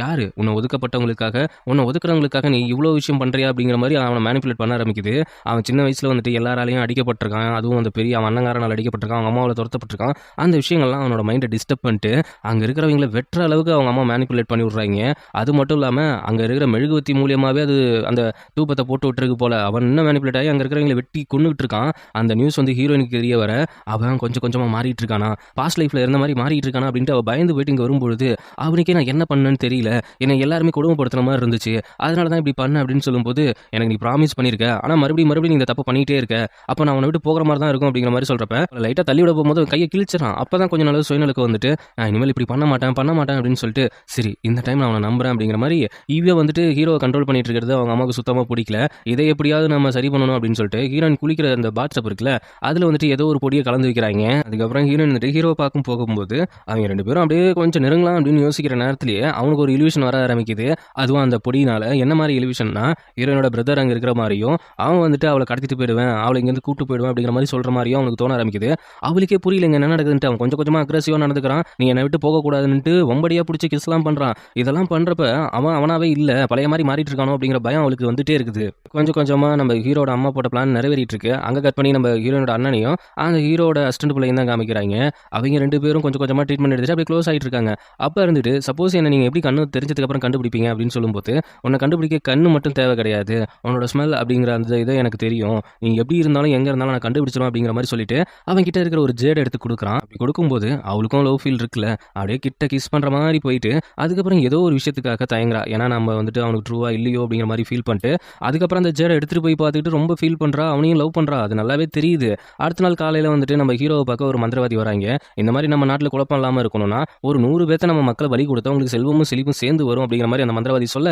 Speaker 1: யாரு உன்னை ஒதுக்கப்பட்டவங்களுக்காக உன்னை ஒதுக்குறவங்களுக்காக நீ இவ்வளோ விஷயம் பண்ணுறியா அப்படிங்கிற மாதிரி அவனை மேனிப்புலேட் பண்ண ஆரம்பிக்குது. அவன் சின்ன வயசுல வந்துட்டு எல்லாராலையும் அடிக்கப்பட்டிருக்கான். அதுவும் அந்த பெரிய அவன் அண்ணங்காரனால் அடிக்கப்பட்டிருக்கான். அவங்க அம்மாவில் துரத்தப்பட்டிருக்கான். அந்த விஷயங்கள்லாம் அவனோட மைண்டை டிஸ்டர்ப் பண்ணிட்டு அங்கே இருக்கிறவங்களை வெட்டுற அளவுக்கு அவங்க அம்மா மேனிப்புலேட் பண்ணி விட்றாங்க. அது மட்டும் இல்லாமல் அங்கே இருக்கிற மெழுகுவத்தி மூலியமாகவே அது அந்த தூப்பத்தை போட்டு விட்டுருக்கு போல. அவன் இன்னும் மேனிப்புலேட் ஆகி அங்கே இருக்கிறவங்களை வெட்டி கொண்டுகிட்டு இருக்கான். அந்த நியூஸ் வந்து ஹீரோயினுக்கு தெரிய வர அவன் கொஞ்சமாக மாறிட்டு இருக்கானா, பாஸ்ட் லைஃப்ல இருந்த மாதிரி மாறிட்டு இருக்கானா அப்படின்ட்டு அவள் பயந்து போயிட்டு இங்கே வரும்பொழுது, அவனுக்கே நான் என்ன பண்ணேன்னு தெரியல, என்னை எல்லாருமே கொடுமைப்படுத்துற மாதிரி இருந்துச்சு, அதனால தான் இப்படி பண்ண அப்படின்னு சொல்லும்போது, எனக்கு நீ ப்ராமிஸ் பண்ணியிருக்க, ஆனால் மறுபடியும் நீ இந்த தப்பு பண்ணிட்டே இருக்க, அப்போ நான் அவனை விட்டு போகிற மாதிரி தான் இருக்கும் அப்படிங்கிற மாதிரி சொல்கிறப்ப லைட்டாக தள்ளி விட போகும்போது கையை கிழிச்சிடறான். அப்போ தான் கொஞ்சம் நல்லது சுயநலுக்கு வந்துட்டு நான் இனிமேல் இப்படி பண்ண மாட்டேன் அப்படின்னு சொல்லிட்டு, சரி இந்த டைம் நான் அவனை நம்புறேன் அப்படிங்கிற மாதிரி ஈவியா வந்துட்டு ஹீரோவை கண்ட்ரோல் பண்ணிட்டு இருக்கிறது அவங்க அம்மாவுக்கு சுத்தமாக பிடிக்கல. இதை எப்படியாவது நம்ம சரி பண்ணணும் அப்படின்னு சொல்லிட்டு ஹீரோயின் குளிக்கிற அந்த பாத்டப் இருக்குல்ல, அதில் வந்துட்டு ஏதோ ஒரு பொடியை கலந்து வைக்கிறாங்க. அதுக்கப்புறம் ஹீரோயின் வந்துட்டு ஹீரோவை பார்க்கும் போகும்போது அவங்க ரெண்டு பேரும் அப்படியே கொஞ்சம் நெருங்கலாம் அப்படின்னு யோசிக்கிற நேரத்திலேயே அவனுக்கு ஒரு இல்யூஷன் வர ஆரம்பிக்குது. அதுவும் அந்த பொடியினால. என்ன மாதிரி இல்யூஷன்னா, ஹீரோனோட பிரதர் அங்கே இருக்கிற மாதிரி மாதிரியும் அவன் வந்துட்டு அவளை கடத்திட்டு போயிடுவேன், அவளை இங்கேருந்து கூட்டு போயிடுவேன் அப்படிங்கிற மாதிரி சொல்கிற மாதிரியும் அவனுக்கு தோண ஆரம்பிக்குது. அவளுக்கே புரியலைங்க என்ன நடக்குதுன்ட்டு. அவன் கொஞ்சம் கொஞ்சமாக அக்ரெசிவாக நடந்துக்கிறான். நீ என்னை விட்டு போகக்கூடாதுன்ட்டு வம்படியாக பிடிச்சி கிஸ்லாம் பண்ணுறான். இதெல்லாம் பண்ணுறப்ப அவன் அவனாவே இல்லை, பழைய மாதிரி மாறிட்டு இருக்கானோ அப்படிங்கிற பயம் அவளுக்கு வந்துட்டே இருக்குது. கொஞ்சம் கொஞ்சமாக நம்ம ஹீரோட அம்மா போட்ட பிளான் நிறைவேறிட்டு இருக்கு. அங்கே கட் பண்ணி நம்ம ஹீரோனோட அண்ணனையும் அந்த ஹீரோட அசிஸ்டன்ட் பிள்ளையும் தான் காமிக்கிறாங்க. அவங்க 2 பேரும் கொஞ்சம் கொஞ்சமாக ட்ரீட்மெண்ட் எடுத்துட்டு அப்படியே க்ளோஸ் ஆகிட்டு இருக்காங்க. அப்போ இருந்துட்டு சப்போஸ் என்ன நீங்கள் எப்படி கண்ணு தெரிஞ்சதுக்கப்புறம் கண்டுபிடிப்பீங்க அப்படின்னு சொல்லும்போது, உன்னை கண்டுபிடிக்க கண்ணு மட்டும் தேவை கிடையாது, உன்னோட ஸ்மெல் அப்படிங்கிற அந்த இதை எனக்கு தெரியும், நீங்கள் எப்படி இருந்தாலும் எங்கே இருந்தாலும் நான் கண்டுபிடிச்சிடும் அப்படிங்கிற மாதிரி சொல்லிட்டு அவன் கிட்ட இருக்கிற ஒரு ஜேட் எடுத்து கொடுக்குறான். அப்படி கொடுக்கும்போது அவளுக்கும் லவ் ஃபீல் இருக்குல்ல, அப்படியே கிட்ட கிஸ் பண்ணுற மாதிரி போயிட்டு அதுக்கப்புறம் ஏதோ ஒரு விஷயத்துக்காக தயங்குறா. ஏன்னா நம்ம வந்துட்டு அவனுக்கு ட்ரூவா இல்லையோ அப்படிங்கிற மாதிரி ஃபீல் பண்ணிட்டு அதுக்கப்புறம் அந்த ஜேடை எடுத்துகிட்டு போய் பார்த்துக்கிட்டு ரொம்ப ஃபீல் பண்ணுறா. அவனையும் லவ் பண்ணுறா, அது நல்லாவே தெரியுது. அடுத்த நாள் காலையில் வந்துட்டு நம்ம ஹீரோவை பார்க்க ஒரு மந்திரவாதி வராங்க. இந்த மாதிரி நம்ம நாட்டில் குழப்பம் இல்லாமல் இருக்கணும்னா ஒரு 100 பேர்த்த நம்ம மக்களை பலி கொடுத்தா உங்களுக்கு செல்வமும் செழிப்பும் சேர்ந்து வரும் அப்படிங்கிற மாதிரி அந்த மந்திரவாதி சொல்ல,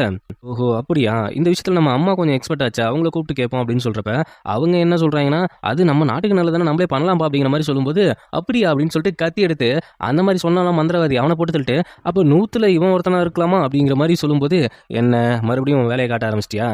Speaker 1: ஓஹோ அப்படியா, இந்த விஷயத்தில் நம்ம அம்மா கொஞ்சம் எக்ஸ்பர்ட் ஆச்சா, அவங்கள கூப்பிட்டு கேட்போம் அப்படின்னு சொல்கிறப்ப அவங்க என்ன சொல்கிறாங்கன்னா, அது நம்ம நாட்டுக்கு நல்லதானே, நம்மளே பண்ணலாம்பா அப்படிங்கிற மாதிரி சொல்லும்போது, அப்படியா அப்படின்னு சொல்லிட்டு கத்தி எடுத்து அந்த மாதிரி சொன்னாலும் மந்திரவாதி அவனை போட்டு தள்ளிட்டு, அப்போ 100ல் இவன் ஒருத்தனா இருக்கலாமா அப்படிங்கிற மாதிரி சொல்லும்போது, என்ன மறுபடியும் வேலையை காட்ட ஆரம்பிச்சிட்டியா,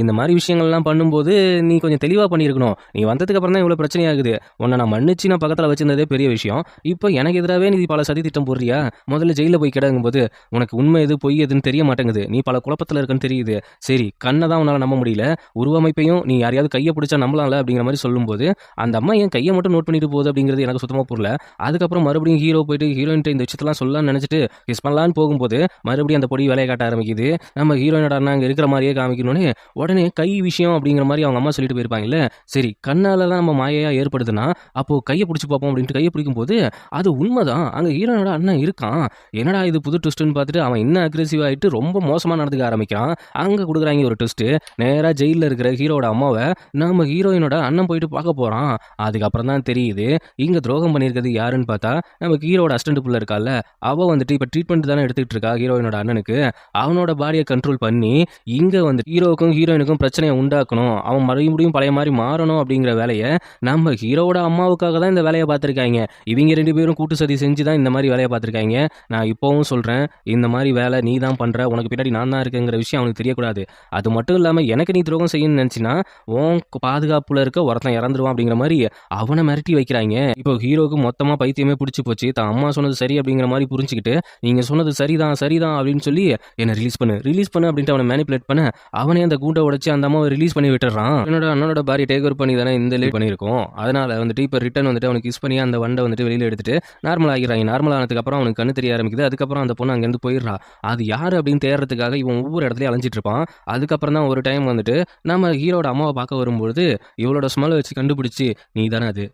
Speaker 1: இந்த மாதிரி விஷயங்கள்லாம் பண்ணும்போது நீ கொஞ்சம் தெளிவாக பண்ணியிருக்கணும், நீ வந்ததுக்கு அப்புறம் தான் இவ்வளோ பிரச்சனையாகுது, உன்னை நான் மன்னிச்சு நான் பக்கத்தில் வச்சிருந்ததே பெரிய விஷயம், இப்போ எனக்கு எதிராகவே நீ பல சதி திட்டம் போடுறியா, முதல்ல ஜெயிலில் போய் கிடங்கும் போது உனக்கு உண்மை எது பொய் எதுன்னு தெரிய மாட்டேங்குது, நீ பல குழப்பத்தில் இருக்குன்னு தெரியுது, சரி கண்ணை தான் உன்னால் நம்ப முடியல, உருவமைப்பையும் நீ யாரையாவது கையை பிடிச்சா நம்பலாம்ல அப்படிங்கிற மாதிரி சொல்லும்போது, அந்த அம்மா என் கையை மட்டும் நோட் பண்ணிட்டு போகுது அப்படிங்கிறது எனக்கு சுத்தமாக புரியல. அதுக்கப்புறம் மறுபடியும் ஹீரோ போயிட்டு ஹீரோயின்ட்ட இந்த விஷயத்தெல்லாம் சொல்லலாம்னு நினச்சிட்டு கிஸ் பண்ணலான்னு போகும்போது மறுபடியும் அந்த பொடி வேலையை காட்ட ஆரம்பிக்குது. நம்ம ஹீரோயினோட அண்ணா அங்கே இருக்கிற மாதிரியே காமிக்கணும்னு உடனே கை விஷயம் அப்படிங்கிற மாதிரி அவங்க அம்மா சொல்லிட்டு போயிருப்பாங்கல்ல, சரி கண்ணால தான் நம்ம மாயையாக ஏற்படுதுன்னா அப்போது கையை பிடிச்சி பார்ப்போம் அப்படின்ட்டு கையை பிடிக்கும்போது அது உண்மைதான், அங்கே ஹீரோனோட அண்ணன் இருக்கான். என்னடா இது புது ட்விஸ்ட்டுன்னு பார்த்துட்டு அவன் இன்னும் அக்ரெசிவ் ஆகிட்டு ரொம்ப மோசமாக நடந்துக்க ஆரம்பிக்கிறான். அங்கே கொடுக்குறாங்க ஒரு ட்விஸ்ட்டு, நேராக ஜெயிலில் இருக்கிற ஹீரோட அம்மாவை நம்ம ஹீரோயினோட அண்ணன் போயிட்டு பார்க்க போகிறான். அதுக்கப்புறம் தான் தெரியுது இங்கே துரோகம் பண்ணியிருக்கிறது யாருன்னு பார்த்தா நமக்கு ஹீரோட அசிஸ்டன்ட் புள்ள இருக்கால, அவள் வந்துட்டு இப்போ ட்ரீட்மெண்ட் தானே எடுத்துக்கிட்டு இருக்கா ஹீரோயினோட அண்ணனுக்கு. அவனோட பாடியை கண்ட்ரோல் பண்ணி இங்கே வந்து ஹீரோவுக்கும் ஹீரோயினுக்கும் பிரச்சனையை உண்டாக்கணும், அவன் மறுபடியும் பழைய மாதிரி மாறணும் அப்படிங்கிற வேலையை நம்ம ஹீரோவோட அம்மாவுக்காக தான் இந்த வேலையை பார்த்துருக்காங்க. இவங்க 2 பேரும் கூட்டு சதி செஞ்சு தான் இந்த மாதிரி வேலையை பார்த்துருக்காங்க. நான் இப்போவும் சொல்கிறேன், இந்த மாதிரி வேலை நீ தான் பண்ணுற, உனக்கு பின்னாடி நான் தான் இருக்கேங்கிற விஷயம் அவனுக்கு தெரியக்கூடாது. அது மட்டும் இல்லாமல் எனக்கு நீ துரோகம் செய்யணும்னு நினச்சின்னா உன் பாதுகாப்புல இருக்க ஒருத்தன் இறந்துருவான் அப்படிங்கிற மாதிரி அவனை மிரட்டி வைக்கிறாங்க. இப்போ ஹீரோக்கு மொத்தமாக பைத்தியமே பிடிச்சி போச்சு. தான் அம்மா சொன்னது சரி அப்படிங்கிற மாதிரி புரிஞ்சுக்கிட்டு நீங்கள் சொன்னது சரிதான் சரிதான் அப்படின்னு சொல்லி என்னை ரிலீஸ் பண்ணு அப்படின்ட்டு அவனை மேனிப்புலேட் பண்ண அவனே அந்த கூண்டை உடைச்சி அந்த அம்மாவை ரிலீஸ் பண்ணி விட்டுறான். என்னோட அண்ணனோட பாடி டேக் ஓவர் பண்ணி தானே இந்த லேட் பண்ணியிருக்கோம், அதனால வந்துட்டு இப்போ ரிட்டன் வந்துட்டு அவனுக்கு கிஸ் பண்ணி அந்த வண்டை வந்துட்டு வெளியில் எடுத்துட்டு நார்மல் ஆகிறாங்க. நார்மல் ஆனதுக்கு அப்புறம் அவனுக்கு கண்ணு தெரிய ஆரம்பிக்குது. அதுக்கப்புறம் அந்த பொண்ணு அங்கேருந்து போயிடுறா. அது யார் அப்படின்னு தேடுறதுக்காக இவன் ஒவ்வொரு இடத்துலையும் அலைஞ்சிட்டு இருப்பான். அதுக்கப்புறம் தான் ஒரு டைம் வந்துட்டு நம்ம ஹீரோட அம்மாவை பார்க்க வரும்போது இவளோட ஸ்மெல் வச்சு கண்டுபிடிச்சி நீ தானே அது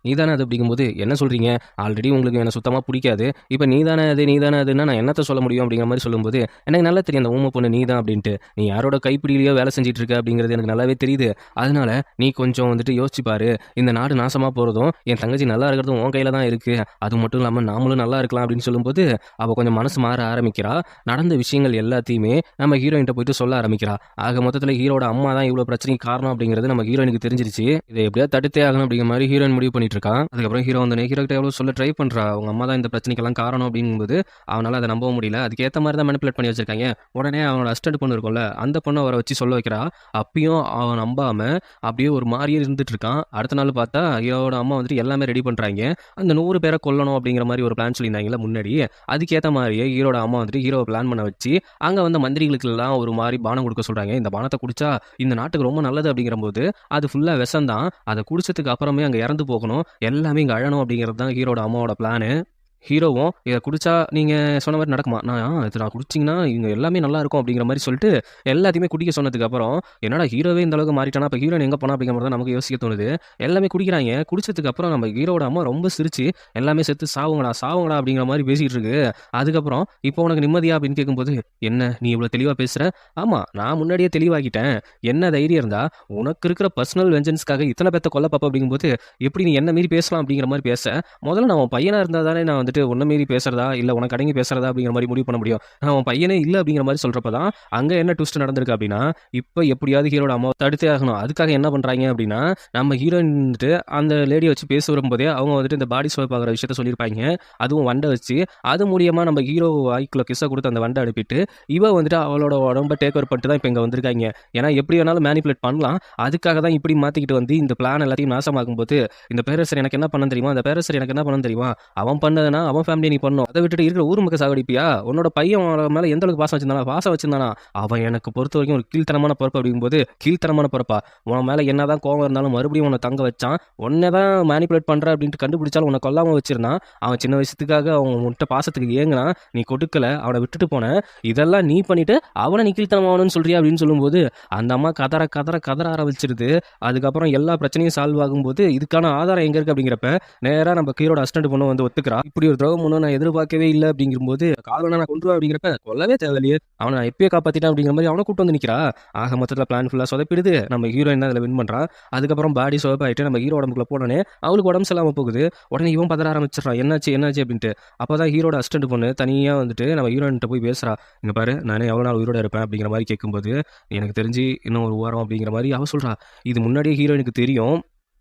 Speaker 1: அப்படிங்கும்போது என்ன சொல்கிறீங்க, ஆல்ரெடி உங்களுக்கு என்ன சுத்தமாக பிடிக்காது, இப்போ நீ தானே அதுன்னா நான் என்னத்தை சொல்ல முடியும் அப்படிங்கிற மாதிரி சொல்லும்போது எனக்கு நல்லா தெரியும் அந்த ஊமை பொண்ணு நீ தான் அப்படின்ட்டு, நீ யாரோட கைப்பிடியிலையோ வேலை செஞ்சுட்டு இருக்க அப்படிங்கிறது எனக்கு நல்லாவே தெரியுது. அதனால நீ கொஞ்சம் வந்துட்டு யோசிச்சு பாரு, இந்த நாடு நாசமாக போகிறதும் என் தங்கச்சி நல்லா இருக்கிறதும் உன் கையில் தான் இருக்குது, அது மட்டும் இல்லாமல் நாமளும் நல்லா இருக்கலாம் அப்படின்னு சொல்லும்போது அவள் கொஞ்சம் மனசு மாற ஆரம்பிக்கிறா. நடந்த விஷயங்கள் எல்லாத்தையுமே நம்ம ஹீரோயின்ட்ட போயிட்டு சொல்ல ஆரம்பிக்கிறா. ஆக மொத்தத்தில் ஹீரோட அம்மா தான் இவ்வளோ பிரச்சனைக்கு காரணம் அப்படிங்கிறது நம்ம ஹீரோயினுக்கு தெரிஞ்சிருச்சு. இதை எப்படியா தடுத்தே ஆகணும் அப்படிங்கிற மாதிரி ஹீரோயின் முடிவு பண்ணிட்டு இருக்கான். அதுக்கப்புறம் ஹீரோ வந்து ஹீரோக்கிட்ட எவ்வளோ சொல்ல ட்ரை பண்ணுறா, அவங்க அம்மா தான் இந்த பிரச்சனைக்கெல்லாம் காரணம் அப்படிங்கும்போது அவனால் அதை நம்ப முடியல. அதுக்கேற்ற மாதிரி தான் மேனிபுலேட் பண்ணி வச்சிருக்காங்க. உடனே அவனோட அசிஸ்டன்ட் பொண்ணு இருக்கும்ல, அந்த பொண்ணை அவரை வச்சு சொல்ல வைக்கிறா. அப்பயும் அவன் நம்பாம அப்படியே ஒரு மாதிரியே இருந்துட்டு இருக்கான். அடுத்த நாள் பார்த்தா ஹீரோட அம்மா வந்துட்டு எல்லாமே ரெடி பண்ணுறாங்க. அந்த 100 பேரை கொல்லணும் அப்படிங்கிற மாதிரி ஒரு பிளான் சொல்லியிருந்தாங்களா முன்னாடி, அதுக்கேற்ற மாதிரியே ஹீரோட அம்மா வந்துட்டு ஹீரோவை பிளான் பண்ண வச்சு அங்கே வந்து மந்திரிகளுக்கு எல்லாம் ஒரு மாதிரி பானம் கொடுக்க சொல்கிறாங்க. இந்த பானத்தை குடிச்சா இந்த நாட்டுக்கு ரொம்ப நல்லது அப்படிங்கிற போது அது ஃபுல்லாக விஷம் தான், அதை குடிச்சதுக்கு அப்புறமே அங்கே இறந்து போகணும், எல்லாமே இங்கே அழணும் அப்படிங்கிறது தான் ஹீரோட அம்மாவோட பிளானு. ஹீரோவும் இதை குடிச்சா நீங்கள் சொன்ன மாதிரி நடக்குமா, நான் குடிச்சிங்கன்னா இவங்க எல்லாமே நல்லா இருக்கும் அப்படிங்கிற மாதிரி சொல்லிட்டு எல்லாத்தையுமே குடிக்க சொன்னதுக்கு அப்புறம் என்னடா ஹீரோவே இந்த அளவுக்கு மாறிட்டானா, இப்போ ஹீரோயின் எங்கே போனா அப்படிங்கிற மாதிரி தான் நமக்கு யோசிக்க தோணுது. எல்லாமே குடிக்கிறாங்க. குடிச்சதுக்கு அப்புறம் நம்ம ஹீரோட அம்மா ரொம்ப சிரிச்சு எல்லாமே செத்து சாவுங்கடா அப்படிங்கிற மாதிரி பேசிகிட்டு இருக்கு. அதுக்கப்புறம் இப்போ உனக்கு நிம்மதியா அப்படின்னு கேட்கும்போது, என்ன நீ இவ்வளோ தெளிவாக பேசுகிற, ஆமாம் நான் முன்னாடியே தெளிவாகிட்டேன், என்ன தைரியம் இருந்தா உனக்கு இருக்கிற பர்சனல் வெஞ்சன்ஸ்க்காக இத்தனை பேத்த கொல்ல பார்ப்ப அப்படிங்கும்போது எப்படி நீ என்ன மீறி பேசலாம் அப்படிங்கிற மாதிரி பேச, முதல்ல நான் உன் பையனாக இருந்தால் தானே நான் வந்துட்டு வந்துட்டு உன்ன மீறி பேசுறதா, இல்ல உனக்கு அடங்கி பேசுறதா அப்படிங்கிற மாரி முடிவு பண்ண முடியும். அவன் பையனே இல்ல அப்படிங்கிற மாரி சொல்றப்ப தான், அங்க என்ன ட்விஸ்ட் நடந்திருக்கு அப்படின்னா, இப்ப எப்படியாவது ஹீரோட அம்மாவ தடுத்தே ஆகணும். அதுக்காக என்ன பண்றாய்ங்க அப்படின்னா, நம்ம ஹீரோயின் வந்துட்டு அந்த லேடிய வச்சு பேச வரும்போதே, அவங்க வந்துட்டு இந்த பாடி ஸ்வைப் ஆகுற விஷயத்த சொல்லியிருப்பாய்ங்க. அதுவும் வண்ட வச்சு, அது மூலியமா நம்ம ஹீரோ வாய்க்குள்ள கிஸ்ஸ குடுத்து அந்த வண்ட அனுப்பிட்டு, இவ வந்துட்டு அவளோட உடம்ப டேக் ஓவர் பண்ணிட்டு தான் இப்ப இங்க வந்திருக்காய்ங்க. ஏன்னா எப்படி வேணாலும் மேனிபுலேட் பண்ணலாம். அதுக்காக தான் இப்படி மாத்திக்கிட்டு வந்து இந்த பிளான் எல்லாத்தையும் நாசமாக்கும்போது, இந்த பேரரசர் எனக்கு என்ன பண்ணான்னு தெரியுமா? அந்த பேரரசர் எனக்கு என்ன பண்ணான்னு தெரியுமா? அவன் பண்ணதுனா அவன் ஃபேமிலிய நீ பண்ணணும். அத விட்டுட்டு இருக்கிற ஊர் மக்கள் சாகடிப்பியா? உன்னோட பையன் உன் மேல எந்த அளவுக்கு பாசம் வச்சிருந்தானா? பாசம் வச்சிருந்தானா? அவன் எனக்கு பொறுத்தவரைக்கும் ஒரு கீழ்த்தனமான பொறுப்பு அப்படிங்கும்போது, கீழ்த்தனமான பொறுப்பா? உன் மேல என்னதான் கோவம் இருந்தாலும் மறுபடியும் உன்ன தங்க வச்சான். உன்ன தான் மேனிபுலேட் பண்ற அப்படின்ட்டு கண்டுபிடிச்சாலும் உன்ன கொல்லாம வச்சிருந்தான். அவன் சின்ன வயசுக்காக அவன் உன்ட்ட பாசத்துக்கு ஏங்குனான். நீ கொடுக்கல. அவன விட்டுட்டு போன. இதெல்லாம் நீ பண்ணிட்டு அவன நீ கீழ்த்தனமாவணும்னு சொல்றியா? அப்படின்னு சொல்லும்போது, அந்த அம்மா கதற கதற கதற ஆரம்பிச்சிருது. அதுக்கப்புறம் எல்லா பிரச்சனையும் சால்வ் ஆகும்போது, இதுக்கான ஆதாரம் எங்க இருக்கு அப்படிங்கிறப்ப, நேரா நம்ம ஹீரோட அசிஸ்டன்ட் பொண்ணு வந்து ஒத்துக்கிறா. இப்படி ஒரு துரோகம் பண்ணும் நான் எதிர்பார்க்கவே இல்ல அப்படிங்கும்போது, காதலனா நான் கொன்றுவேன் அப்படிங்கிறப்ப, கொல்லவே தேவையில்லையே. அவன நான் எப்பயோ காப்பாத்திட்டேன் அப்படிங்கிற மாரி அவன கூட்டு வந்து நிக்கிறா. ஆக மொத்தத்துல பிளான் ஃபுல்லா சொதப்பிடுது. நம்ம ஹீரோயின் தான் இதுல வின் பண்றா. அதுக்கப்புறம் பாடி சோப் ஆயிட்டு நம்ம ஹீரோ உடம்புக்குள்ள போனோனே, அவளுக்கு உடம்பு சரியில்லாம போகுது. உடனே இவன் பதற ஆரம்பிச்சிடுறான். என்னாச்சு என்னாச்சு அப்படின்ட்டு. அப்பதான் ஹீரோட அசிஸ்டன்ட் பொண்ணு தனியா வந்துட்டு நம்ம ஹீரோயின்ட்ட போய் பேசுறா. இங்க பாரு நானே எவ்வளவு நாள் உயிரோட இருப்பேன் அப்படிங்கிற மாரி கேட்கும்போது, எனக்கு தெரிஞ்சு இன்னும் ஒரு வாரம் அப்படிங்கிற மாரி அவ சொல்றா. இது முன்னாடியே ஹீரோயினுக்கு தெரியும்.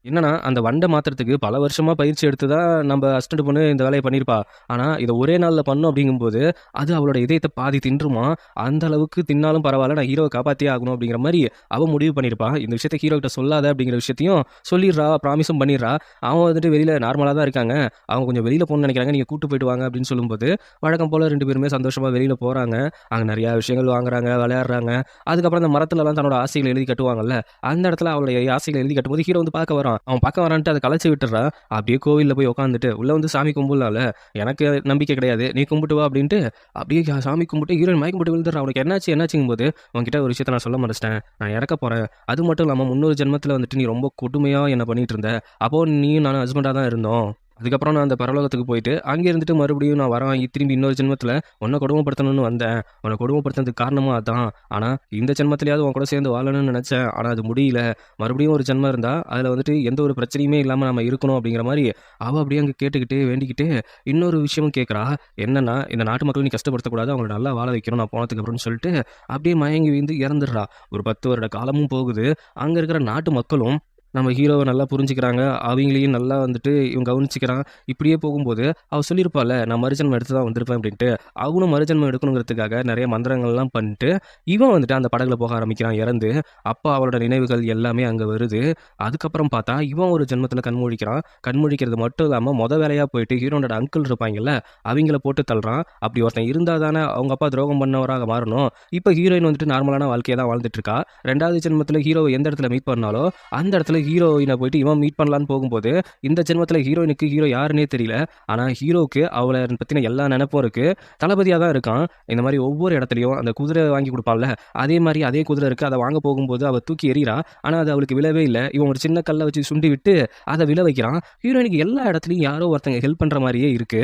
Speaker 1: என்னன்னா, அந்த வண்ட மாத்துறதுக்கு பல வருஷமா பயிற்சி எடுத்து தான் நம்ப அசிஸ்டன்ட் பொண்ணு இந்த வேலைய பண்ணியிருப்பா. ஆனா, இத ஒரே நாள்ல பண்ணோம் அப்படிங்கும்போது, அது அவளோட இதயத்த பாதி தின்றுமாம். அந்த அளவுக்கு தின்னாலும் பரவால்ல, நான் ஹீரோவ காப்பாத்தியே ஆகணும் அப்படிங்கிற மாரி அவ முடிவு பண்ணியிருப்பா. இந்த விஷயத்த ஹீரோ கிட்ட சொல்லாத அப்படிங்கிற விஷயத்தையும் சொல்லிர்றா, ப்ராமிஸும் பண்ணிர்றா. அவன் வந்துட்டு வெளியில நார்மலா தான் இருக்காங்க. அவங்க கொஞ்சம் வெளியில போணும்னு நெனைக்கிறாங்க. நீங்க கூட்டு போயிட்டு வாங்க அப்படின்னு சொல்லும்போது, வழக்கம் போல 2 பேருமே சந்தோஷமா வெளியில போறாங்க. அங்க நெறைய விஷயங்கள் வாங்குறாங்க, விளையாடுறாங்க. அதுக்கப்புறம் அந்த மரத்துலலாம் தன்னோட ஆசைகள எழுதி கட்டுவாங்கல்ல, அந்த இடத்துல அவளுடைய ஆசைகள எழுதி கட்டும்போது ஹீரோ வந்து பார்க்க வரான். அவன் பார்க்க வரான்ட்டு அத கலைச்சு விட்டுர்றா. அப்படியே கோவில்ல போய் உட்காந்துட்டு, உள்ள வந்து சாமி கும்பிடலாம்ல. எனக்கு நம்பிக்கை கிடையாது. நீ கும்பிட்டு வா அப்படின்ட்டு, அப்படியே சாமி கும்பிட்டு ஹீரோயின் மயக்கம் போட்டு விழுந்துடுறா. அவனுக்கு என்னாச்சு என்னாச்சுங்கும்போது, உன்கிட்ட ஒரு விஷயத்த நான் சொல்ல மறந்துட்டேன். நான் இறக்க போறேன். அது மட்டும் இல்லாம முன்னொரு ஜென்மத்துல வந்துட்டு நீ ரொம்ப கொடுமையா என்ன பண்ணிட்டு இருந்த. அப்போ நீயும் நானும் ஹஸ்பண்டா தான் இருந்தோம். அதுக்கப்புறம் நான் அந்த பரலோகத்துக்கு போயிட்டு, அங்கே இருந்துட்டு மறுபடியும் நான் வரேன். திரும்பி இன்னொரு ஜென்மத்தில உன்ன கொடுமைப்படுத்தணும்னு வந்தேன். உன்ன கொடுமைப்படுத்துனதுக்கு காரணமும் அதான். ஆனா, இந்த ஜென்மத்திலயாவது உன் கூட சேர்ந்து வாழணும்னு நெனச்சேன். ஆனா, அது முடியல. மறுபடியும் ஒரு ஜென்மம் இருந்தா, அதில வந்துட்டு எந்த ஒரு பிரச்சனையுமே இல்லாம நம்ம இருக்கணும் அப்படிங்கிற மாரி, அவ அப்படியே அங்க கேட்டுக்கிட்டு, வேண்டிக்கிட்டு, இன்னொரு விஷயமும் கேட்கிறா. என்னன்னா, இந்த நாட்டு மக்கள நீ கஷ்டப்படுத்தக்கூடாது. அவங்கள நல்லா வாழ வைக்கணும் நான் போனதுக்கு அப்புறம்னு சொல்லிட்டு, அப்படியே மயங்கி விழுந்து இறந்துடுறா. ஒரு 10 வருட காலமும் போகுது. அங்க இருக்கிற நாட்டு மக்களும் நம்ம ஹீரோவ நல்லா புரிஞ்சுக்கிறாங்க. அவைங்களையும் நல்லா வந்துட்டு இவன் கவனிச்சுக்கிறான். இப்படியே போகும்போது, அவ சொல்லியிருப்பாள்ல, நான் மறுஜென்மம் எடுத்து தான் வந்திருப்பேன் அப்படின்ட்டு. அவனும் மறுஜென்மம் எடுக்கணுங்கிறதுக்காக நெறைய மந்திரங்கள்லாம் பண்ணிட்டு, இவன் வந்துட்டு அந்த படகுல போக ஆரம்பிக்கிறான் இறந்து. அப்ப அவளோட நினைவுகள் எல்லாமே அங்க வருது. அதுக்கப்புறம் பார்த்தா, இவன் ஒரு ஜென்மத்தில கண்முழிக்கிறான். கண்முழிக்கிறது மட்டும் இல்லாம, வேலையா போயிட்டு ஹீரோனோட அங்கிள் இருப்பாய்ங்கல்ல, அவிங்கள போட்டு தள்ளுறான். அப்படி ஒருத்தன் இருந்தா தானே அவங்க அப்பா துரோகம் பண்ணவராக மாறணும். இப்ப ஹீரோயின் வந்துட்டு நார்மலான வாழ்க்கைய தான் வாழ்ந்துட்டு இருக்கா. 2வது ஜென்மத்தில ஹீரோவ எந்த இடத்துல மீட் பண்ணாலோ, அந்த இடத்துல ஹீரோயின போயிட்டு இவன் மீட் பண்ணலான்னு போகும்போது, இந்த ஜென்மத்தில ஹீரோயினுக்கு ஹீரோ யாருன்னே தெரியல. ஆனா ஹீரோவுக்கு அவள பத்தின எல்லா நெனப்பும் இருக்கு. தளபதியா தான் இருக்கான். இந்த மாரி ஒவ்வொரு இடத்துலயும் அந்த குதிரை வாங்கி குடுப்பான்ல, அதே மாரி அதே குதிரை இருக்கு. அத வாங்க போகும்போது அவ தூக்கி எறிறா. ஆனா அது அவளுக்கு விழவே இல்ல. இவன் ஒரு சின்ன கல்ல வச்சு சுண்டி விட்டு அத விழ வைக்கிறான். ஹீரோயினுக்கு எல்லா இடத்துலயும் யாரோ ஒருத்தங்க ஹெல்ப் பண்ற மாரியே இருக்கு.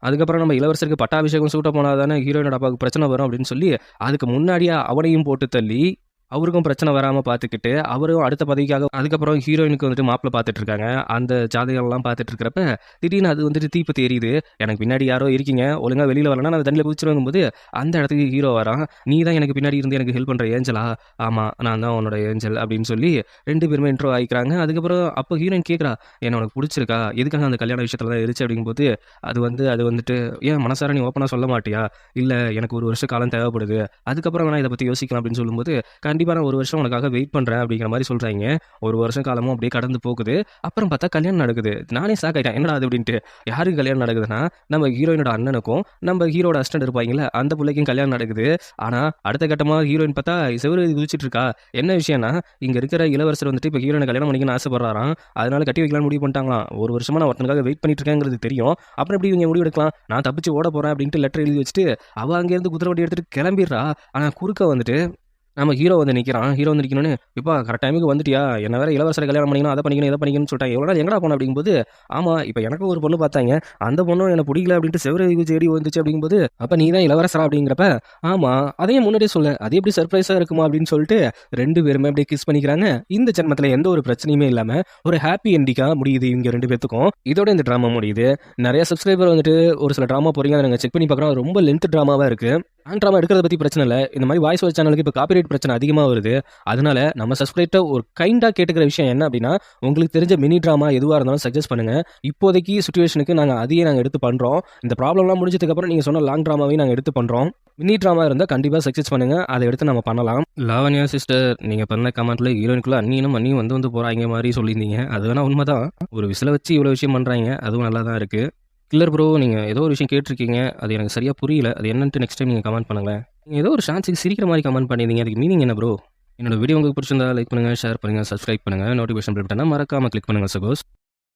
Speaker 1: அதுக்கப்புறம் நம்ம இளவரசருக்கு பட்டாபிஷேகம் சூட்ட போனா தானே ஹீரோயினோட அப்பாவுக்கு பிரச்சனை வரும் அப்படின்னு சொல்லி, அதுக்கு முன்னாடியே அவனையும் போட்டு தள்ளி அவருக்கும் பிரச்சனை வராம பார்த்துக்கிட்டு, அவரும் அடுத்த பதவிக்காக அதுக்கப்புறம் ஹீரோயினுக்கு வந்துட்டு மாப்பிள பார்த்துட்டு இருக்காங்க. அந்த ஜாதகம்லாம் பார்த்துட்டு இருக்கிறப்ப, திடீர்னு அது வந்துட்டு தீப்பத்தி எரியுது. எனக்கு பின்னாடி யாரோ இருக்கீங்க. ஒழுங்கா வெளியில வரலன்னா நான் தண்ணியில குதிச்சுருவேங்கும்போது, அந்த இடத்துக்கு ஹீரோ வரான். "நீ தான் எனக்கு பின்னாடி இருந்து எனக்கு ஹெல்ப் பண்ற ஏஞ்சலா?" "ஆமா, நான் தான் உன்னோட ஏஞ்சல்" அப்படின்னு சொல்லி 2 பேருமே இன்ட்ரோ ஆயிக்கிறாங்க. அதுக்கப்புறம் அப்போ ஹீரோயின் கேட்கிறா, "என்ன உனக்கு புடிச்சிருக்கா? எதுக்காக அந்த கல்யாண விஷயத்துல தான் எரிச்ச?" அப்படிங்கும்போது, அது வந்துட்டு, "ஏன் மனசார நீ ஓப்பனா சொல்ல மாட்டியா?" "இல்ல, எனக்கு 1 வருஷ காலம் தேவைப்படுது. அதுக்கப்புறம் வேணா இத பத்தி யோசிக்கலாம்" அப்படின்னு சொல்லும்போது, கண்டிப்பா நான் 1 வருஷம் உனக்காக வெயிட் பண்றேன் அப்படிங்கிற மாரி சொல்றாய்ங்க. 1 வருஷம் காலமும் அப்படியே கடந்து போகுது. அப்புறம் பார்த்தா கல்யாணம் நடக்குது. நானே ஷாக் ஆயிட்டேன். என்னடா அது அப்படின்ட்டு. யாருக்கு கல்யாணம் நடக்குதுன்னா, நம்ம ஹீரோயினோட அண்ணனுக்கும், நம்ம ஹீரோட அசிஸ்டன்ட் இருப்பாய்ங்கல்ல, அந்த புள்ளைக்கும் கல்யாணம் நடக்குது. ஆனா, அடுத்த கட்டமா ஹீரோயின் பார்த்தா செவுரு குதிச்சிட்டு இருக்கா. என்ன விஷயம்னா, இங்க இருக்கிற இளவரசர் வந்துட்டு இப்ப ஹீரோயின கல்யாணம் பண்ணிக்கணும்னு ஆசைப்படுறாராம். அதனால கட்டி வைக்கலாம்னு முடிவு பண்ணிட்டாங்களாம். 1 வருஷமா நான் ஒருத்தனுக்காக வெயிட் பண்ணிட்டு இருக்கேங்கிறது தெரியும். அப்புறம் எப்படி இவங்க முடிவு எடுக்கலாம்? நான் தப்பிச்சு ஓட போறேன் அப்படின்ட்டு லெட்டர் எழுதி வச்சுட்டு, அவ அங்கேருந்து குதிரை வண்டி எடுத்துட்டு கிளம்பிடுறா. ஆனா குறுக்க வந்துட்டு நம்ம ஹீரோ வந்து நிற்கிறான். ஹீரோ வந்து நிற்கணும்னு, "எப்பா கரெக்ட் டைமுக்கு வந்துட்டியா? என்ன வேற இளவரசரை கல்யாணம் பண்ணிக்கணும், அதை பண்ணிக்கணும், இதை பண்ணிக்கணும்னு சொல்லிட்டாங்க. எவ்வளோ நாள் எங்கடா போன?" அப்படிங்கும்போது, "ஆமா, இப்ப எனக்கும் ஒரு பொண்ணு பார்த்தாய்ங்க. அந்த பொண்ணும் என்ன புடிக்கல அப்படின்ட்டு செவுரு தேடி வந்துச்சு." அப்படிங்கும்போது, "அப்ப நீ தான் இளவரசரா?" அப்படிங்கிறப்ப, "ஆமா, அதையும் முன்னாடியே சொல்லு. அது எப்படி சர்ப்ரைஸா இருக்குமா?" அப்படின்னு சொல்லிட்டு 2 பேருமே அப்படியே கிஸ் பண்ணிக்கிறாங்க. இந்த ஜென்மத்தில எந்த ஒரு பிரச்சனையுமே இல்லாம, ஒரு ஹாப்பி எண்டிங்கா முடியுது இவங்க 2 பேத்துக்கும். இதோட இந்த ட்ராமா முடியுது. நெறைய சப்ஸ்கிரைபர் வந்துட்டு ஒரு சில ட்ராமா போறீங்க. அத நாங்க செக் பண்ணி பார்க்குறோம். ரொம்ப லென்த் ட்ராமாவா இருக்கு. லாங் ட்ராமா எடுக்கிறத பத்தி பிரச்சனை இல்ல. இந்த மாரி வாய்ஸ் ஓவர் சேனலுக்கு இப்ப காப்பிரைட் பிரச்சனை அதிகமா வருது. அதனால நம்ம சப்ஸ்கிரைபர்ட்ட ஒரு கைண்டா கேட்டுக்கிற விஷயம் என்ன அப்படின்னா, உங்களுக்கு தெரிஞ்ச மினி ட்ராமா எதுவா இருந்தாலும் சஜெஸ்ட் பண்ணுங்க. இப்போதைக்கு சிச்சுவேஷனுக்கு நாங்க எடுத்து பண்றோம். இந்த ப்ராப்ளம்லாம் முடிஞ்சதுக்கு அப்புறம் நீங்க சொன்ன லாங் ட்ராமாவையும் நாங்க எடுத்து பண்றோம். மினி ட்ராமா இருந்தா கண்டிப்பா சக்சஸ் பண்ணுங்க. அத எடுத்து நம்ம பண்ணலாம். லாவண்யா சிஸ்டர், நீங்க பண்ண கமெண்ட்ல ஹீரோயினுக்குள்ள அண்ணியும் அண்ணியும் வந்து போறாய்ங்க மாரி சொல்லியிருந்தீங்க. அது வேணா உண்மதான். ஒரு விசில வச்சு இவ்வளோ விஷயம் பண்றாய்ங்க. அதுவும் நல்லா தான் இருக்கு. கில்லர் ப்ரோ, நீங்க ஏதோ ஒரு விஷயம் கேட்டிருக்கீங்க. அது எனக்கு சரியா புரியல. அது என்னன்ட்டு நெக்ஸ்ட் டைம் நீங்க கமெண்ட் பண்ணுங்களேன். நீங்க ஏதோ ஒரு ஷார்ட்ஸ்க்கு சிரிக்கிற மாரி கமெண்ட் பண்ணியிருந்தீங்க. அதுக்கு மீனிங் என்ன ப்ரோ? என்னோட வீடியோ உங்களுக்கு பிடிச்சிருந்தா லைக் பண்ணுங்க, ஷேர் பண்ணுங்க, சப்ஸ்கிரைப் பண்ணுங்க. நோட்டிஃபிகேஷன் பெல் பட்டன மறக்காம கிளிக் பண்ணுங்க சகோஸ்.